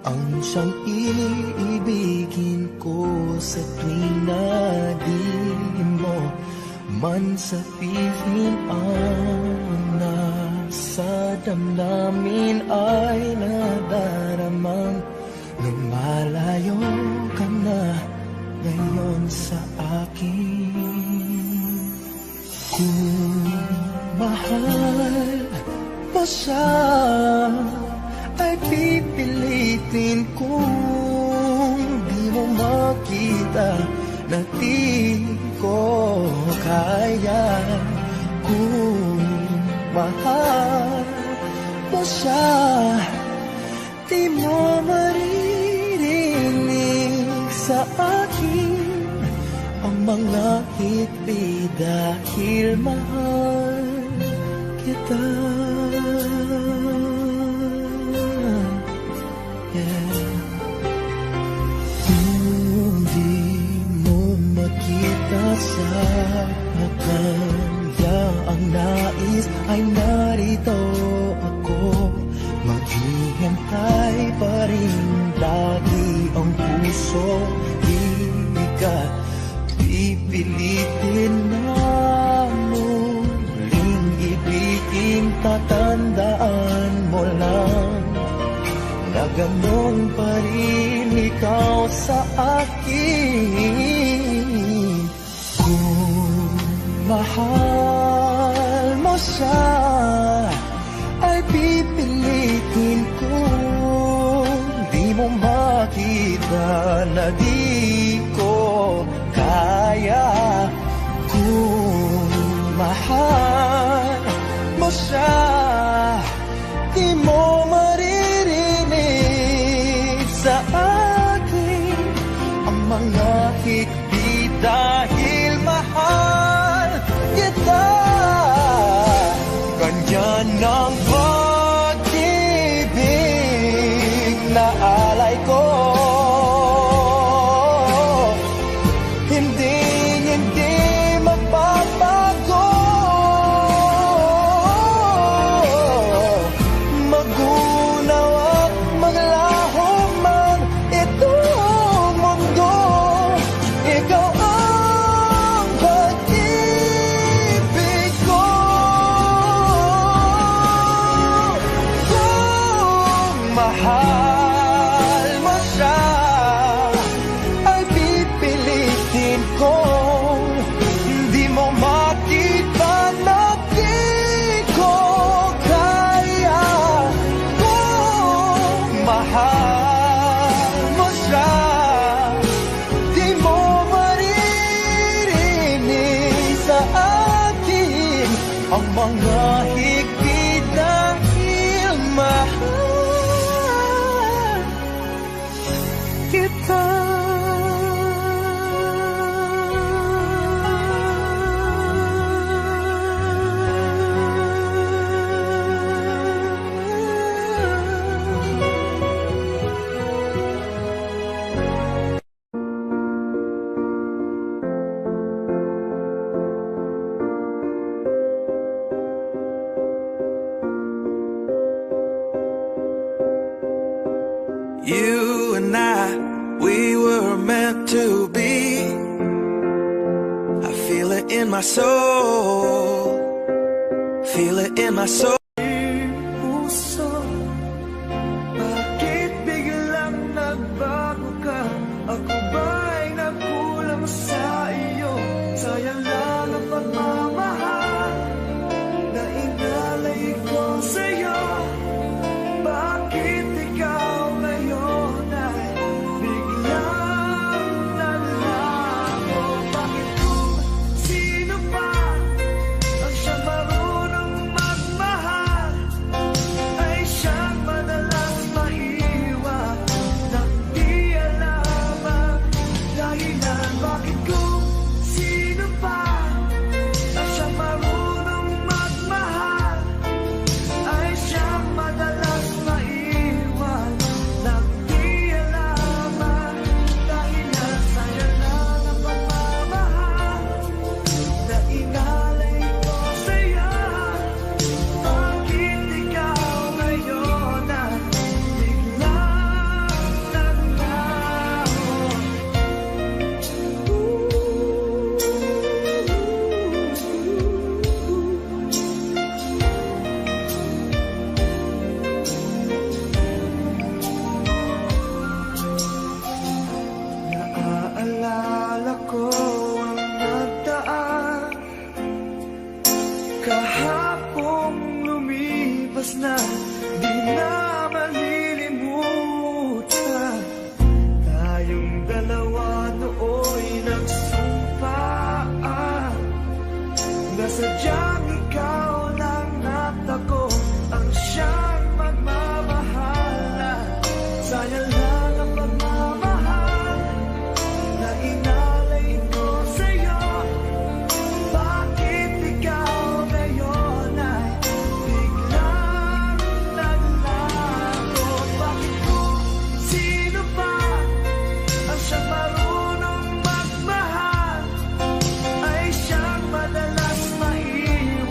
ang siyang iibigin ko sa tuwing na di mo man sabihin ang nasa damdamin ay nadaramang lumalayo ka na ngayon sa akin. Kung mahal mo siya ay pipilitin kung di mo makita na di ko kaya. Kung mahal mo siya, di mo maririnig sa akin ang mga hiti dahil mahal kita. Kung di mo makita sa kanya ang nais ay narito ako. Maghihintay pa rin lagi ang puso. Di ka pipilitin na muling ibigin. Tatandaan mo lang na ganun pa rin ikaw sa akin. Kung mahal mo siya ay pipilitin kung di mo makita na di ko kaya. Kung mahal mo siya, di mo maririnig sa akin ang mga hikbi dahil mahal kita. Ganyan ang pag-ibig na alay ko. Hindi magbabago. Magunaw at maglaho man itong mundo. Ikaw ang pag-ibig ang mga higpit dahil mahal kita. You and I, we were meant to be. I feel it in my soul. Feel it in my soul. Puso, bakit biglang nagbago ka? Ako ba'y nagkulang sa iyo? Sayang lang ang pagmamahal na inalay ko sa'yo. Bakit ikaw ngayon ay biglang nalago? Bakit kung sino pa ang siyang marunong magmahal ay siyang madalas maiwan nang di alam ang dahilan? Bakit kung sino pa ang siyang marunong magmahal ay siyang madalas maiwan nang di alam ang dahilan? Sayang lang ang pagmamahal na inalay ko sa'yo. Bakit ikaw ngayon ay biglang naglaho? Naaalala ko ang nagdaan kahapong lumipas na, di na malilimutan. Tayong dalawa nooy nagsumpaan na sadyang ikaw lang at ako ang siyang magmamahalan. Sayang lang ang pagmamahal na inalay ko sa'yo. Bakit ikaw ngayon ay biglang naglago? Bakit kung sino pa ang siyang marunong magmahal ay siyang madalas maiwan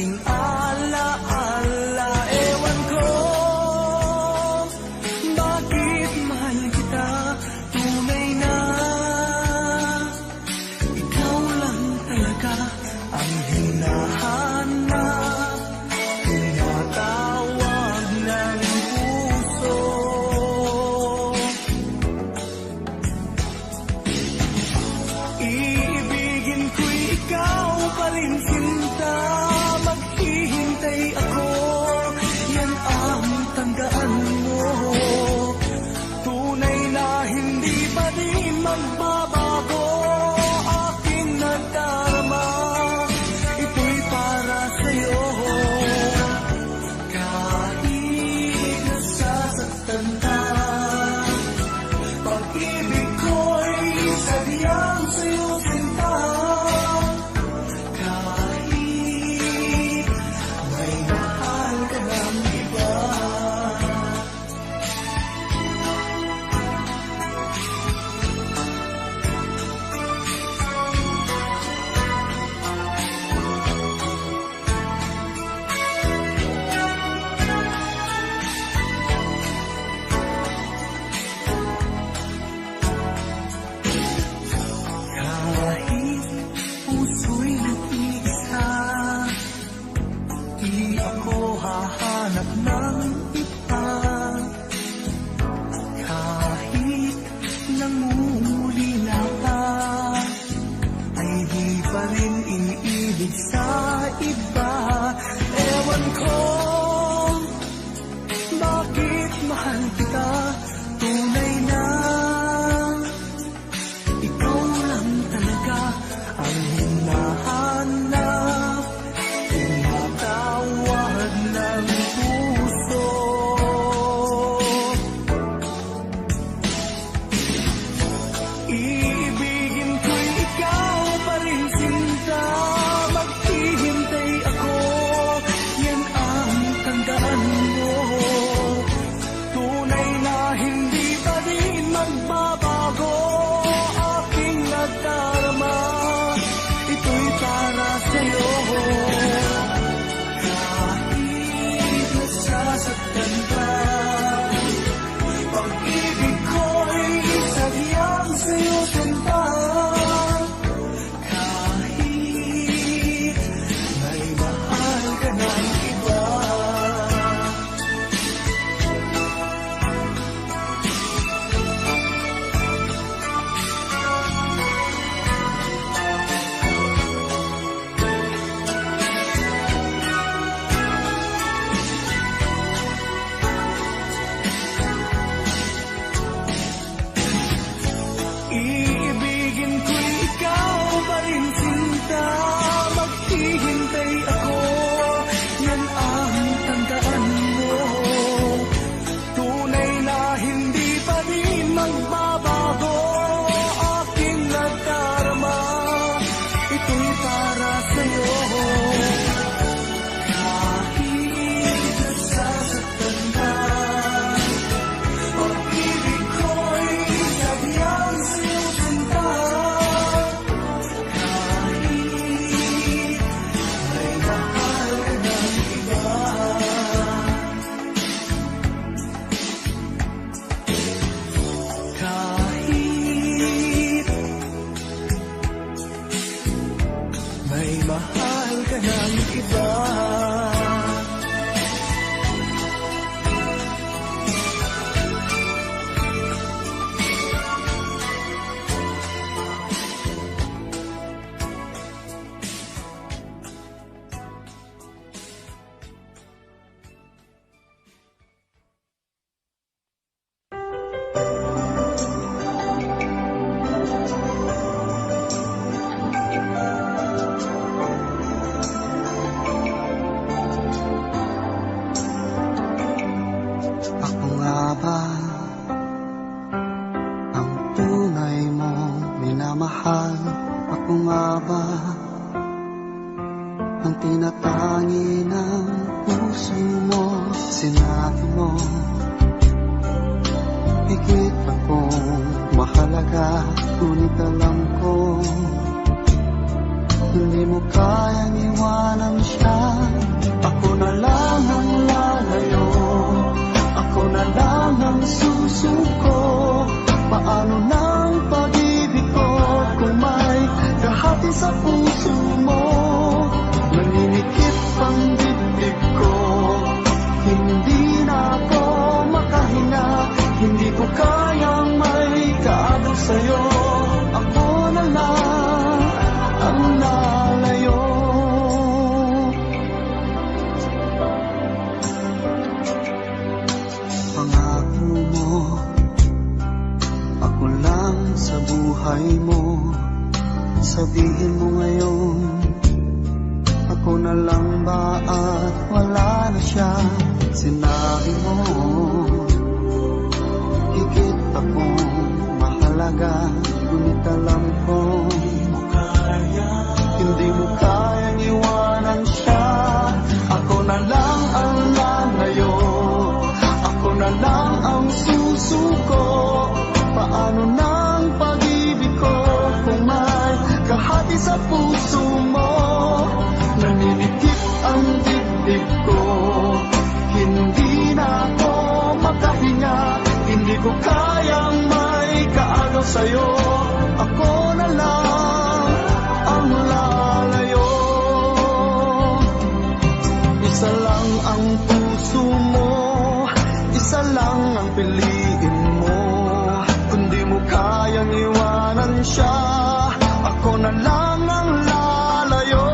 aking alaala. Ewan ko bakit mahal kita, tunay na ikaw lang talaga ang hinahanap, tinatawag ng puso. Iibigin ko'y ikaw pa rin, sinta. Maghihintay ako, yan ang tandaan mo. Tunay na hindi pa rin magbabago aking nadarama. Ito'y para sa'yo. Kahit nasasaktan ka, pag-ibig ko'y sadyang sa'yo, sinta. Kahit may mahal ka ng iba. Kahit puso'y nag-iisa, di ako hahanap ng iba. Kahit nangungulila ka, ay di pa rin iniibig sa iba. Ewan ko bakit mahal kita, tunay na ikaw lang talaga ang hinahanap, tinatawag ng puso. Iibigin ko'y ikaw pa rin, sinta. Maghihintay ako, yan ang tandaan mo. Tunay na hindi pa rin magbabago aking nadarama. Ito'y para sa'yo. Kahit nasasaktan ka, pag-ibig ko'y sadyang sa'yo, sinta. Kahit may mahal ka ng iba. Iibigin ko'y ikaw pa rin, sinta. Maghihintay ako, yan ang tandaan mo. Tunay na hindi pa rin magbabago aking nadarama. Ito'y para sa'yo. Kahit nasasaktan ka, pag-ibig ko'y sadyang sa'yo, sinta. Kahit may mahal ka ng iba. Kahit may mahal ka ng iba. Ako nga ba ang tunay mong minamahal? Ako nga ba ang tinatangi ng puso mo? Sinabi mo higit akong mahalaga, ngunit alam ko Hindi mo kayang iwanan siya. Ako na lang ang lalayo, ako na lang ang susuko. Paano nang pag-ibig ko kung may kahati sa puso mo? Naninikip ang dibdib ko, hindi na ako makahinga. Hindi ko kayang may kaagaw sa'yo. Ako na lang ang lalayo. Pangako mo, ako lang sa buhay mo. Sabihin mo ngayon, ako na lang ba at wala na siya? Sinabi mo, higit akong mahalaga. Ngunit alam ko, hindi mo kayang iwanan siya. Ako na lang ang lalayo, ako na lang ang susuko. Paano nang pag-ibig ko kung may kahati sa puso mo? Naninikip ang dibdib ko, hindi na ako makahinga. Hindi ko kayang may kaagaw sa'yo. Ako na lang ang lalayo. Isa lang ang puso mo, isa lang ang piliin mo. Kung di mo kayang iwanan siya, ako na lang ang lalayo.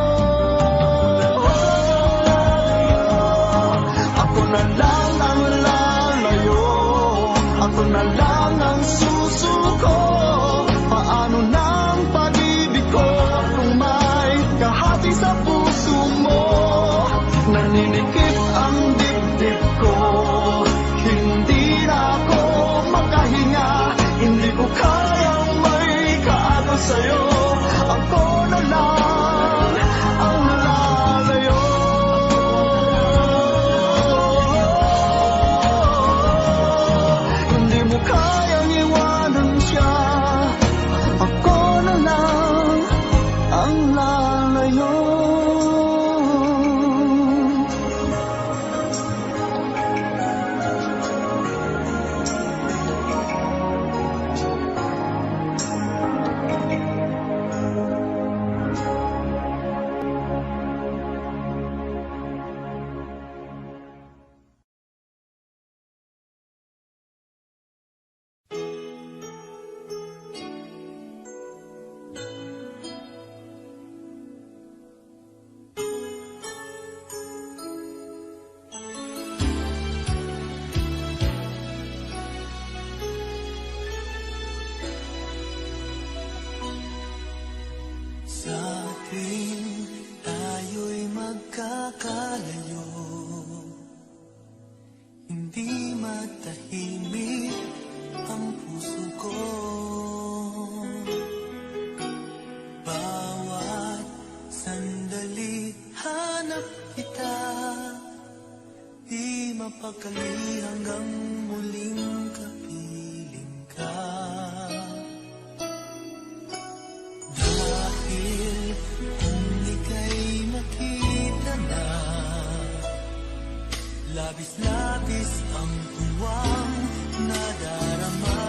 Ako na lang ang lalayo, ako na lang ang susuko. Paano nang pag-ibig ko kung may kahati sa puso mo? Naninikip ang dibdib ko, hindi na ako makahinga. Hindi ko kayang may kaagaw sa'yo. Ako na lang ang lalayo. Hindi mo kayang iwanan siya. Ako na lang ang lalayo. Sa tuwing tayo'y magkakalayo, hindi matahimik ang puso ko. Bawat sandali hanap kita, di mapakali hanggang muling kapiling ka. Dahil kung ika'y makita na, labis-labis ang tuwang nadarama.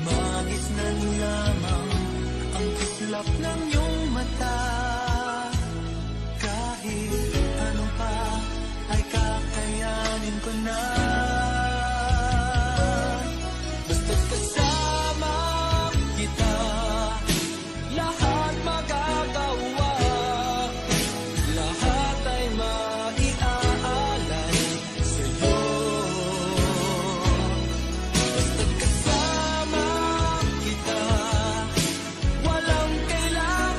Magisnan lamang ang kislap ng iyong mata. Kahit ano pa ay kakayanin ko na. Basta't kasama kita, lahat magagawa. Lahat ay maiaalay sa'yo. Basta't kasama kita, walang kailangan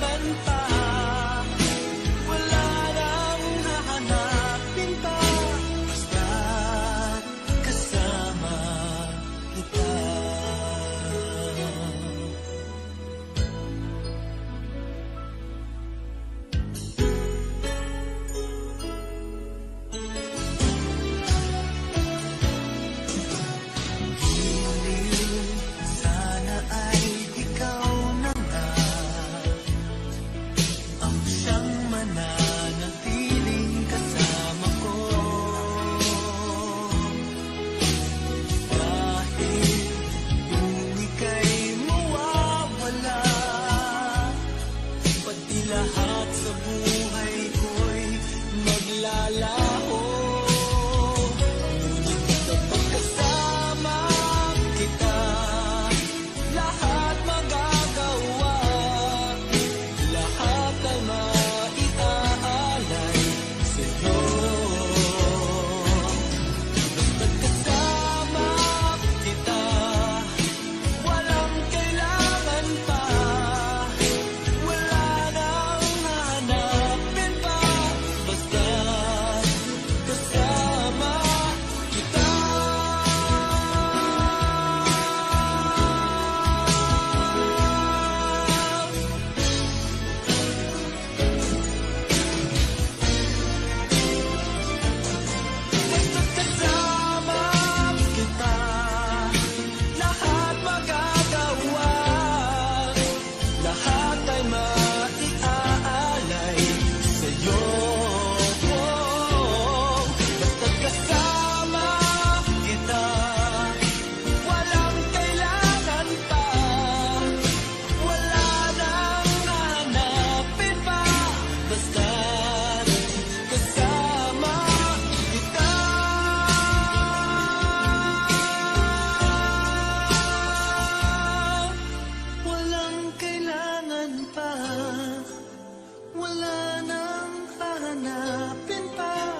hanapin pa,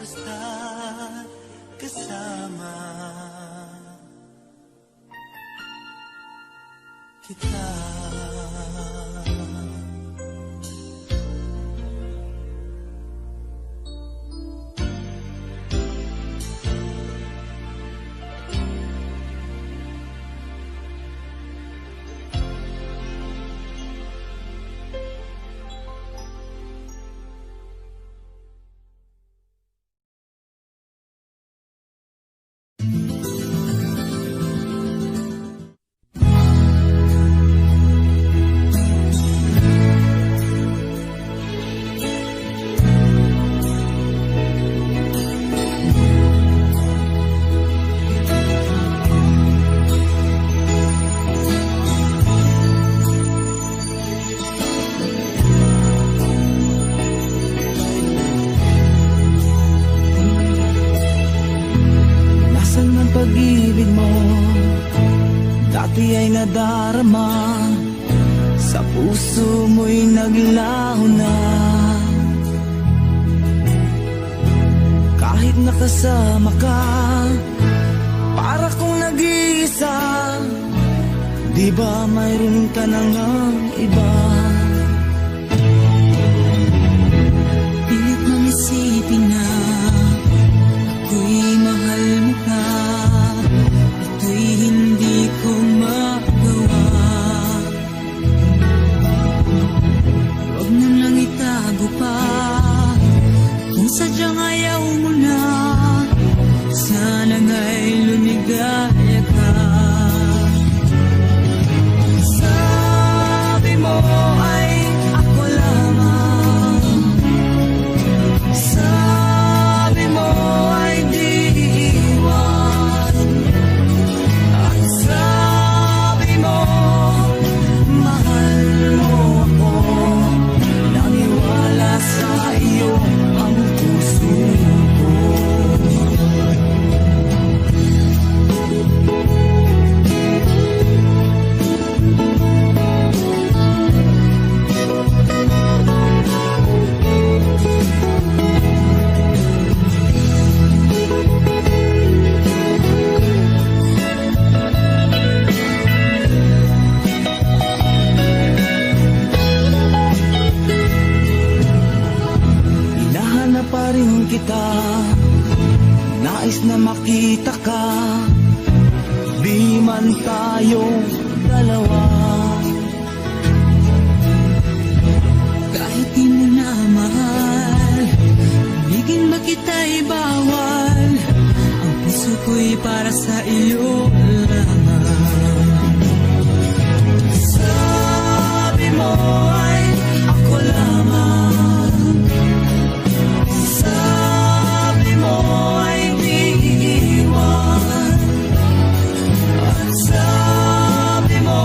basta't kasama kita. Pag-ibig mo dati ay nadarama, sa puso mo'y naglaho na. Kahit nakasama ka, para kong nag-iisa. Di ba mayroon ka na ngang iba? Pilit mong isipin na ako'y mahal mo ka. Ito'y hindi ko magawa. Huwag mo nang itago pa, kung sadyang ayaw mo na. Sana nga'y lumigaya ka. Sabi mo ay ako lamang, sabi mo ay di iwan, at sabi mo mahal mo ako. Naniwala sa iyo ang puso ko. Hinahanap pa rin kita, nais na makita ka. Di man tayong dalawa, kahit di mo na mahal, bigin ba kita'y bawal. Ang puso ko'y para sa iyo lamang. Sabi mo ay ako lamang, sabi mo ay di iwan, at sabi mo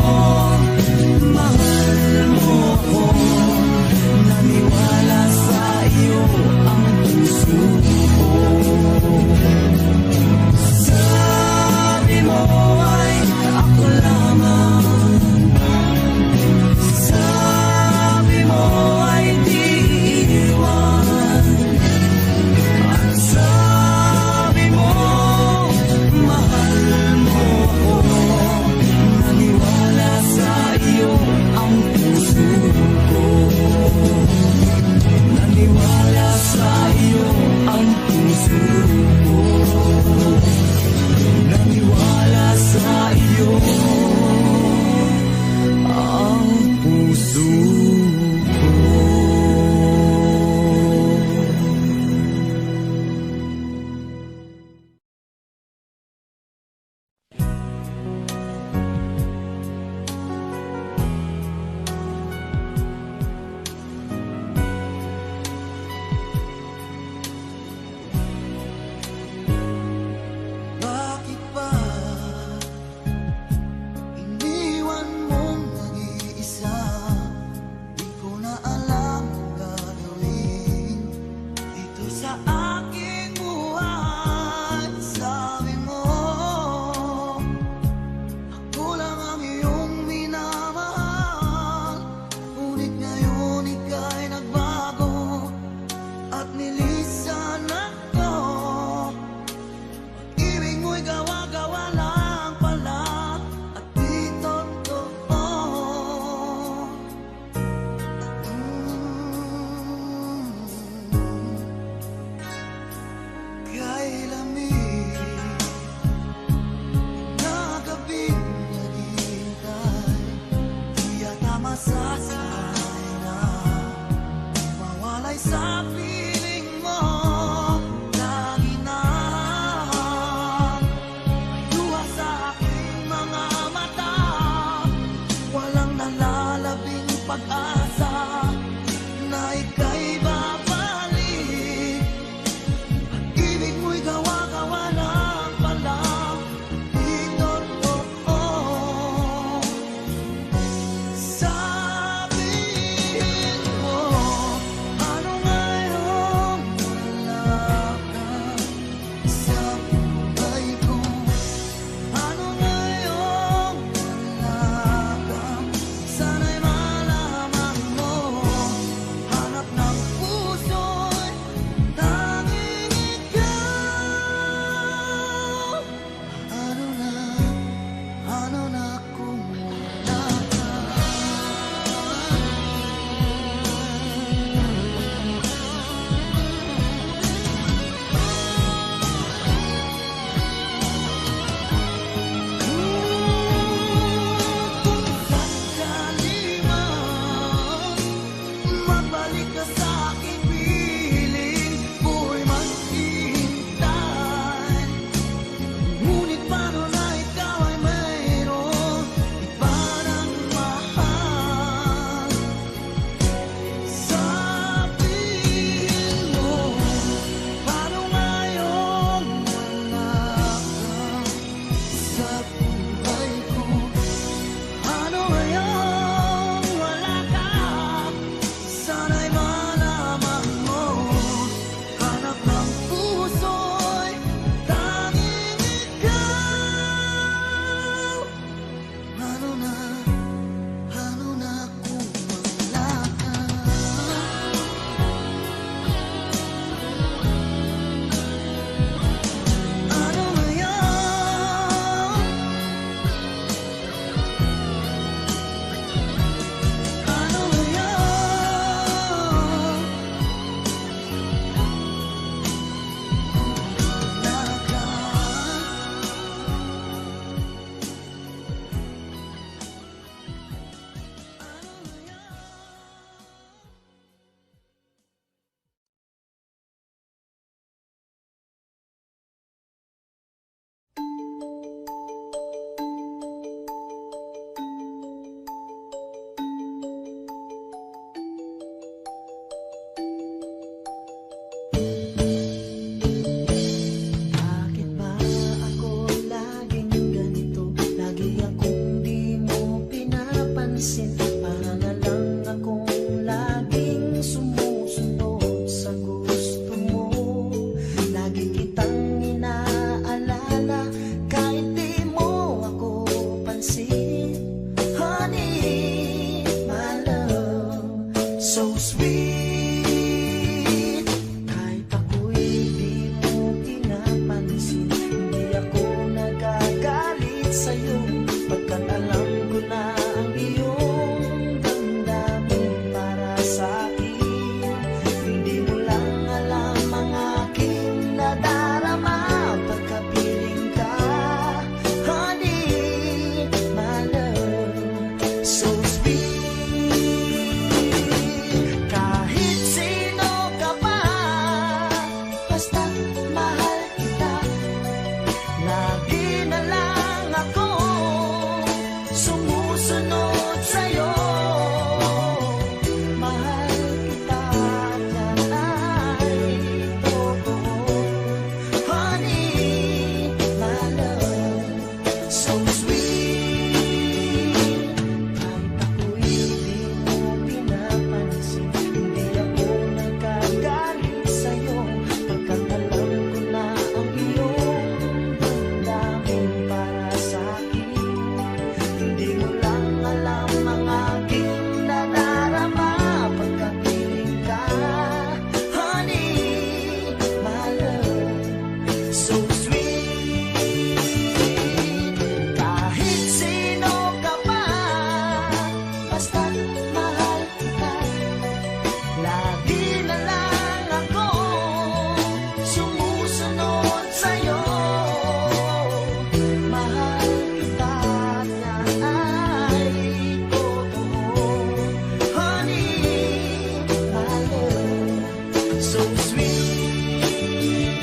so sweet.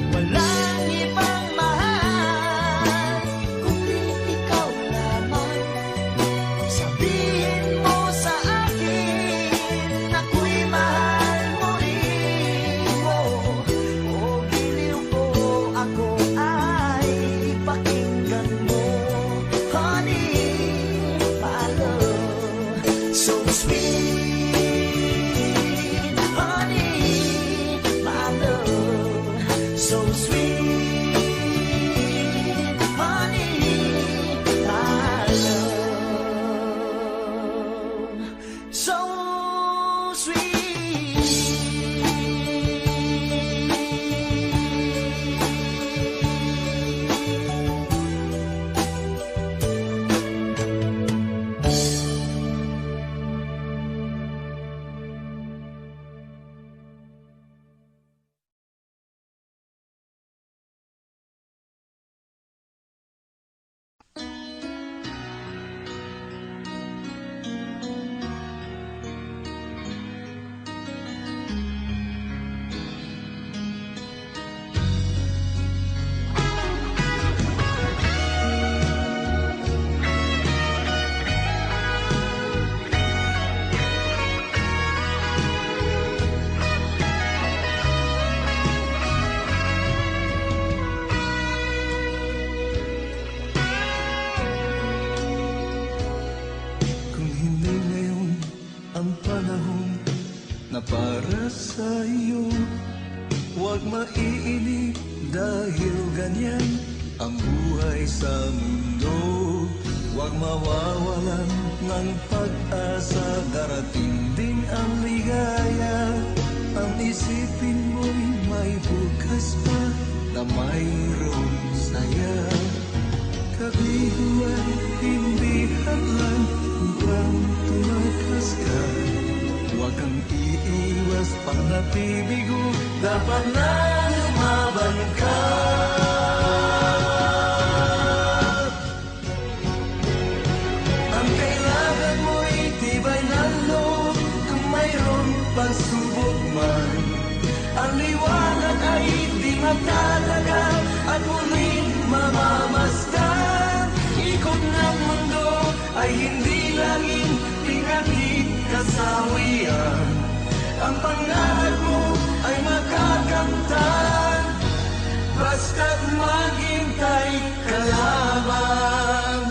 Walang ibang mahal kundi ikaw lamang. Sabihin mo sa akin ako'y mahal mo rin. O giliw ko, ako ay pakinggan mo. Honey, my love, so sweet. Honey, my love, so sweet. Honey, my love, so sweet. Kung hindi ngayon ang panahon na para sa iyo, huwag maiinip dahil ganyan ang buhay sa mundo. Huwag mawawalan ng pag-asa, darating din ang ligaya. Ang isipin mo'y may bukas pa na mayroong saya. Kabiguan, hindi hadlang upang tumakas ka. Huwag kang iiwas pang napibigo, dapat na lumaban ka. Ang kailangan mo'y tibay ng loob kung mayroong pagsubok man. Ang liwanag ay di magtatagal at muling mamamasdan. Ikot ng mundo ay hindi laging pinagkikasawian. Ang pangarap mo ay makakamtan, basta't maghintay ka lamang.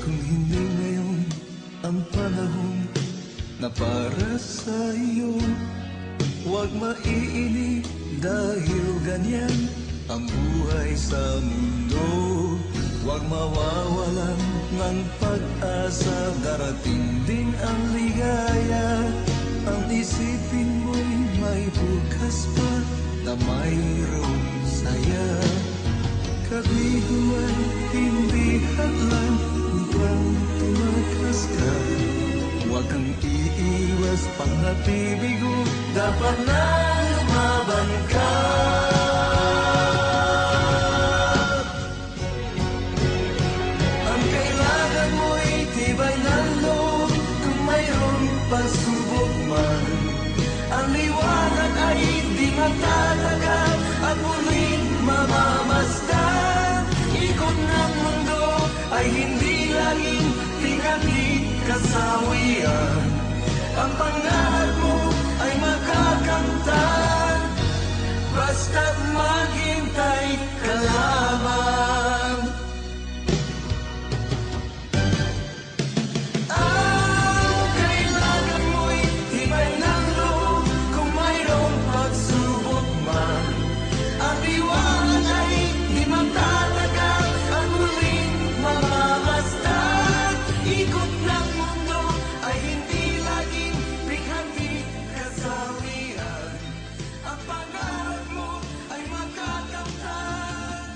Kung hindi ngayon ang panahon na para sa iyo, huwag maiinip dahil ganyan ang buhay sa mundo. Huwag mawawalan ng pag-asa, darating din ang ligaya. Ang isipin mo'y may bukas pa na mayroong saya. Kabiguan, hindi hadlang upang tumakas ka. Huwag kang iiwas pang napibigo, dapat na lumaban ka. Ang kailangan mo'y tibay ng loob kung mayroong pagsubok man. Ang liwanag ay di magtatagal at muling mamamasdan. Ikot ng mundo ay hindi laging pinagkikasawian. Ang pangarap mo ay makakamtan, basta't maghintay ka lamang. Ang kailangan mo'y tibay ng loob kung mayroong pagsubok man. Ang liwanag ay di magtatagal at muling mamamasdan. Ikot ng mundo ay hindi laging pinagkikasawian. Ang pangarap mo ay makakamtan,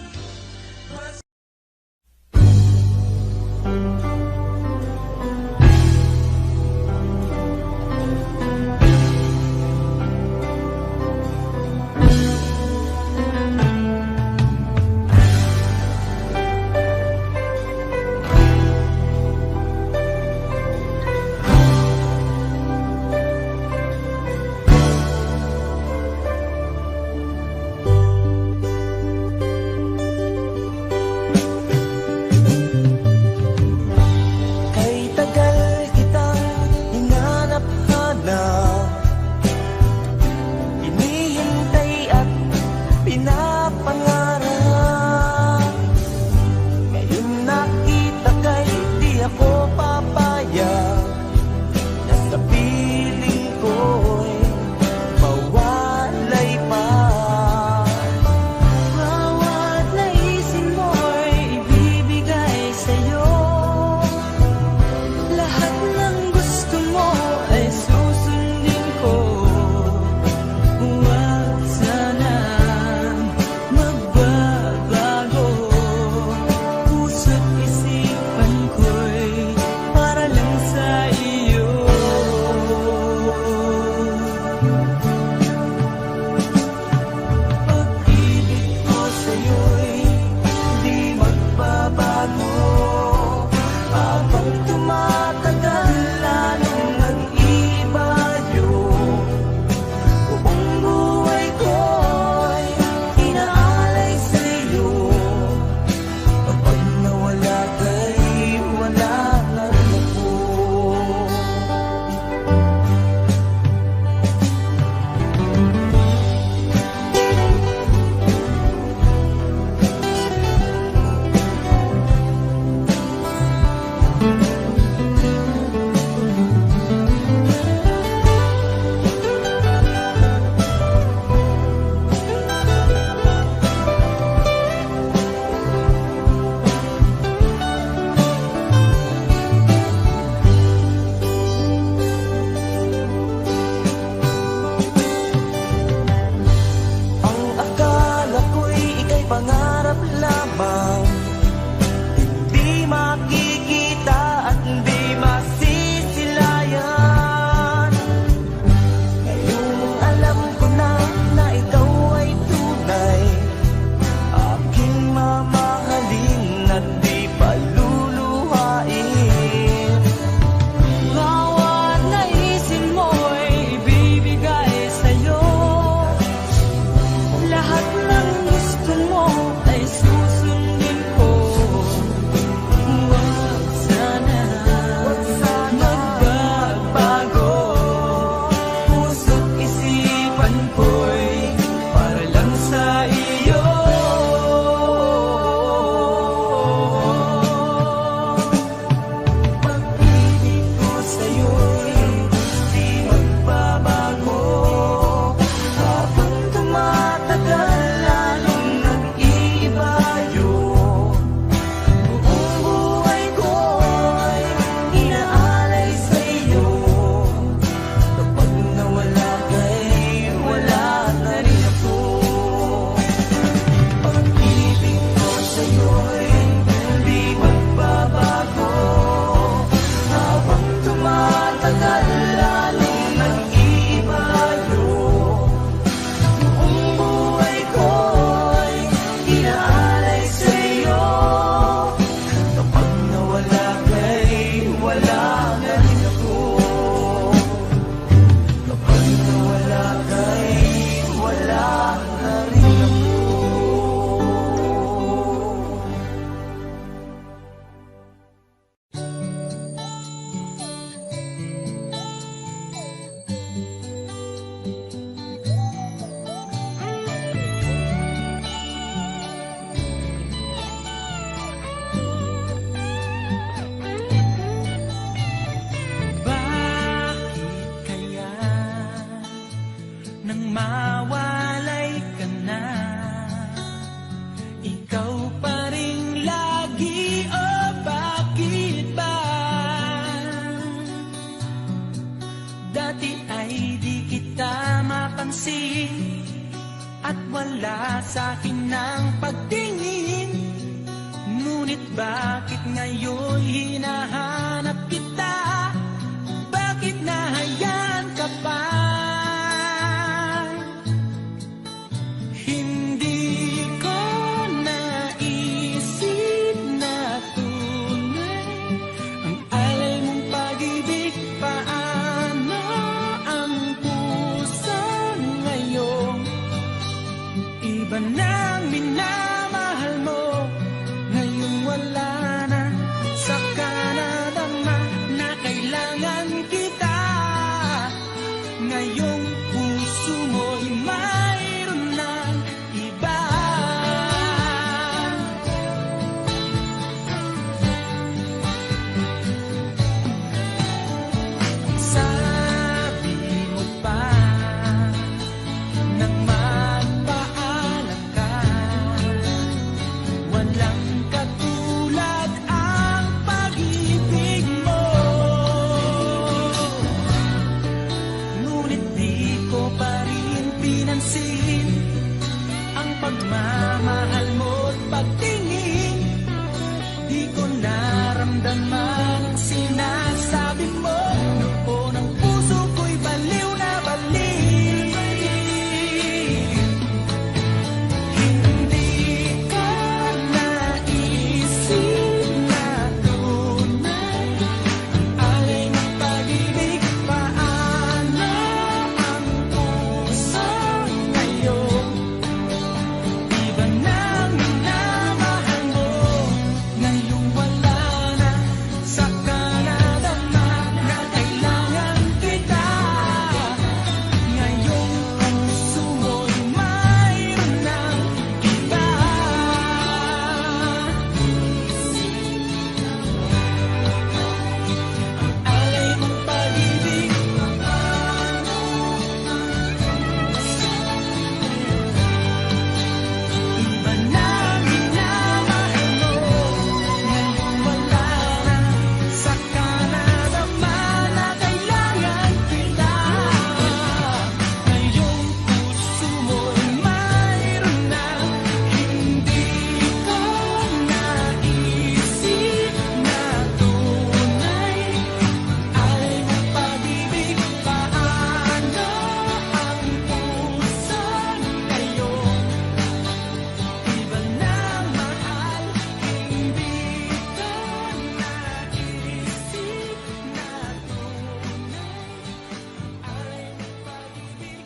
Ngunit bakit ngayon hinahanap kita? Bakit nahayaan ka pa? Hindi ko naisip na tunay ang alay mong pag-ibig. Paano ang puso ngayon? Iba nang minamahal mo, ngayong wala na. Saka nadama na kailangan kita. Ngayong puso mo'y mayroon ng iba. Sabi mo pa nang magpaalam ka, walang katulad ang pag-ibig mo. Ngunit di ko pa rin pinansin ang pagmamahal mo't pagtingin. Di ko naramdaman ang sinasabi mo. Noon ang puso ko'y baliw na baliw. Hindi ko naisip na tunay ang alay ng pag-ibig. Paano ang puso ngayon? Iba nang minamahal mo, ngayong wala na. Saka nadama na kailangan kita. Ngayong puso mo'y mayroon ng iba. Alay mong pag-ibig. Iba nang minamahal mo, ngayong wala na. Saka nadama na kailangan kita. Ngayong puso mo'y mayroon na. Hindi ko naisip na tunay alay mong pag-ibig. Paano ang puso ngayon? Iba nang mahal, hindi ko naisip na tunay alay mong pag-ibig.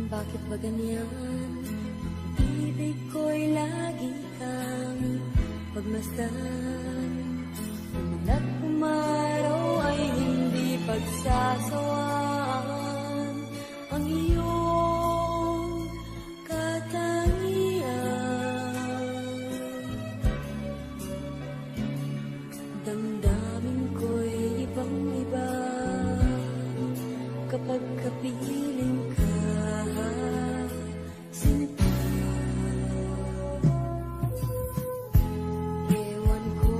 Bakit ba ganyan? Ibig ko'y lagi kang pagmasdan. Umulat umaraw ay hindi pagsasawaan. Ang iyong katangian. Damdamin ko'y ibang-iba kapag kapiling ka. Sinta, ewan ko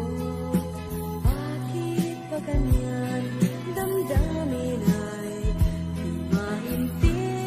bakit ba ganyan. Damdamin ay di maintindihan.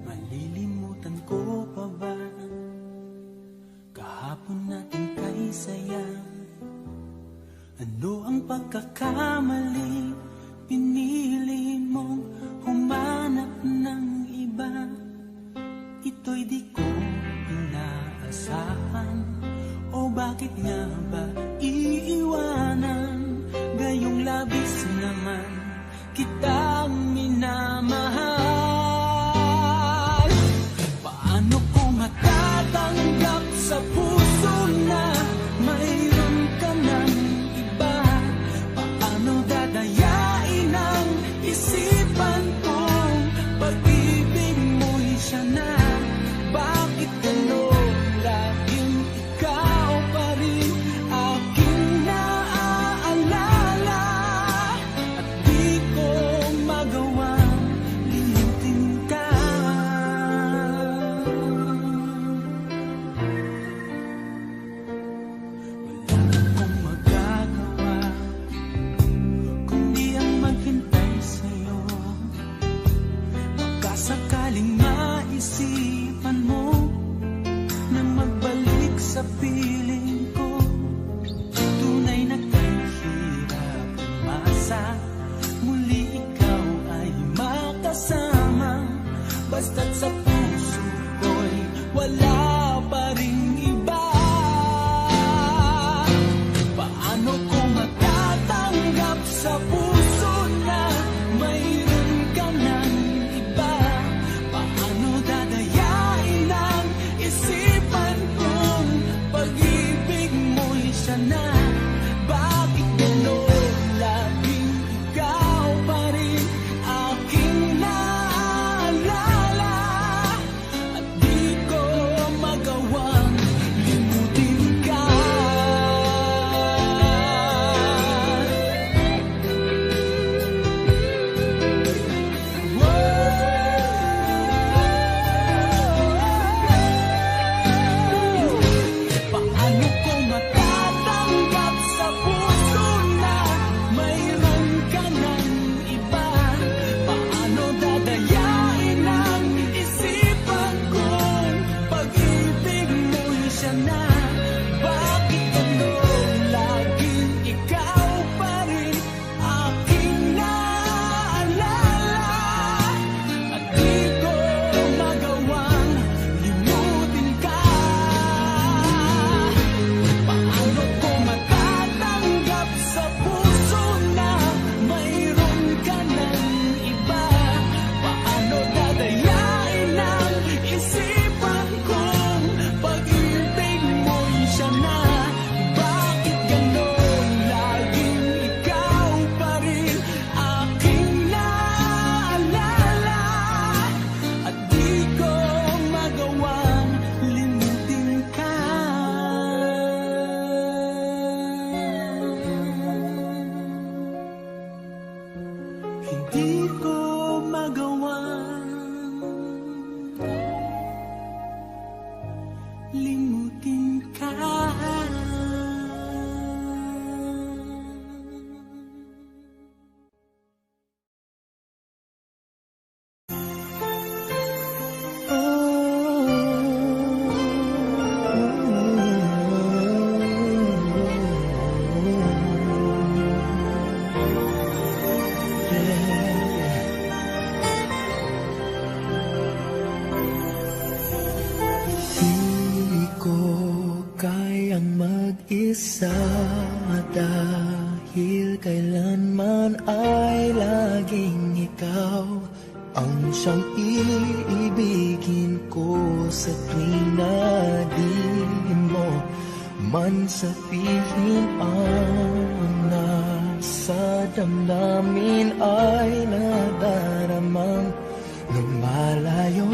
Malilimutan ko pa ba kahapon natin kay saya? Ano ang pagkakamali? Pinili mong humanap ng iba. Ito'y di ko inaasahan. O bakit nga ba iiwanan? Gayong labis naman kitang minamahal. Paano ko matatanggap sa puso na mayroon ka ng iba? Paano dadayain ang isipan kong pag-ibig mo'y siya na? Bakit gano'n laging ikaw pa rin aking naaalala? At di ko magawang limutin ka. Wala akong magagawa kundi ang maghintay sa'yo. Baka sakaling maisipan mo na magbalik sa piling ko. Tunay na kahirap umasa, muli ikaw ay makasama. Basta't sa puso ko'y wala pa ring iba. Paano ko matatanggap sa puso na mayroon ka ng iba? Paano dadayain ang isipan kong pag-ibig mo'y siya na? Bakit gano'n laging ikaw pa rin aking naaalala? At di ko magawang limutin ka. Paano ko matatanggap sa puso na mayroon ka ng iba? Paano dadayain ang isipan kong pag-ibig mo'y siya na? Bakit gano'n laging ikaw pa rin aking naaalala? At di ko magawang limutin ka. Paano ko matatanggap sa puso na mayroon ka ng iba? Paano dadayain ang isipan kong pag-ibig mo'y siya na? Bakit gano'n laging ikaw pa rin aking naaalala? At di ko magawang limutin ka. Hindi ko magawang limutin ka. Di ko kayang mag-isa dahil kailanman ay laging ikaw ang siyang iibigin ko sa tuwing na di mo man sabihin ang nasa damdamin ay nadaramang lumalayo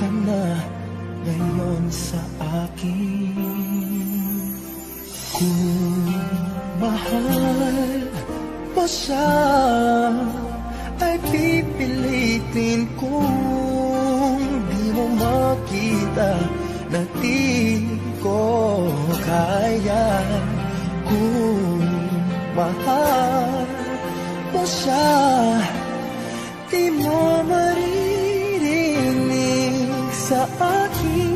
ka na ngayon sa akin. Kung mahal mo siya ay pipilitin kung di mo makita na di ko kaya. Kung mahal mo siya, di mo maririnig sa akin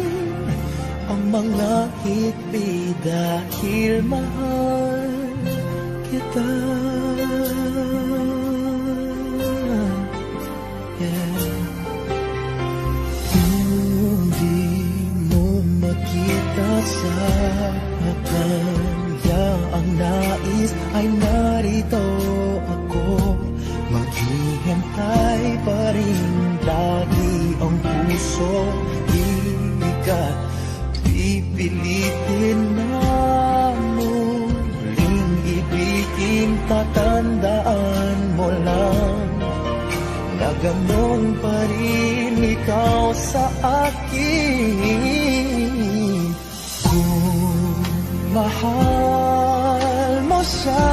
ang mga hikbi dahil mahal kita. Kung di mo makita sa kanya ang nais, ay narito ako. Maghihintay pa rin lagi ang puso, di ka pipilitin na muling ibigin. Tatandaan mo lang na ganon pa rin ikaw sa akin. Kung mahal mo siya,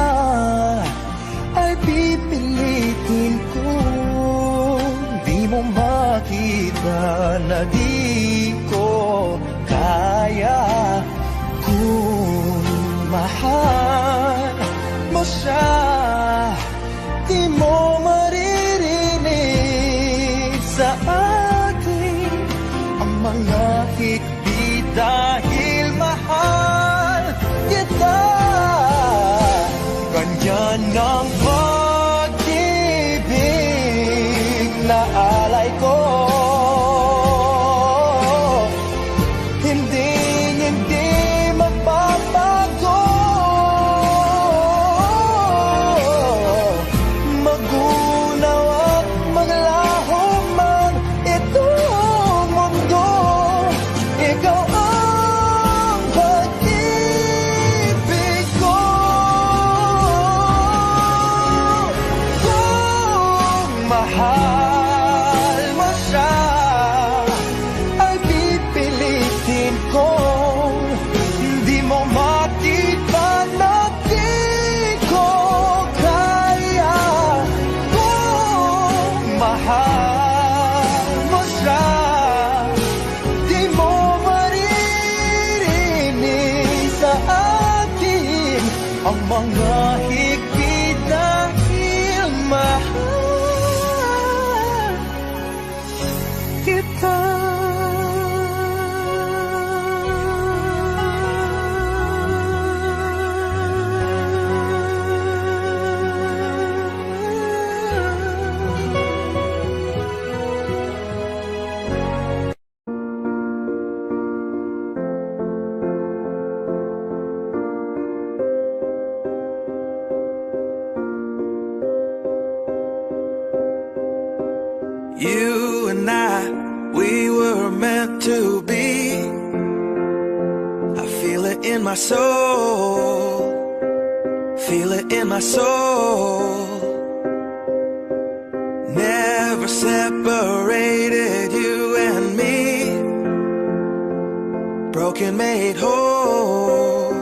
ay pipilitin kung di mo makita na di ko kaya. Kung mahal mo siya, di mo maririnig sa akin ang mga hikbi dahil mahal kita. Ganyan ang pag-ibig na alay ko, hindi mapapago. Magunaw at maglaho man itong mundo, ikaw ang pag-ibig ko. Kung mahal mo siya, ay pipilitin kong di mo makita na di ko kaya. Kung mahal mo siya, di mo maririnig sa akin ang mga higpit dahil mahal kita. You and I, we were meant to be. I feel it in my soul, feel it in my soul. Never separated, you and me. Broken made whole,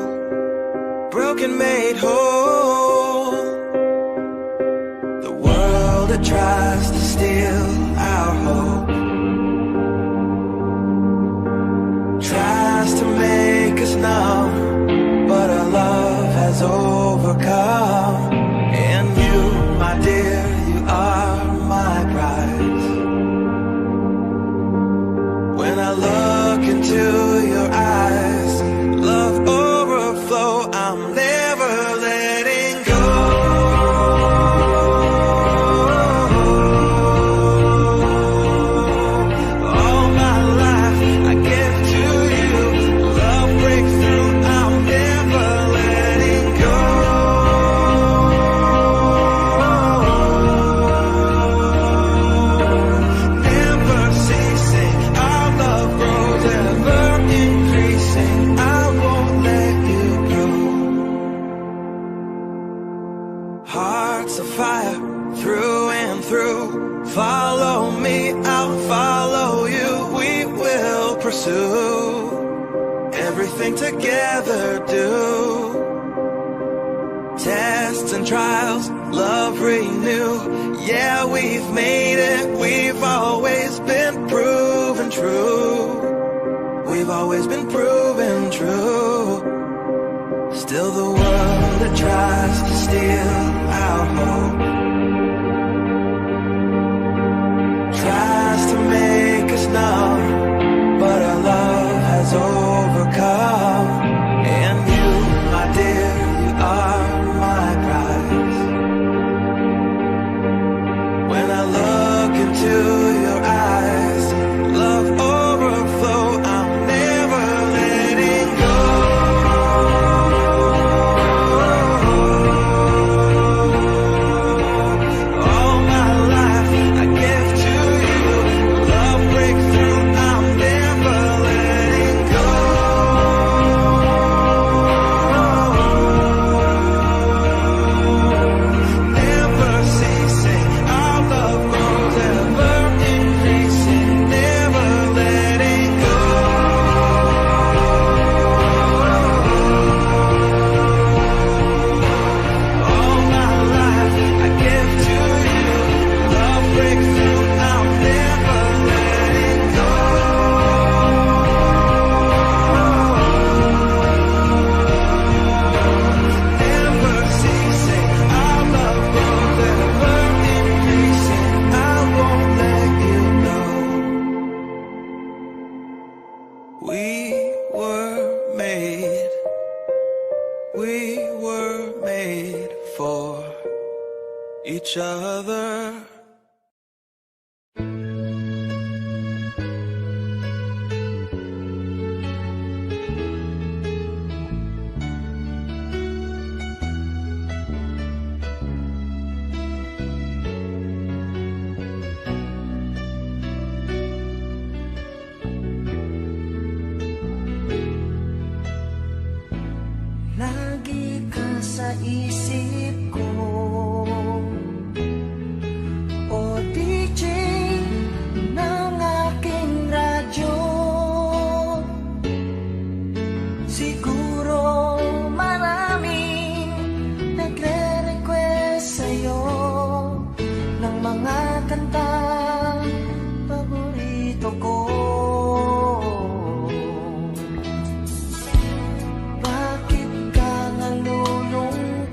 broken made whole. The world that tries to steal our hope tries to make us numb, but our love has overcome. And you, my dear, you are my prize. When I look into your eyes, love overflow, I'm never letting go. Hearts of fire through and through. Follow me, I'll follow you. We will pursue everything together, do testify and trials, love renew. Yeah, we've made it, we've always been proven true. We've always been proven true. Still the world that tries to steal our hope tries to make us numb, but our love has overcome. And you, my dear, you are my prize. When I look into your eyes, love overflow, I'm never letting go. All my life I give to you. Love breakthrough, I'm never letting go. Never ceasing, our love grows ever increasing. Never letting go. All my life I give to you. Love breakthrough, I'm never letting go. Never ceasing, our love grows ever increasing. I won't let you know. We were made for each other. Lagi ka sa isip ko, o DJ ng aking radyo. Siguro maraming nagre-request sa'yo ng mga kantang paborito ko. Bakit ka nalulungkot?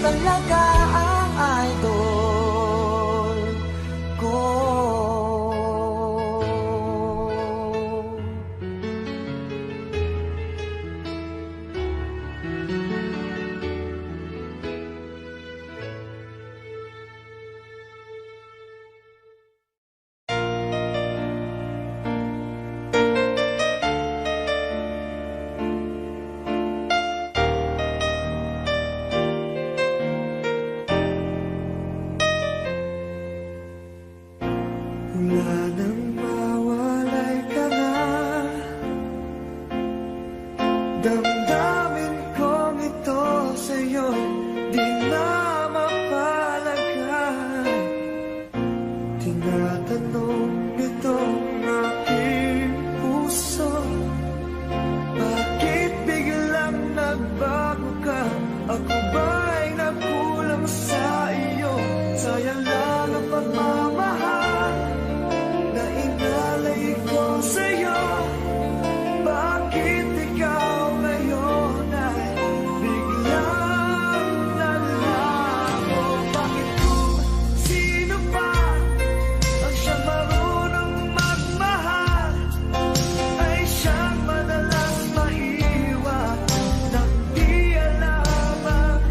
talaga ang idol ko. Wala nang mawalay ka na, damdamin kong ito sa'yo di na mapalagay. Tinatanong nitong aking puso, bakit biglang nagbago ka? Ako ba'y nagkulang sa iyo? Sayang lang ang pagmamahal na inalay ko sa'yo. Bakit ikaw ngayon ay biglang nalago? Bakit kung sino pa ang siyang marunong magmahal ay siyang madalas maiwan nang di alam ang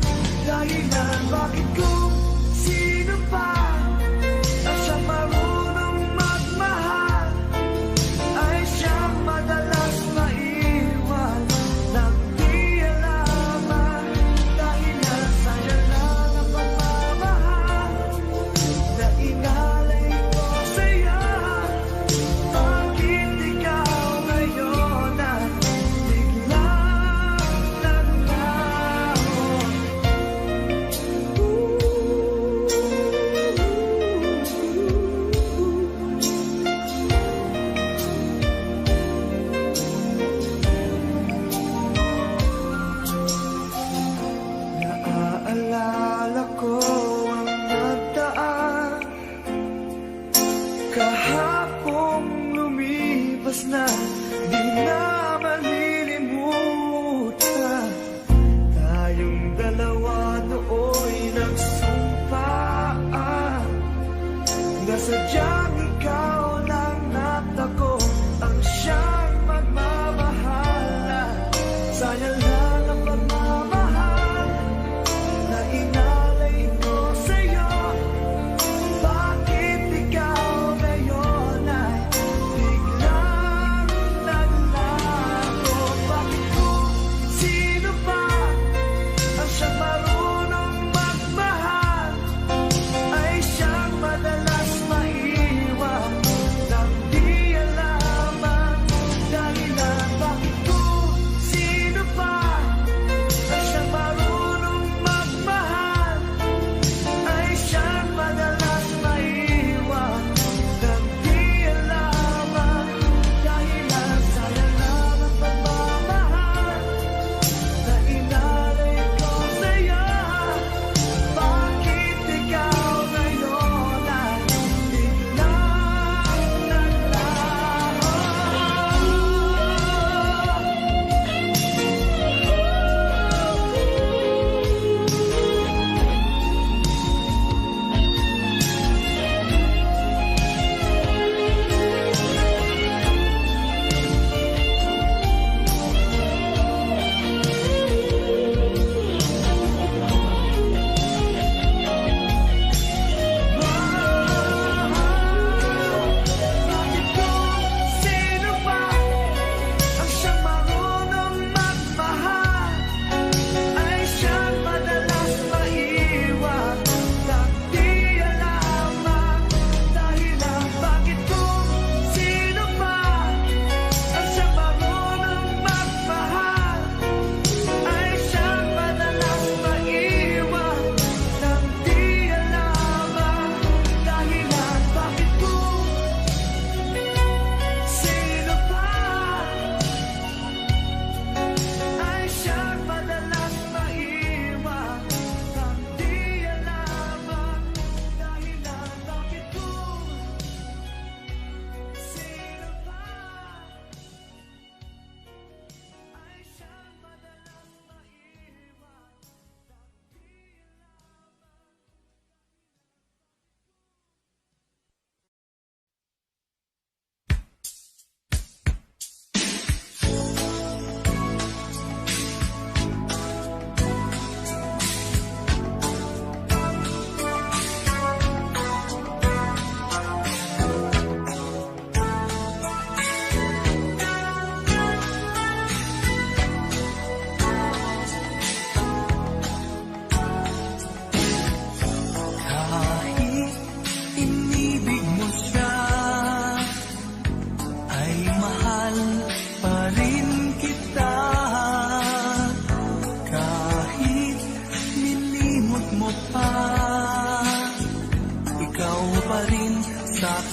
dahilan? Bakit kung sino pa ang siyang marunong magmahal ay siyang madalas maiwan nang di alam ang dahilan? Sayang lang ang pagmamahal na inalay ko sa'yo. Bakit ikaw ngayon ay biglang naglaho?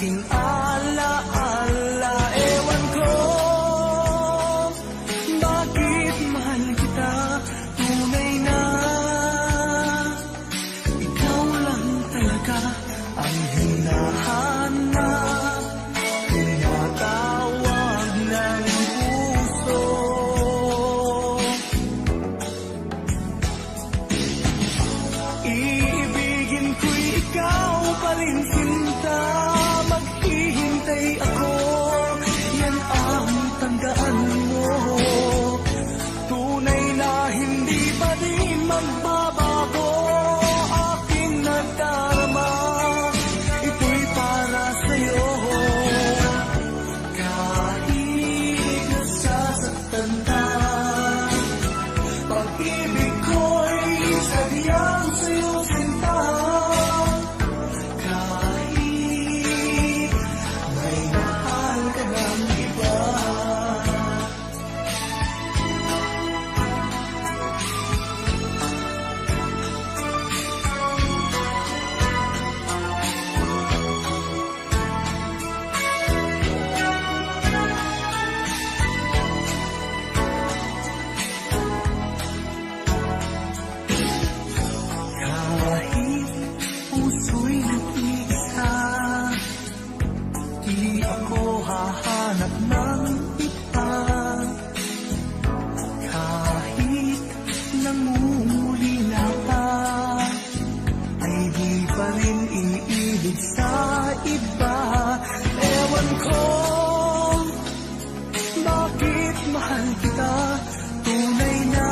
aking alaala. Ewan ko bakit mahal kita, tunay na ikaw lang talaga ang hinahanap, tinatawag ng puso. Iibigin ko'y ikaw pa rin, sinta. Maghihintay ako, yan ang tandaan mo. Tunay na hindi pa rin magbabago aking nadarama. Ito'y para sa'yo. Kahit nasasaktan ka, pag-ibig ko'y sadyang sa'yo, sinta. Kahit may mahal ka ng iba. Kahit puso'y nag-iisa, di ako hahanap ng iba. Kahit nangungulila ka, ay di pa rin iniibig sa iba. Ewan ko bakit mahal kita, tunay na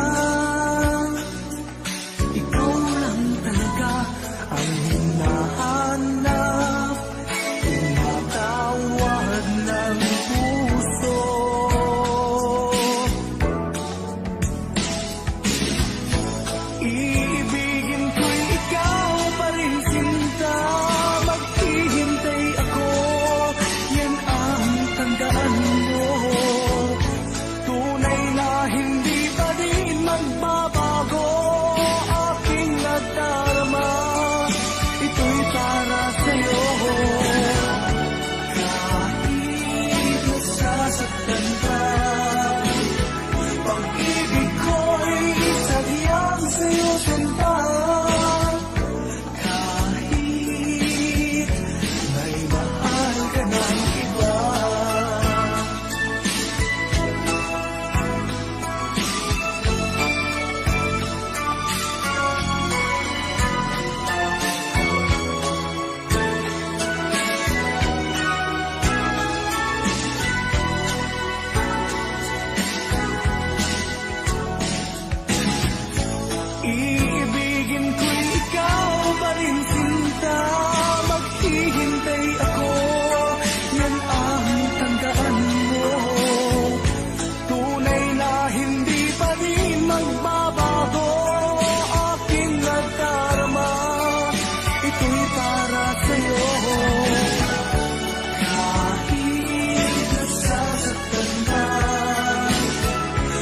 ikaw lang talaga ang hinahanap, tinatawag ng puso. Iibigin ko'y ikaw pa rin, sinta. Maghihintay ako, yan ang tandaan mo. Tunay na hindi pa rin magbabago aking nadarama. Ito'y para sa'yo. Kahit nasasaktan ka, pag-ibig ko'y sadyang sa'yo, sinta. Kahit may mahal ka ng iba. Iibigin ko'y ikaw pa rin, sinta. Maghihintay ako, yan ang tandaan mo. Tunay na hindi pa rin magbabago aking nadarama. Ito'y para sa'yo. Kahit nasasaktan ka,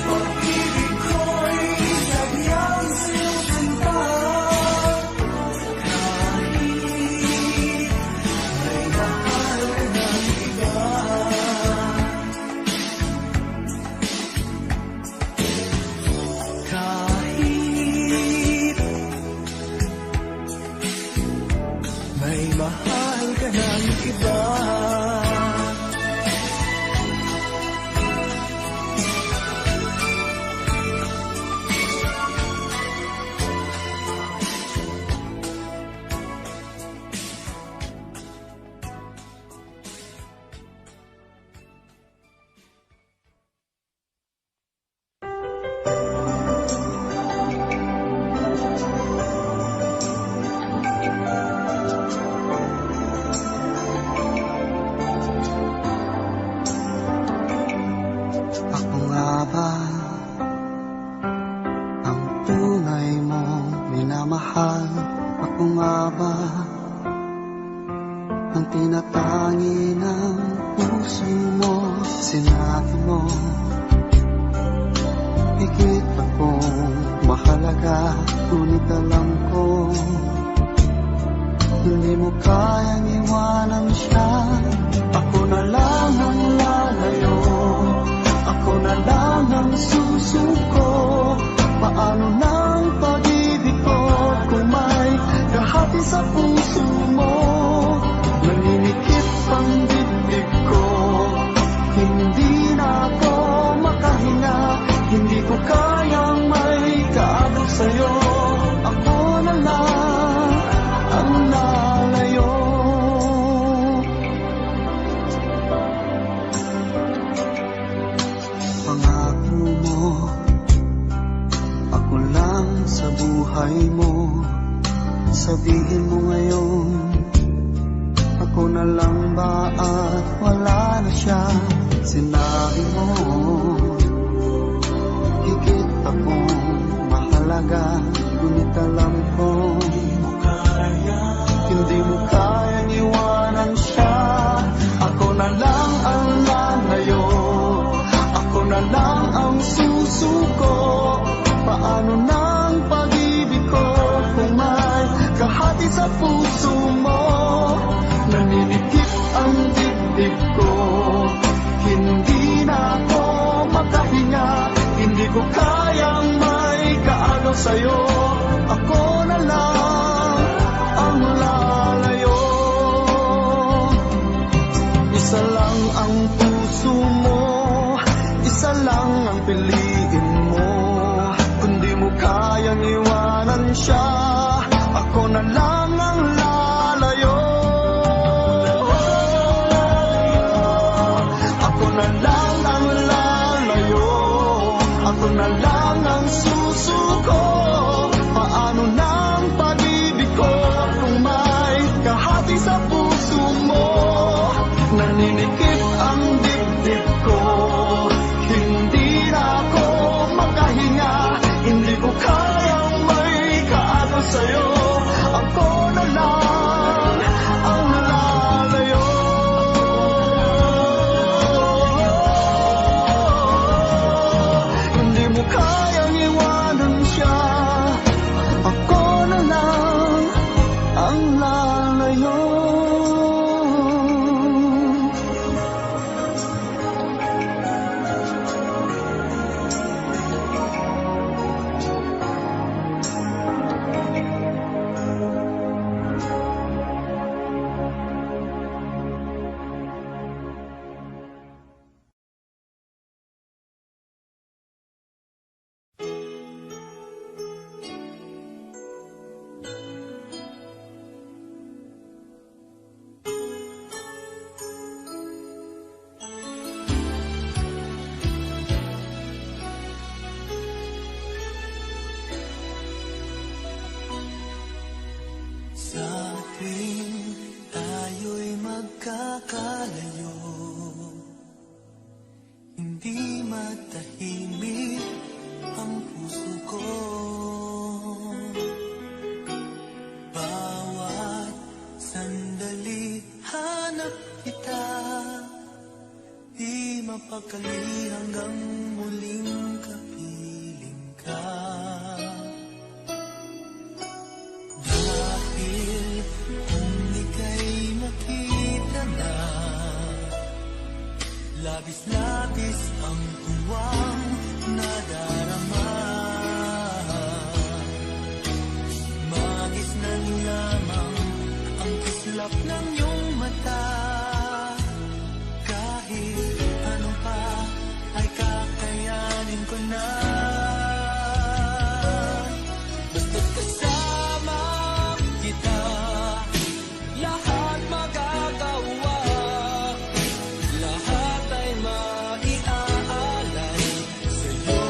pag-ibig ko'y sadyang sa'yo, sinta. Kahit may mahal ka ng iba. Kahit may mahal ka ng iba. Ako nga ba ang tunay mong minamahal? Ako nga ba ang tinatangi ng puso mo? Sinabi mo higit akong mahalaga, ngunit alam ko hindi mo kayang iwanan siya. Paano ng pag-ibig ko kung may kahati sa puso mo? Naninikip ang dibdib ko, hindi na ako makahinga. Hindi ko kayang may kaagaw sa'yo. Ako na lang ang lalayo. Pangako mo, ako lang sa buhay mo. Sabihin mo ngayon, ako na lang ba at wala na siya? Sinabi mo, higit akong mahalaga. Ngunit alam ko, hindi mo kayang iwanan siya. Ako na lang ang lalayo, ako na lang ang susuko. Paano ng pag-ibig ko kung may kahati sa puso mo? Naninikip ang dibdib ko, hindi na ako makahinga. Hindi ko kayang may kaagaw sa'yo. Ako na lang ang lalayo. Isa lang ang puso mo, isa lang ang piliin mo. Kung di mo kayang iwanan siya, ako na lang ang lalayo. Ako na lang ang lalayo, ako na lang ang susuko. Paano ng pag-ibig ko kung may kahati sa puso mo? Naninikip ang dibdib ko, hindi na ako makahinga. Hindi ko kayang may kaagaw sa'yo. Ako na lang ang lalayo. Hindi mo kayang iwanan siya. Ako na lang ang lalayo. Sa tuwing tayo'y magkakalayo, hindi matahimik ang puso ko. Bawat sandali hanap kita, di mapakali hanggang muling kapiling ka. Dahil kung ika'y makita na, labis-labis ang tuwang nadarama. Magisnan lamang ang kislap ng iyong mata. Kahit ano pa ay kakayanin ko na. Basta't kasama kita, lahat magagawa. Lahat ay maiaalay sa'yo.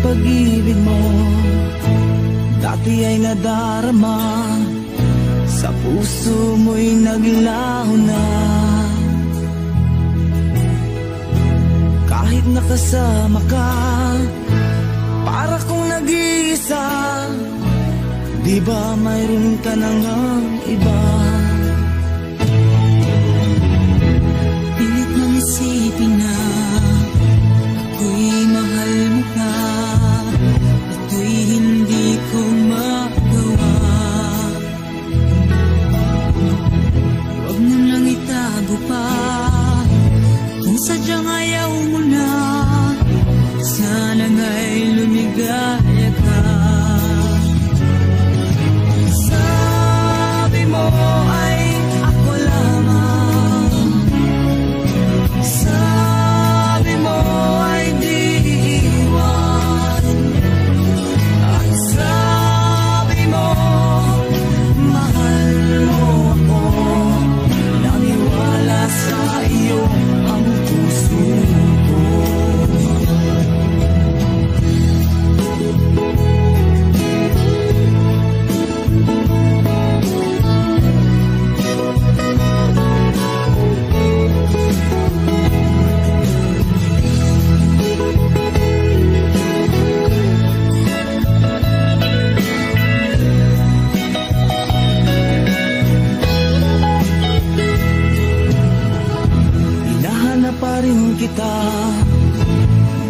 Pag-ibig mo dati ay nadarama, sa puso mo'y naglaho na. Kahit nakasama ka, para kong nag-iisa. Di ba mayroon ka na ngang iba? Pilit nang isipin na ako'y mahal mo ka. Ito'y hindi ko magawa. Huwag mo lang itago pa. Kung sadyang ayaw mo na, sana nga'y lumigaya ka. Sabi mo ay ako lamang. Sabi mo ay di iwan. At sabi mo mahal mo ako. Naniwala sa iyo ang puso ko. Hinahanap pa rin kita,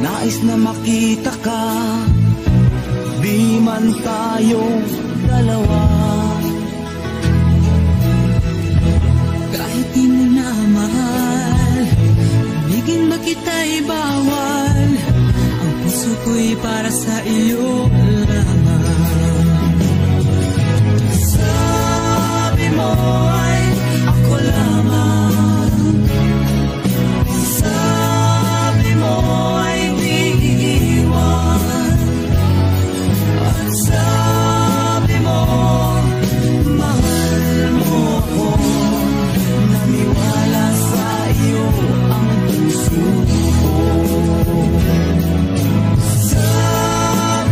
nais na makita ka. Di man tayong dalawa. Kahit di mo na mahal, ibigin ba kita'y bawal? Ang puso ko'y para sa iyo lamang. Sabi mo ay ako lamang. Sabi mo ay di iiwan. At sabi mo mahal mo ako. Naniwala sa iyo ang puso ko. Sabi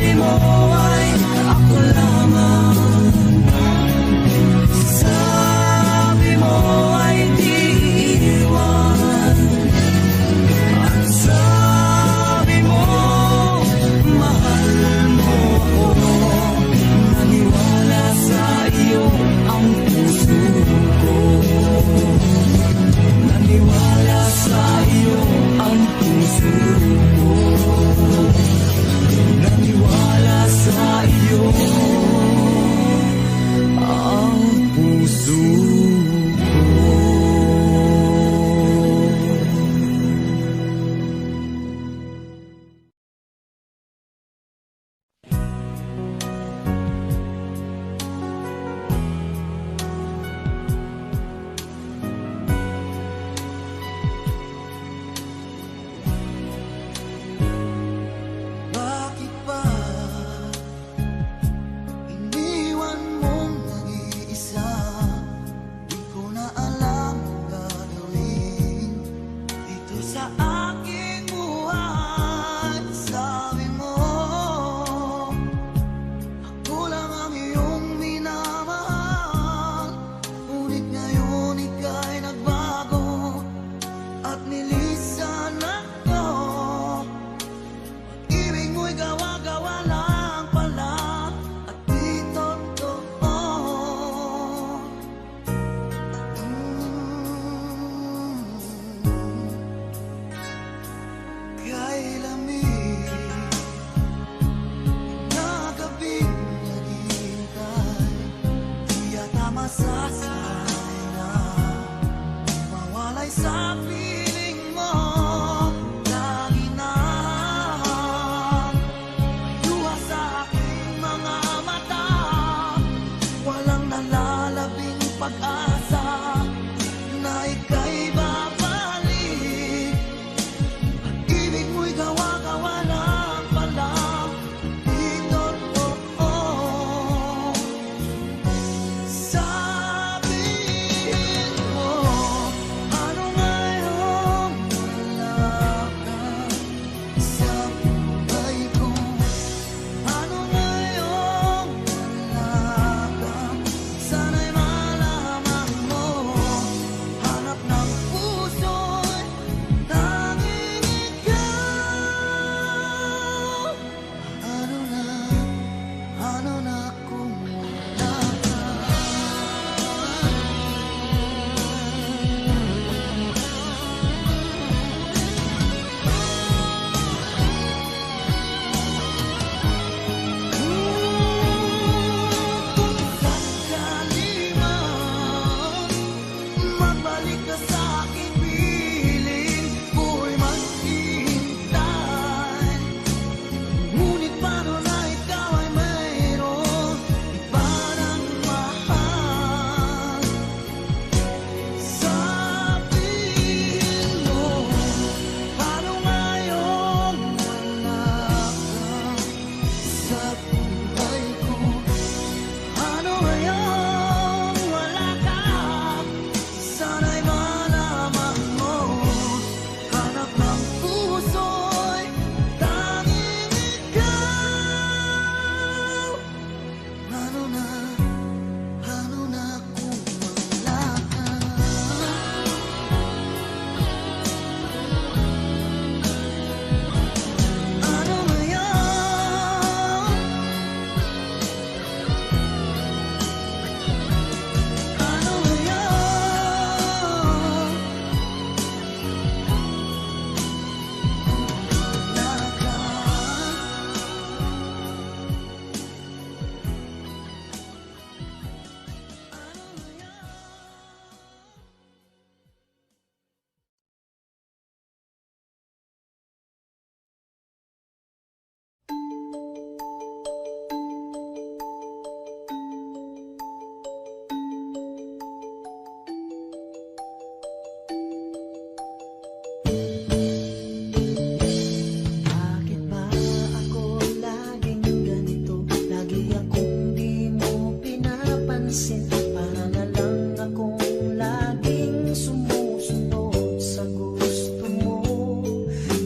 pansin, para na lang akong laging sumusunod sa gusto mo.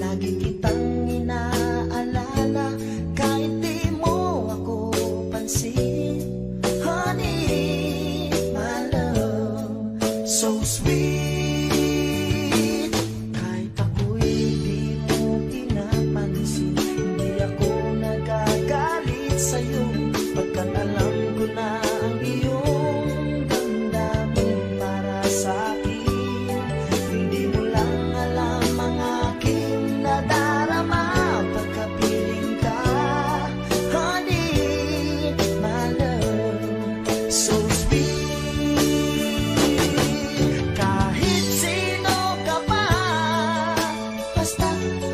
Lagi kitang inaalala kahit di mo ako pansin. Honey, my love, so sweet. Kahit ako'y di mo pinapansin, hindi ako nagagalit sa'yo, pagkat alam ko na ang iyong damdamin para sa'kin. Hindi mo lang alam ang aking nadarama pagkapiling ka. Honey, my love, so sweet. Kahit sino ka pa, basta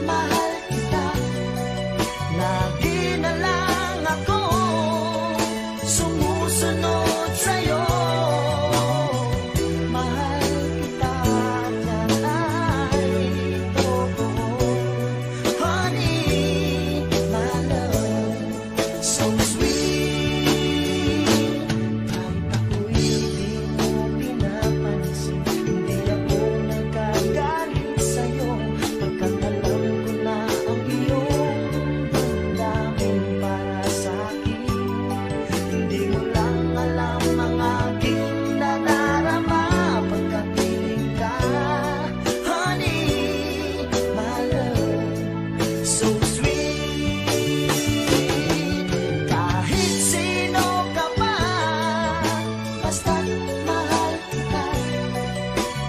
mahal kita. Lagi na lang ako sumusunod sa'yo. Mahal kita at yan ay totoo. Honey, my love, so sweet. Kahit ako'y di mo pinapansin, hindi ako nagagalit sa'yo, pagkat alam ko na ang iyong damdamin para sa'kin. Hindi mo lang alam ang aking nadarama pagkapiling ka. Honey, my love, so sweet. Kahit sino ka pa, basta't mahal kita.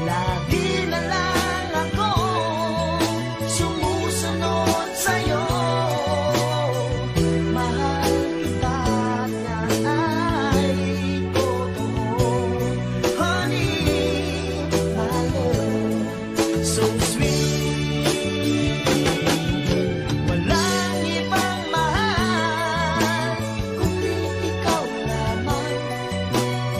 Lagi na lang ako sumusunod sa'yo. Mahal kita at yan ay totoo. Honey, my love, so sweet. Walang ibang mahal kundi ikaw lamang.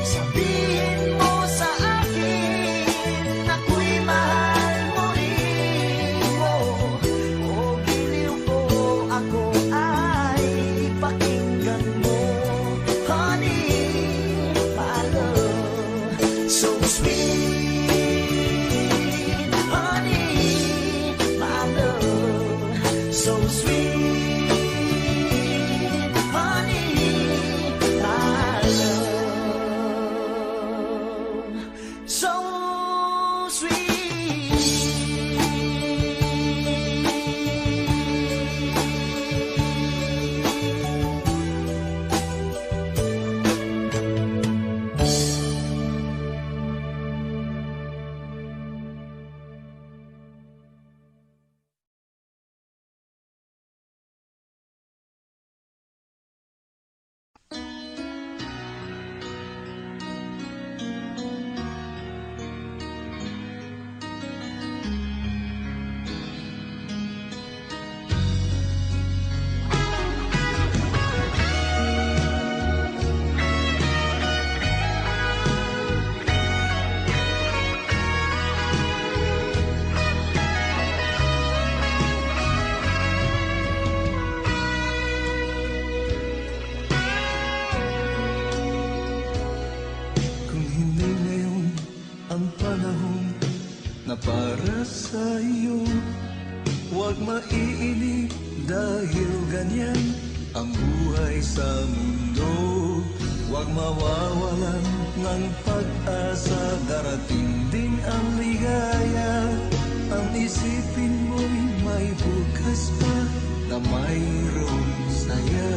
Sabihin mo sa akin ako'y mahal mo rin. O giliw ko, ako ay pakinggan mo. Honey, my love, so sweet. Honey, my love, so sweet. Honey, my love, so sweet. Kung hindi ngayon ang panahon na para sa iyo, huwag maiinip dahil ganyan ang buhay sa mundo. Huwag mawawalan ng pag-asa, darating din ang ligaya. Ang isipin mo'y may bukas pa na mayroong saya.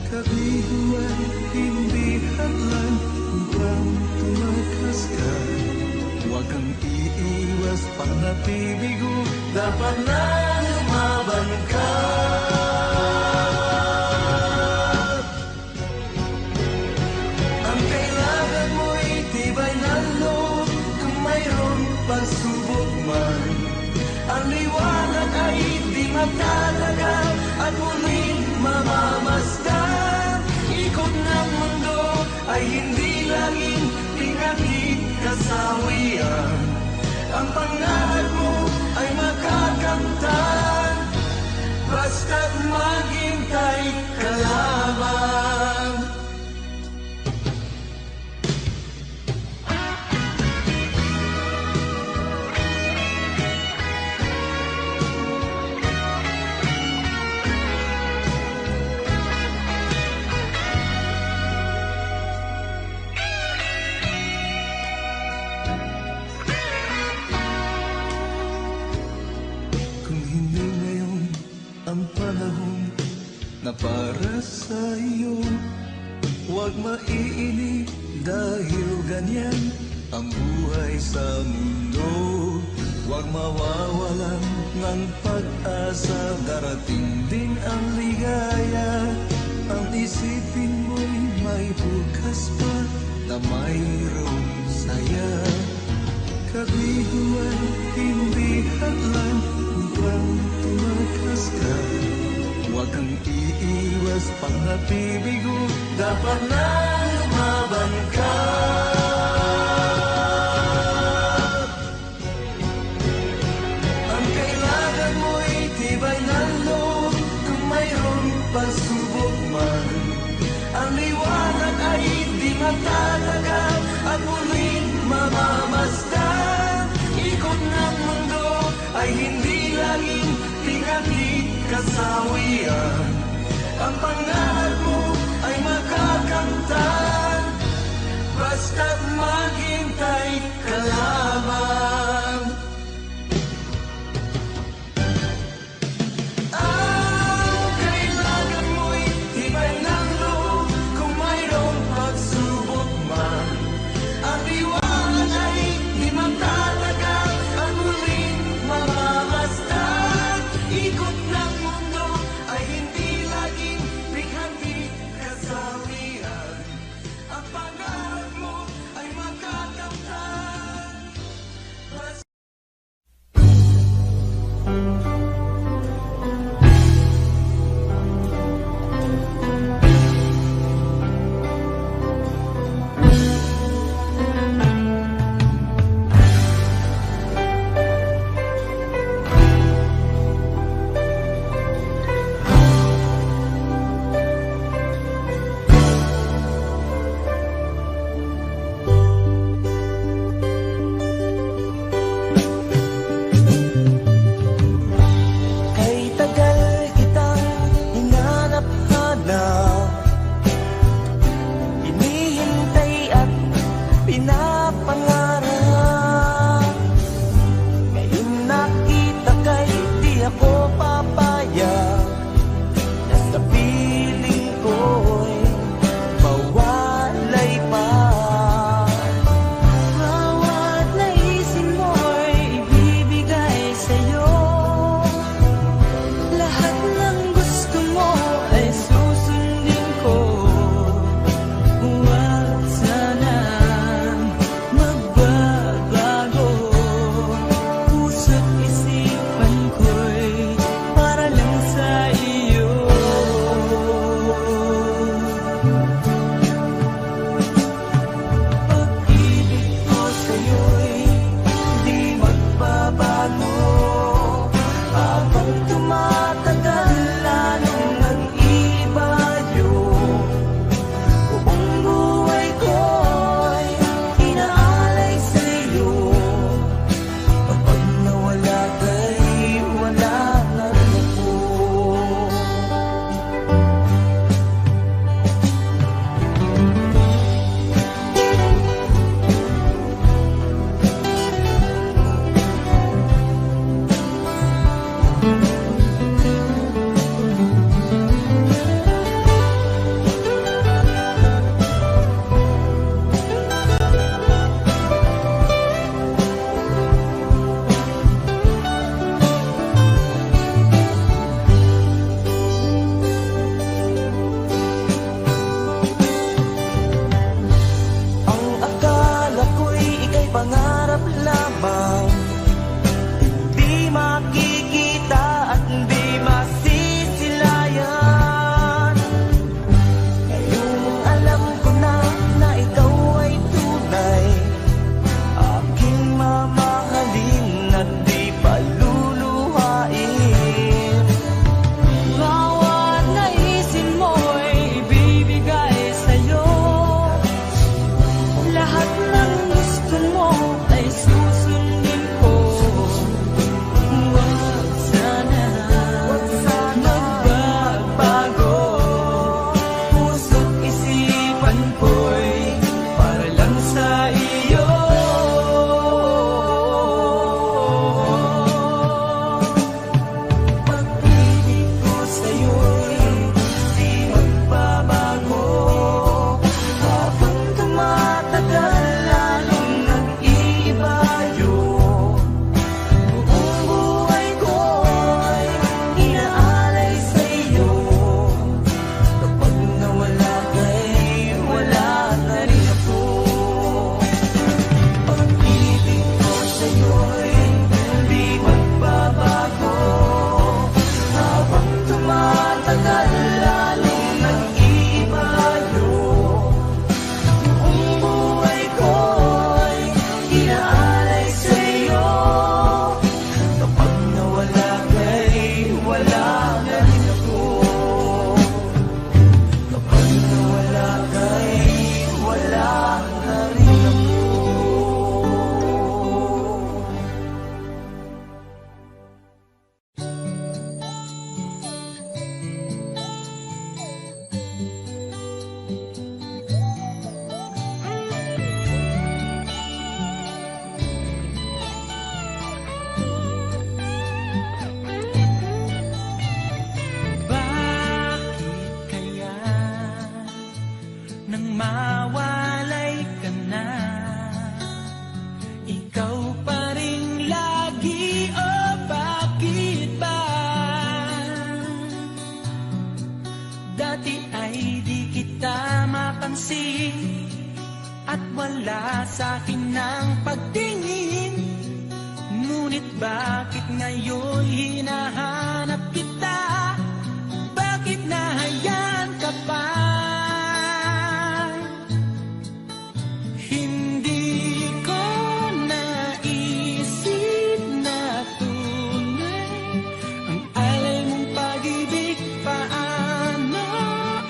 Kabiguan, hindi hadlang upang tumakas ka. Huwag kang iiwas pang napibigo, dapat na lumaban ka. Ang kailangan mo'y tibay ng loob, kung mayroong pagsubok man. Ang liwanag ay di magtatagal at muling mamamasdan. Ikot ng mundo ay hindi laging pinagkikasawian. Ang pangarap mo ay makakamtan, basta't maghintay ka lamang. na para sa'yo. Huwag maiinip dahil ganyan ang buhay sa mundo. Huwag mawawalan ng pag-asa, darating din ang ligaya. Ang isipin mo'y may bukas pa na mayroong saya. Kabiguan, hindi hadlang upang tumakas ka. Huwag kang iiwas pang nabibigo, dapat na lumaban ka. Ang kailangan mo'y tibay ng loob kung mayroong pagsubok man. Ang liwanag ay di matatagal at muling mamamasdan. Ikot ng mundo ay hindi laging tingatid kasawian. Ang pangarap mo ay makakamtan, basta't maghintay ka lamang. Ang kailangan mo'y tibay ng loob kung mayroong pagsubok man. Ang liwanag ay di magtatagal at muling mamamasdan. Ikot ng mundo ay hindi laging bighati kasawian. at wala sa'kin ng pagtingin. Ngunit bakit ngayon hinahanap kita? Bakit nahayaan ka pa? Hindi ko naisip na tunay ang alay mong pag-ibig. Paano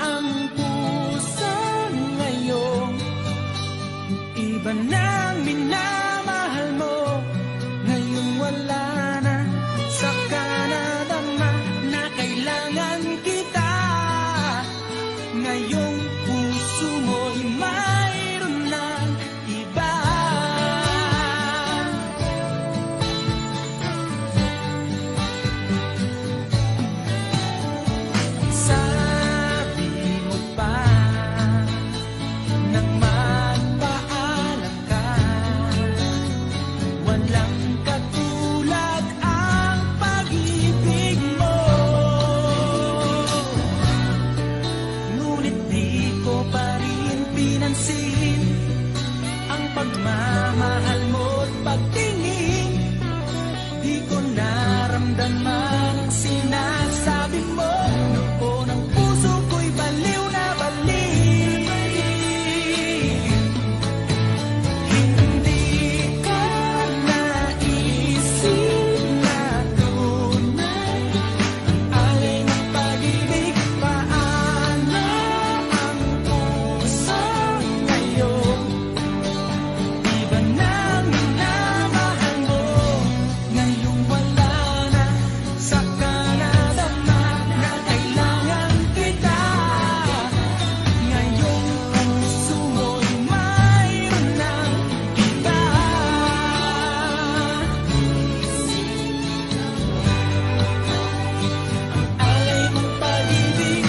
ang puso ngayon? Iba nang minamahal mo, ngayong wala na. Saka nadama na kailangan kita. Ngayong puso mo'y mayroon ng iba. Sabi mo pa nang magpaalam ka, walang katulad ang pag-ibig mo. Ngunit di ko pa rin pinansin ang pagmamahal mo't pagtingin. Di ko naramdaman ang sinasabi mo. Noon ang puso ko'y baliw na baliw. Hindi ko naisip na tunay ang alay ng pag-ibig. Paano ang puso ngayon? Iba nang minamahal mo, ngayong wala na. Saka nadama na kailangan kita. Ngayong puso mo'y mayroon ng iba. Alay mong pag-ibig.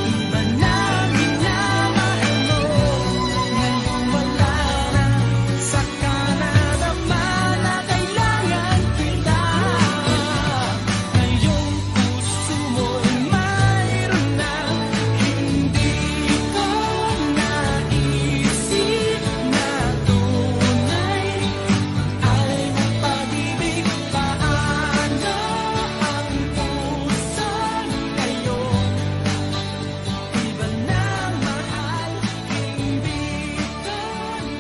Iba nang minamahal mo, ngayong wala na. Saka nadama na kailangan kita. Ngayong puso mo'y mayroon na. Hindi ko naisip na tunay alay ng pag-ibig. Paano ang puso ngayon? Iba nang mahal, hindi ko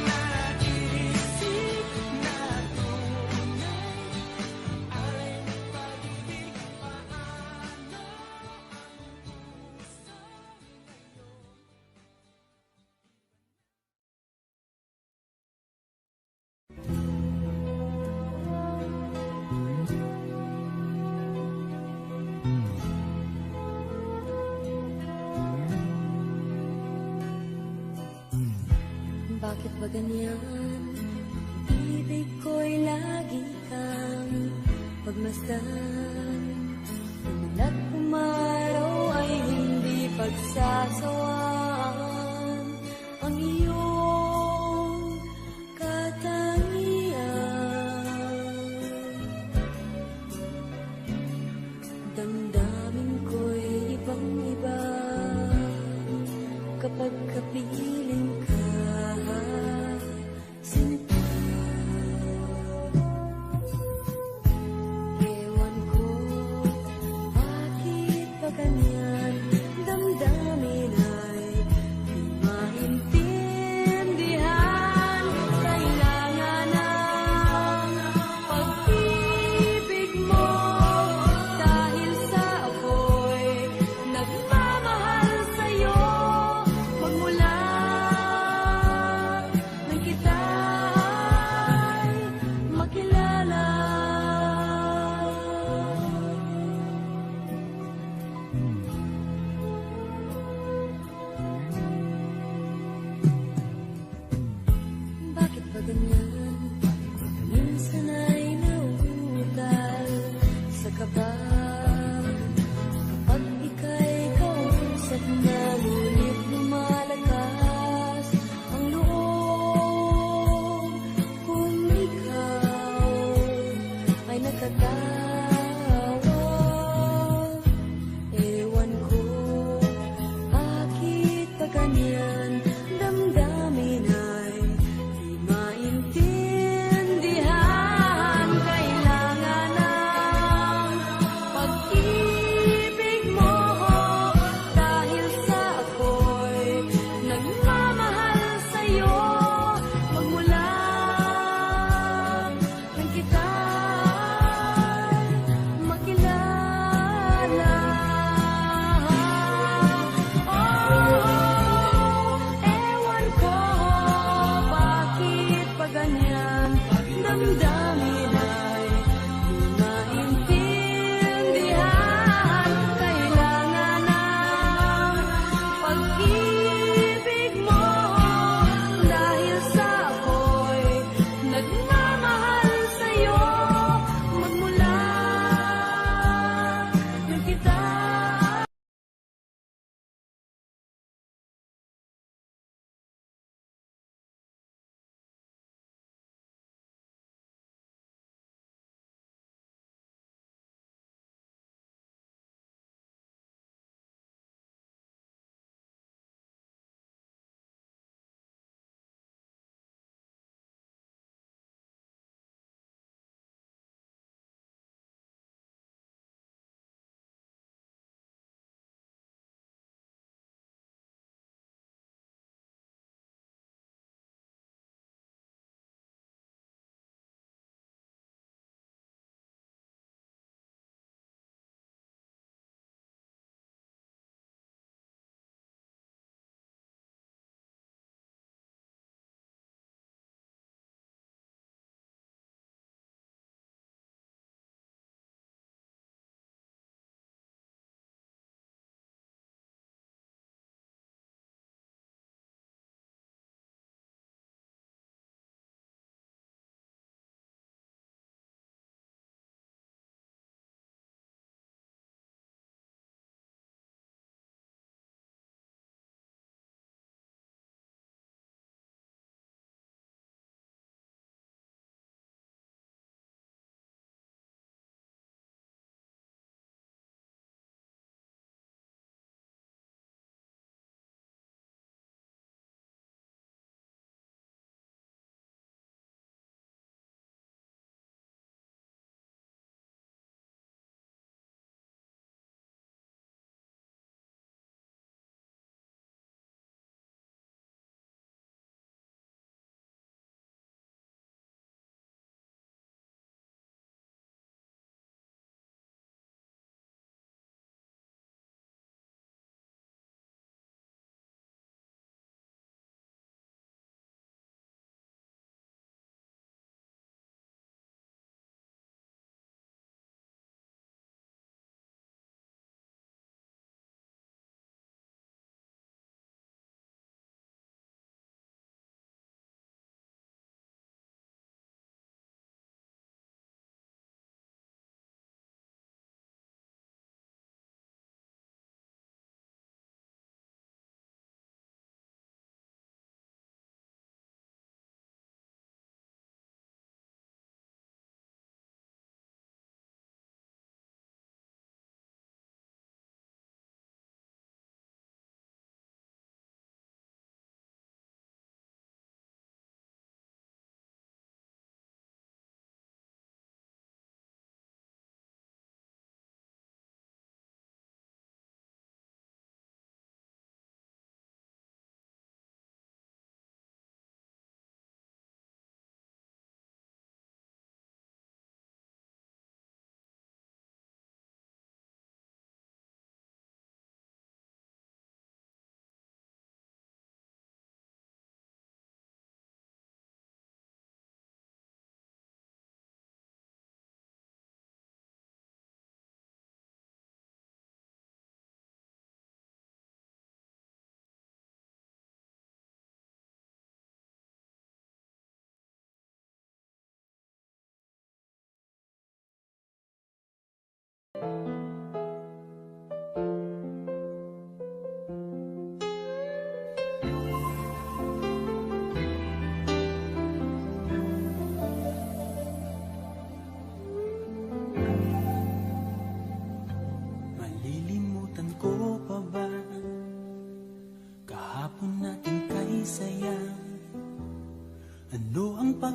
naisip na tunay alay ng pag-ibig. Bakit ba ganyan? Ibig ko'y lagi kang pagmasdan. Umulat umaraw ay hindi pagsasawaan. Ang iyong katangian. Damdamin ko'y ibang-iba kapag kapiling ka. Sinta, ewan ko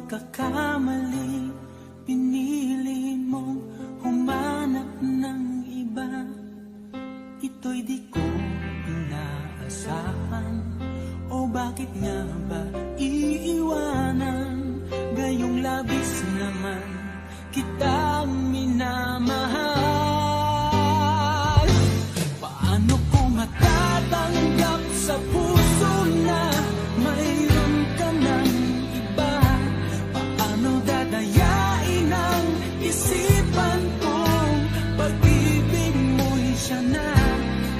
pagkakamali, pinili mong humanap ng iba. Ito'y di ko inaasahan, o bakit nga ba iiwanan? Gayong labis naman kitang minamahal. Paano ko matatanggap sa puso na mayroon ka ng iba? Paano dadayain ang isipan kong pag-ibig mo'y siya na?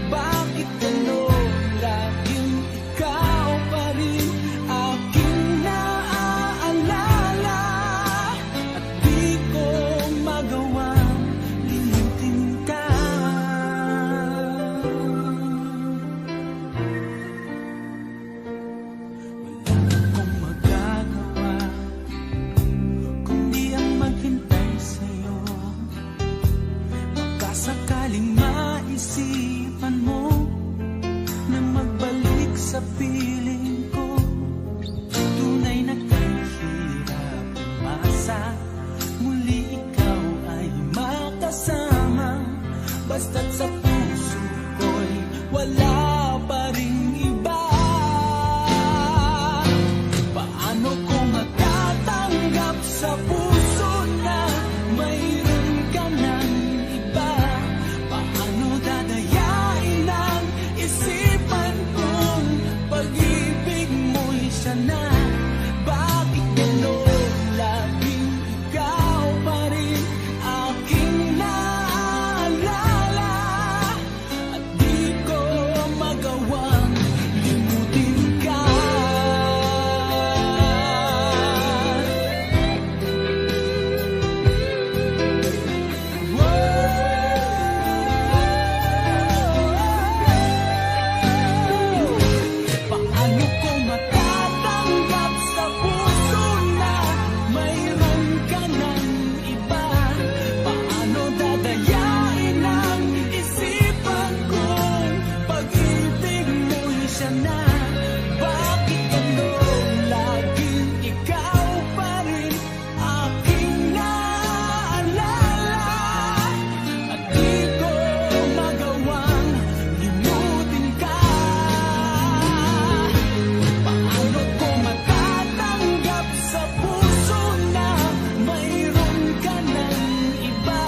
Bakit gano'n laging ikaw pa rin aking naaalala? At di ko magawang limutin ka. Wala akong magagawa kundi ang maghintay sa'yo. Baka sakaling maisipan mo na magbalik sa piling ko. Tunay na kahirap umasa, muli ikaw ay makasama. Basta't sa puso ko'y wala pa ring iba. Paano ko matatanggap sa puso na mayroon ka ng iba? Paano dadayain ang isipan kong pag-ibig mo'y siya na? Bakit gano'n laging ikaw pa rin aking naaalala? At di ko magawang limutin ka. Paano ko matatanggap sa puso na mayroon ka ng iba? Paano dadayain ang isipan kong pag-ibig mo'y siya na? Bakit gano'n laging ikaw pa rin aking naaalala? At di ko magawang limutin ka. Paano ko matatanggap sa puso na mayroon ka ng iba?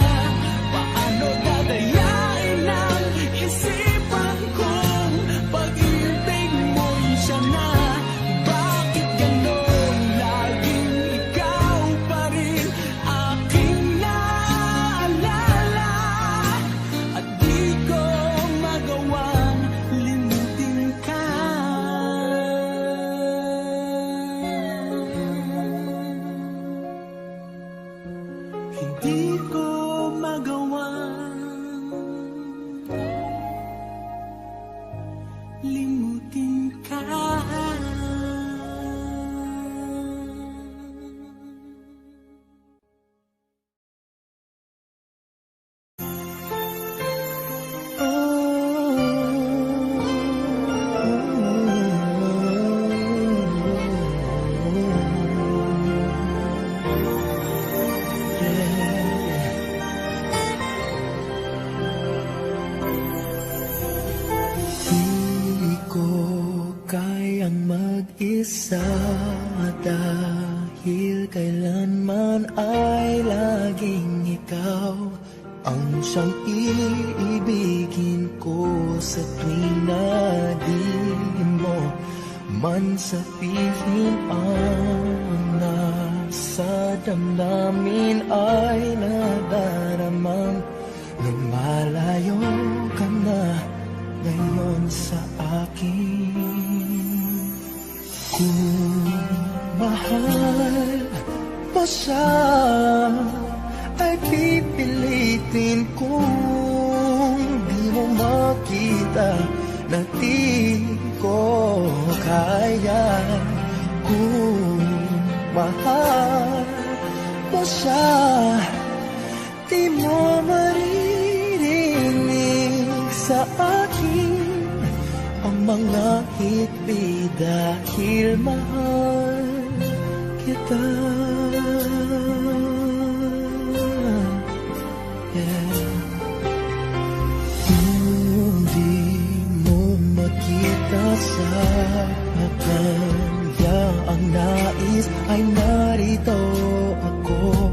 Paano dadayain ang isipan kong pag-ibig mo'y siya na? Bakit gano'n laging ikaw pa rin aking naaalala? At di ko magawang limutin ka. Hindi ko magawang limutin ka. Di ko kayang mag-isa dahil kailanman ay laging ikaw ang siyang iibigin ko sa tuwing na di mo man sabihin ang nasa damdamin ay nadaramang lumalayo ka na ngayon sa akin. Kung mahal mo siya ay pipilitin kung di mo makita na di ko kaya. Kung mahal mo siya, di mo maririnig sa akin ang mga hit-beat dahil mahal kita. Yeah. Kung di mo makita sa kanya ang nais ay narito ako.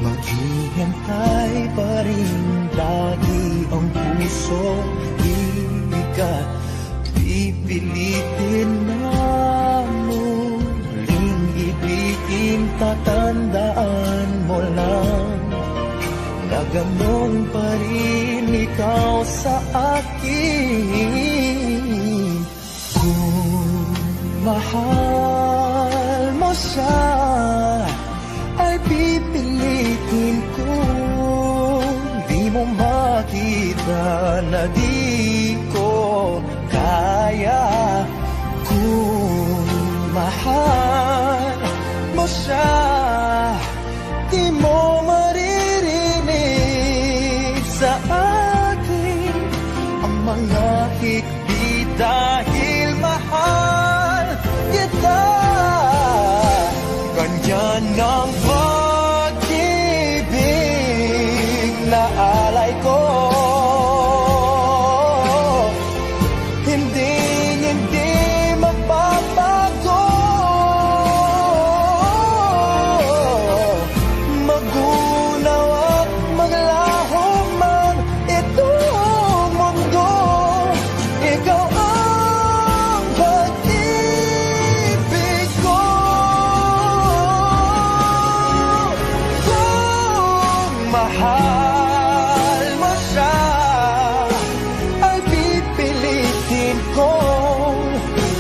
Maghihintay pa rin lagi ang puso. Di ka pipilitin na muling ibigin. Tatandaan mo lang na ganon pa rin ikaw sa akin. Kung mahal mo siya ay pipilitin ko. Di mo makita na di ko kaya. Kung mahal mo siya, di mo maririnig sa akin ang mga hikbi dahil mahal kita. Ganyan ang pag-ibig na alay ko. Hindi magbabago. Magunaw at maglaho man itong mundo. Ikaw ang pag-ibig ko. Kung mahal mo siya ay pipilitin ko.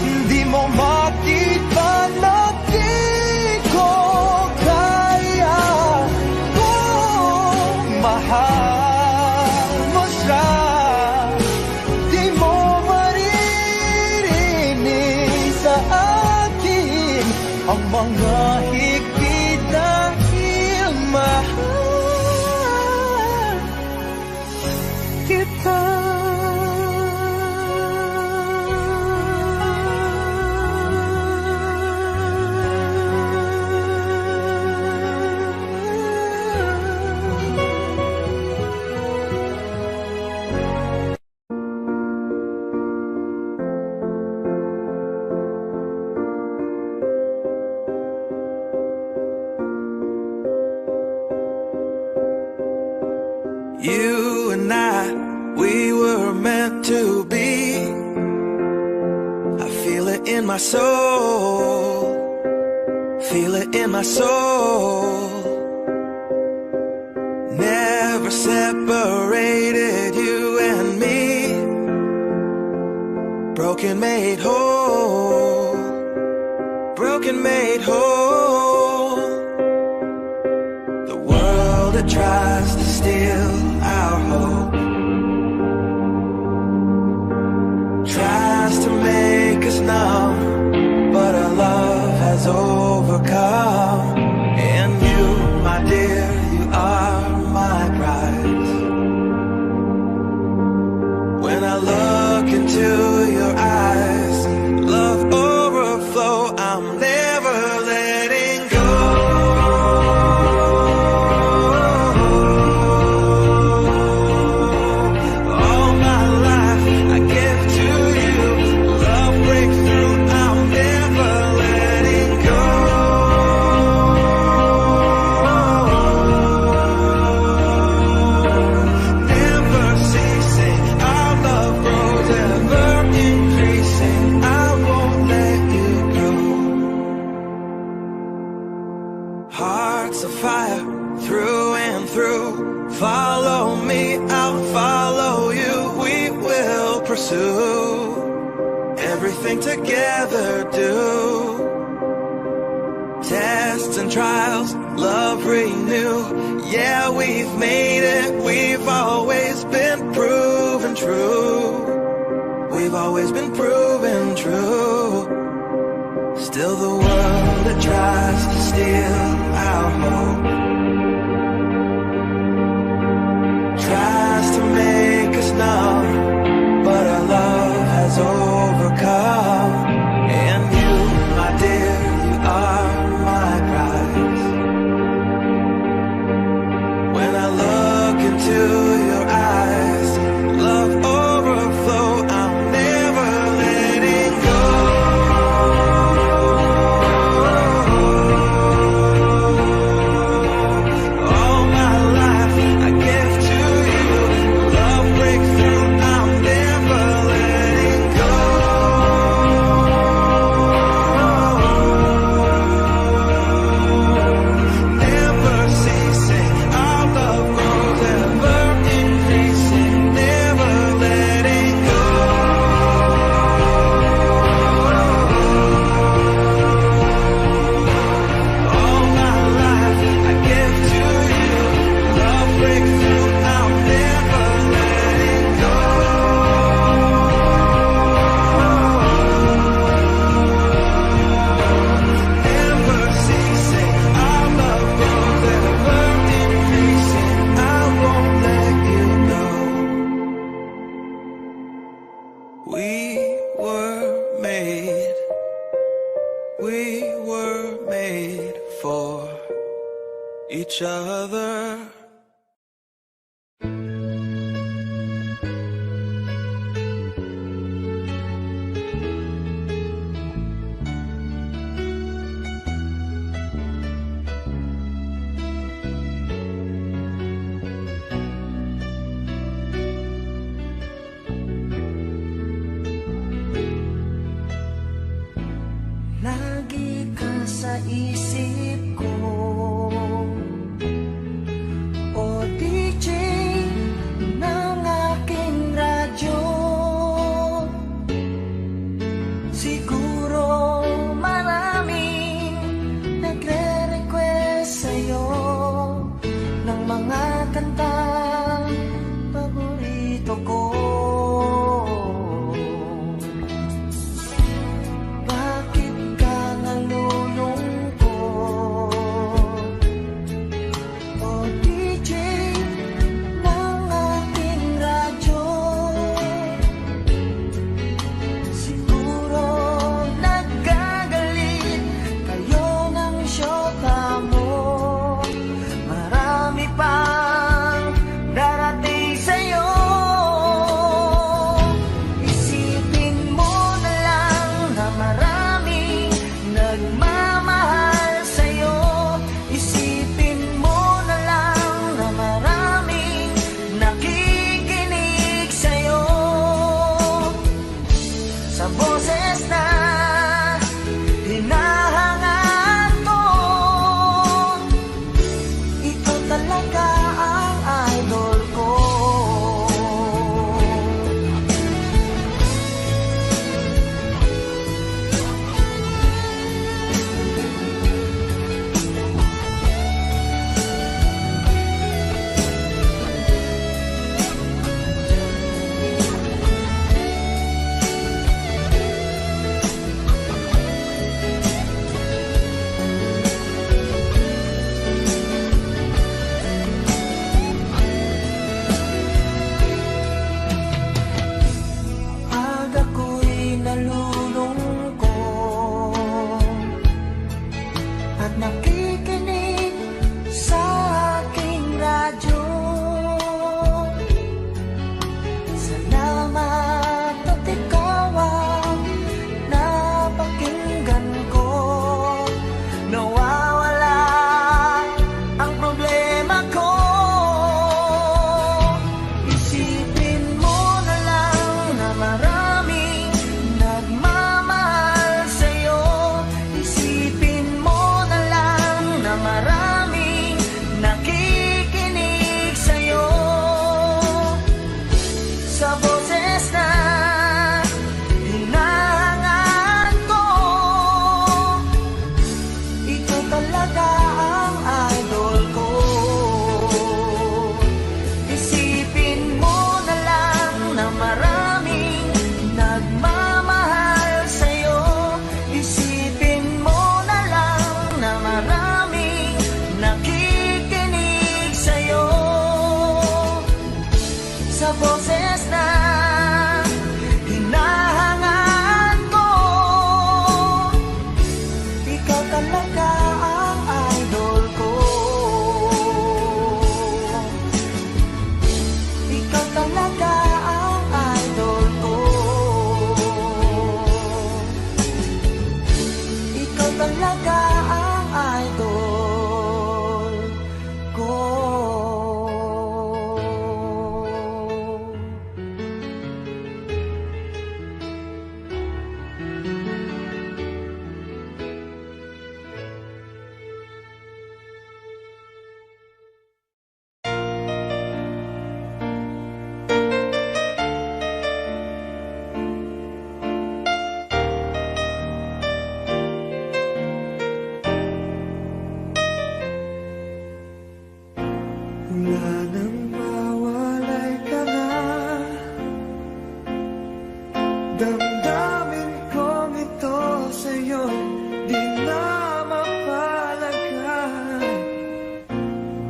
Hindi mo makita na di ko kaya. Kung mahal mo siya, di mo maririnig sa akin ang mga higpit dahil mahal kita. You and I, we were meant to be. I feel it in my soul. Feel it in my soul. Never separated, you and me. Broken made whole. Broken made whole. The world that tries to steal our hope tries to make us numb, but our love has overcome. And you, my dear, you are my prize. When I look into your eyes, love overflow, I'm never letting go. All my life I give to you. Love breaks through, I'm never letting go. Never ceasing, our love grows ever increasing. I won't let you go. Hearts of fire through and through. Follow me, I'll follow you. We will pursue everything together, do. Tests and trials, love renew. Yeah, we've made it. We've always been proven true. We've always been proven true. Still the world that tries to steal our hope tries to make us numb, but our love has overcome. And you, my dear, you are my pride. We were made for each other. Lagi ka sa isip ko, o DJ ng aking radyo. Siguro maraming nagre-request sa'yo ng mga kantang paborito ko.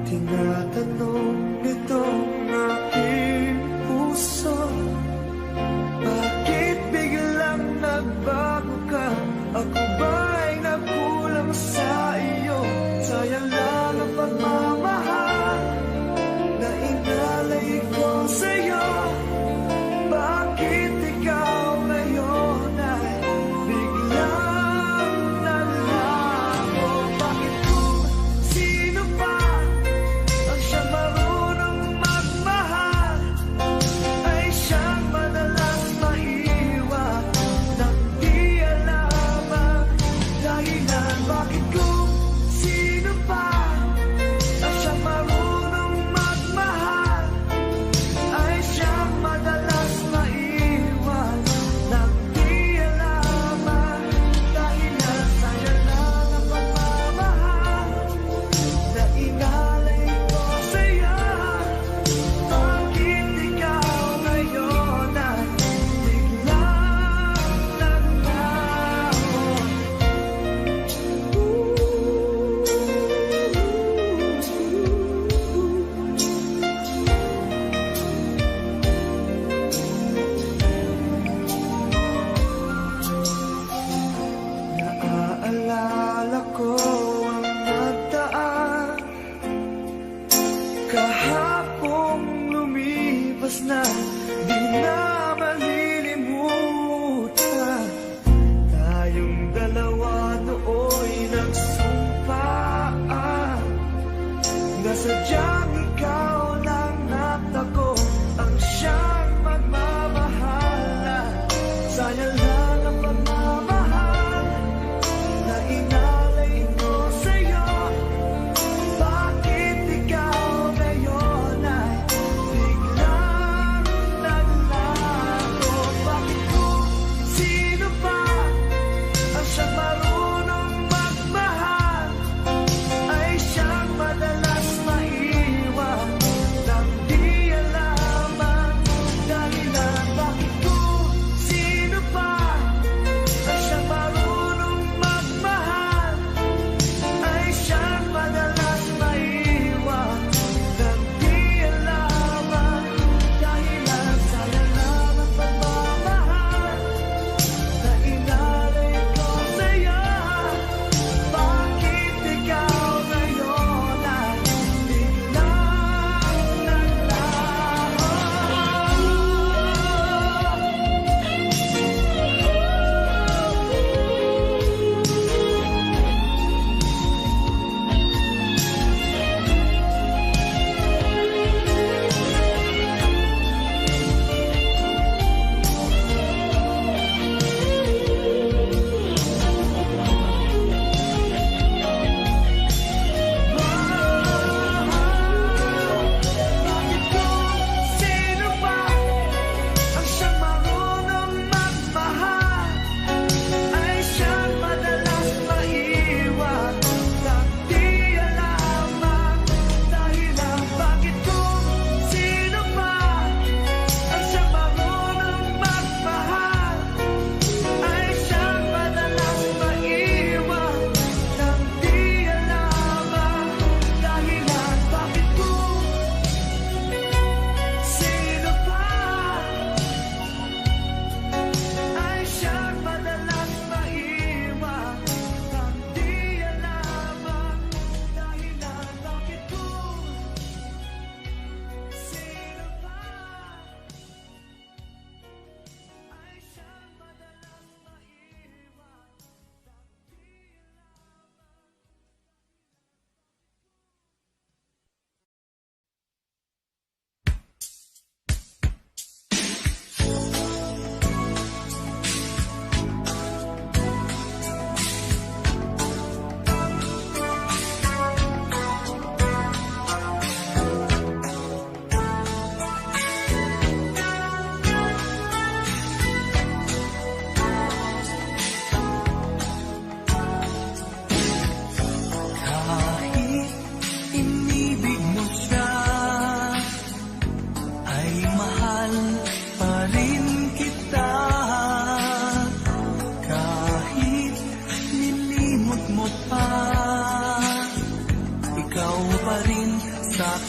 Tinatanong nitong aking puso, bakit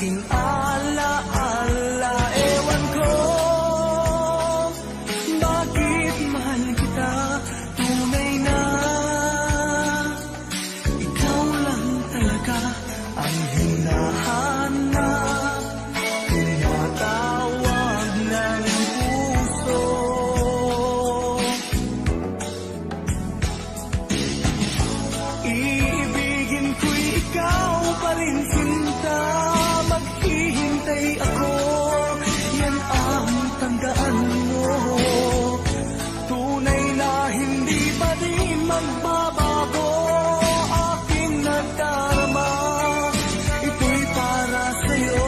aking alaala. Ewan ko bakit mahal kita, tunay na ikaw lang talaga ang hinahanap, tinatawag ng puso. Iibigin ko'y ikaw pa rin, sinta. Maghihintay ako, yan ang tandaan mo. Tunay na hindi pa din magbabago aking nadarama. Ito'y para sa'yo.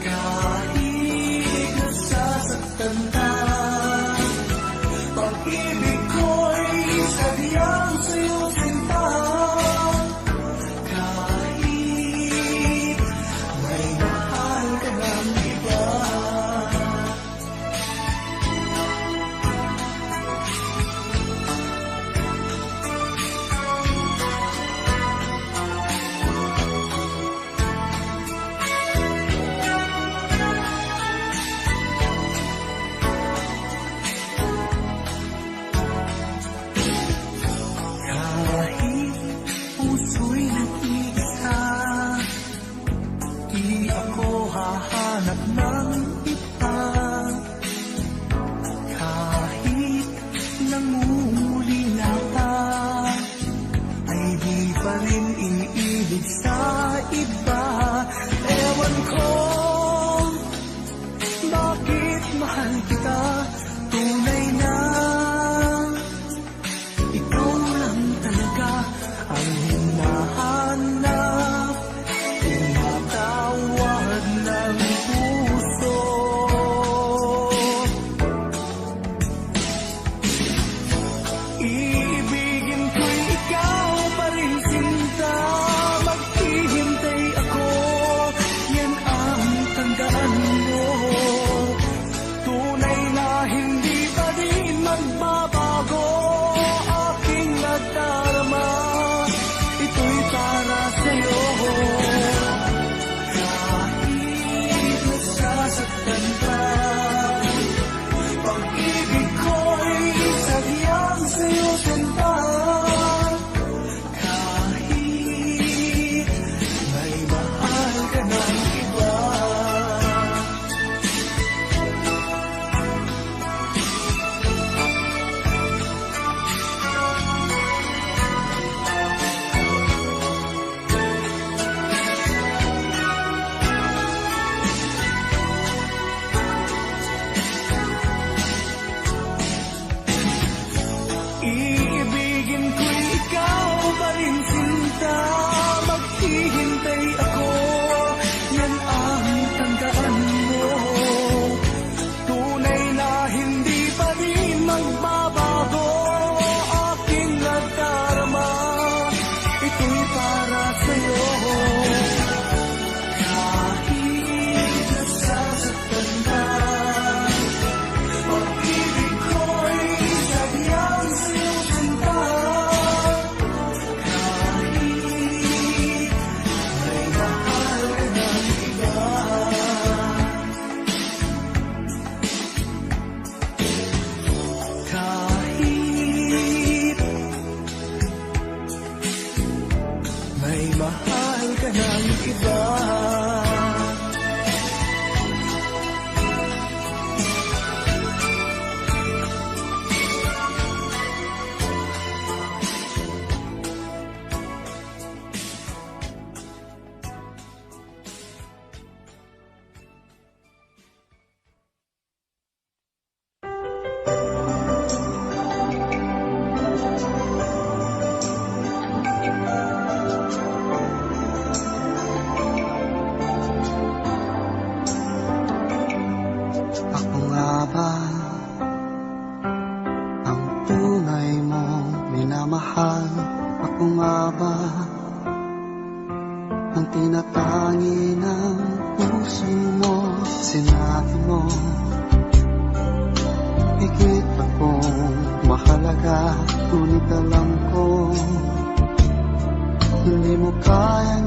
Kahit nasasaktan ka, pag-ibig ko'y sadyang sa'yo, sinta. Kahit may mahal ka ng iba. Kahit puso'y nag-iisa, di ako hahanap ng iba. Kahit nangungulila ka, ay di pa rin iniibig sa iba. Ewan ko bakit mahal kita, tunay na ikaw lang talaga ang hinahanap, tinatawag ng puso. Iibigin ko'y ikaw pa rin, sinta. Maghihintay ako, yan ang tandaan mo. Tunay na hindi pa din magbabago aking nadarama. Ito'y para sa'yo. Kahit nasasaktan ka, pag-ibig ko'y sadyang sa'yo, sinta. Kahit may mahal ka ng iba. Iibigin ko'y ikaw pa rin, sinta. Maghihintay ako, yan ang tandaan mo. Tunay na hindi pa rin magbabago aking nadarama. Ito'y para sa'yo. Kahit nasasaktan ka, pag-ibig ko'y sadyang sa'yo, sinta. Kahit may mahal ka ng iba. Kahit may mahal ka ng iba. Ako nga ba ang tunay mong minamahal? Ako nga ba ang tinatangi ng puso mo? Sinabi mo higit akong mahalaga, ngunit alam ko hindi mo kayang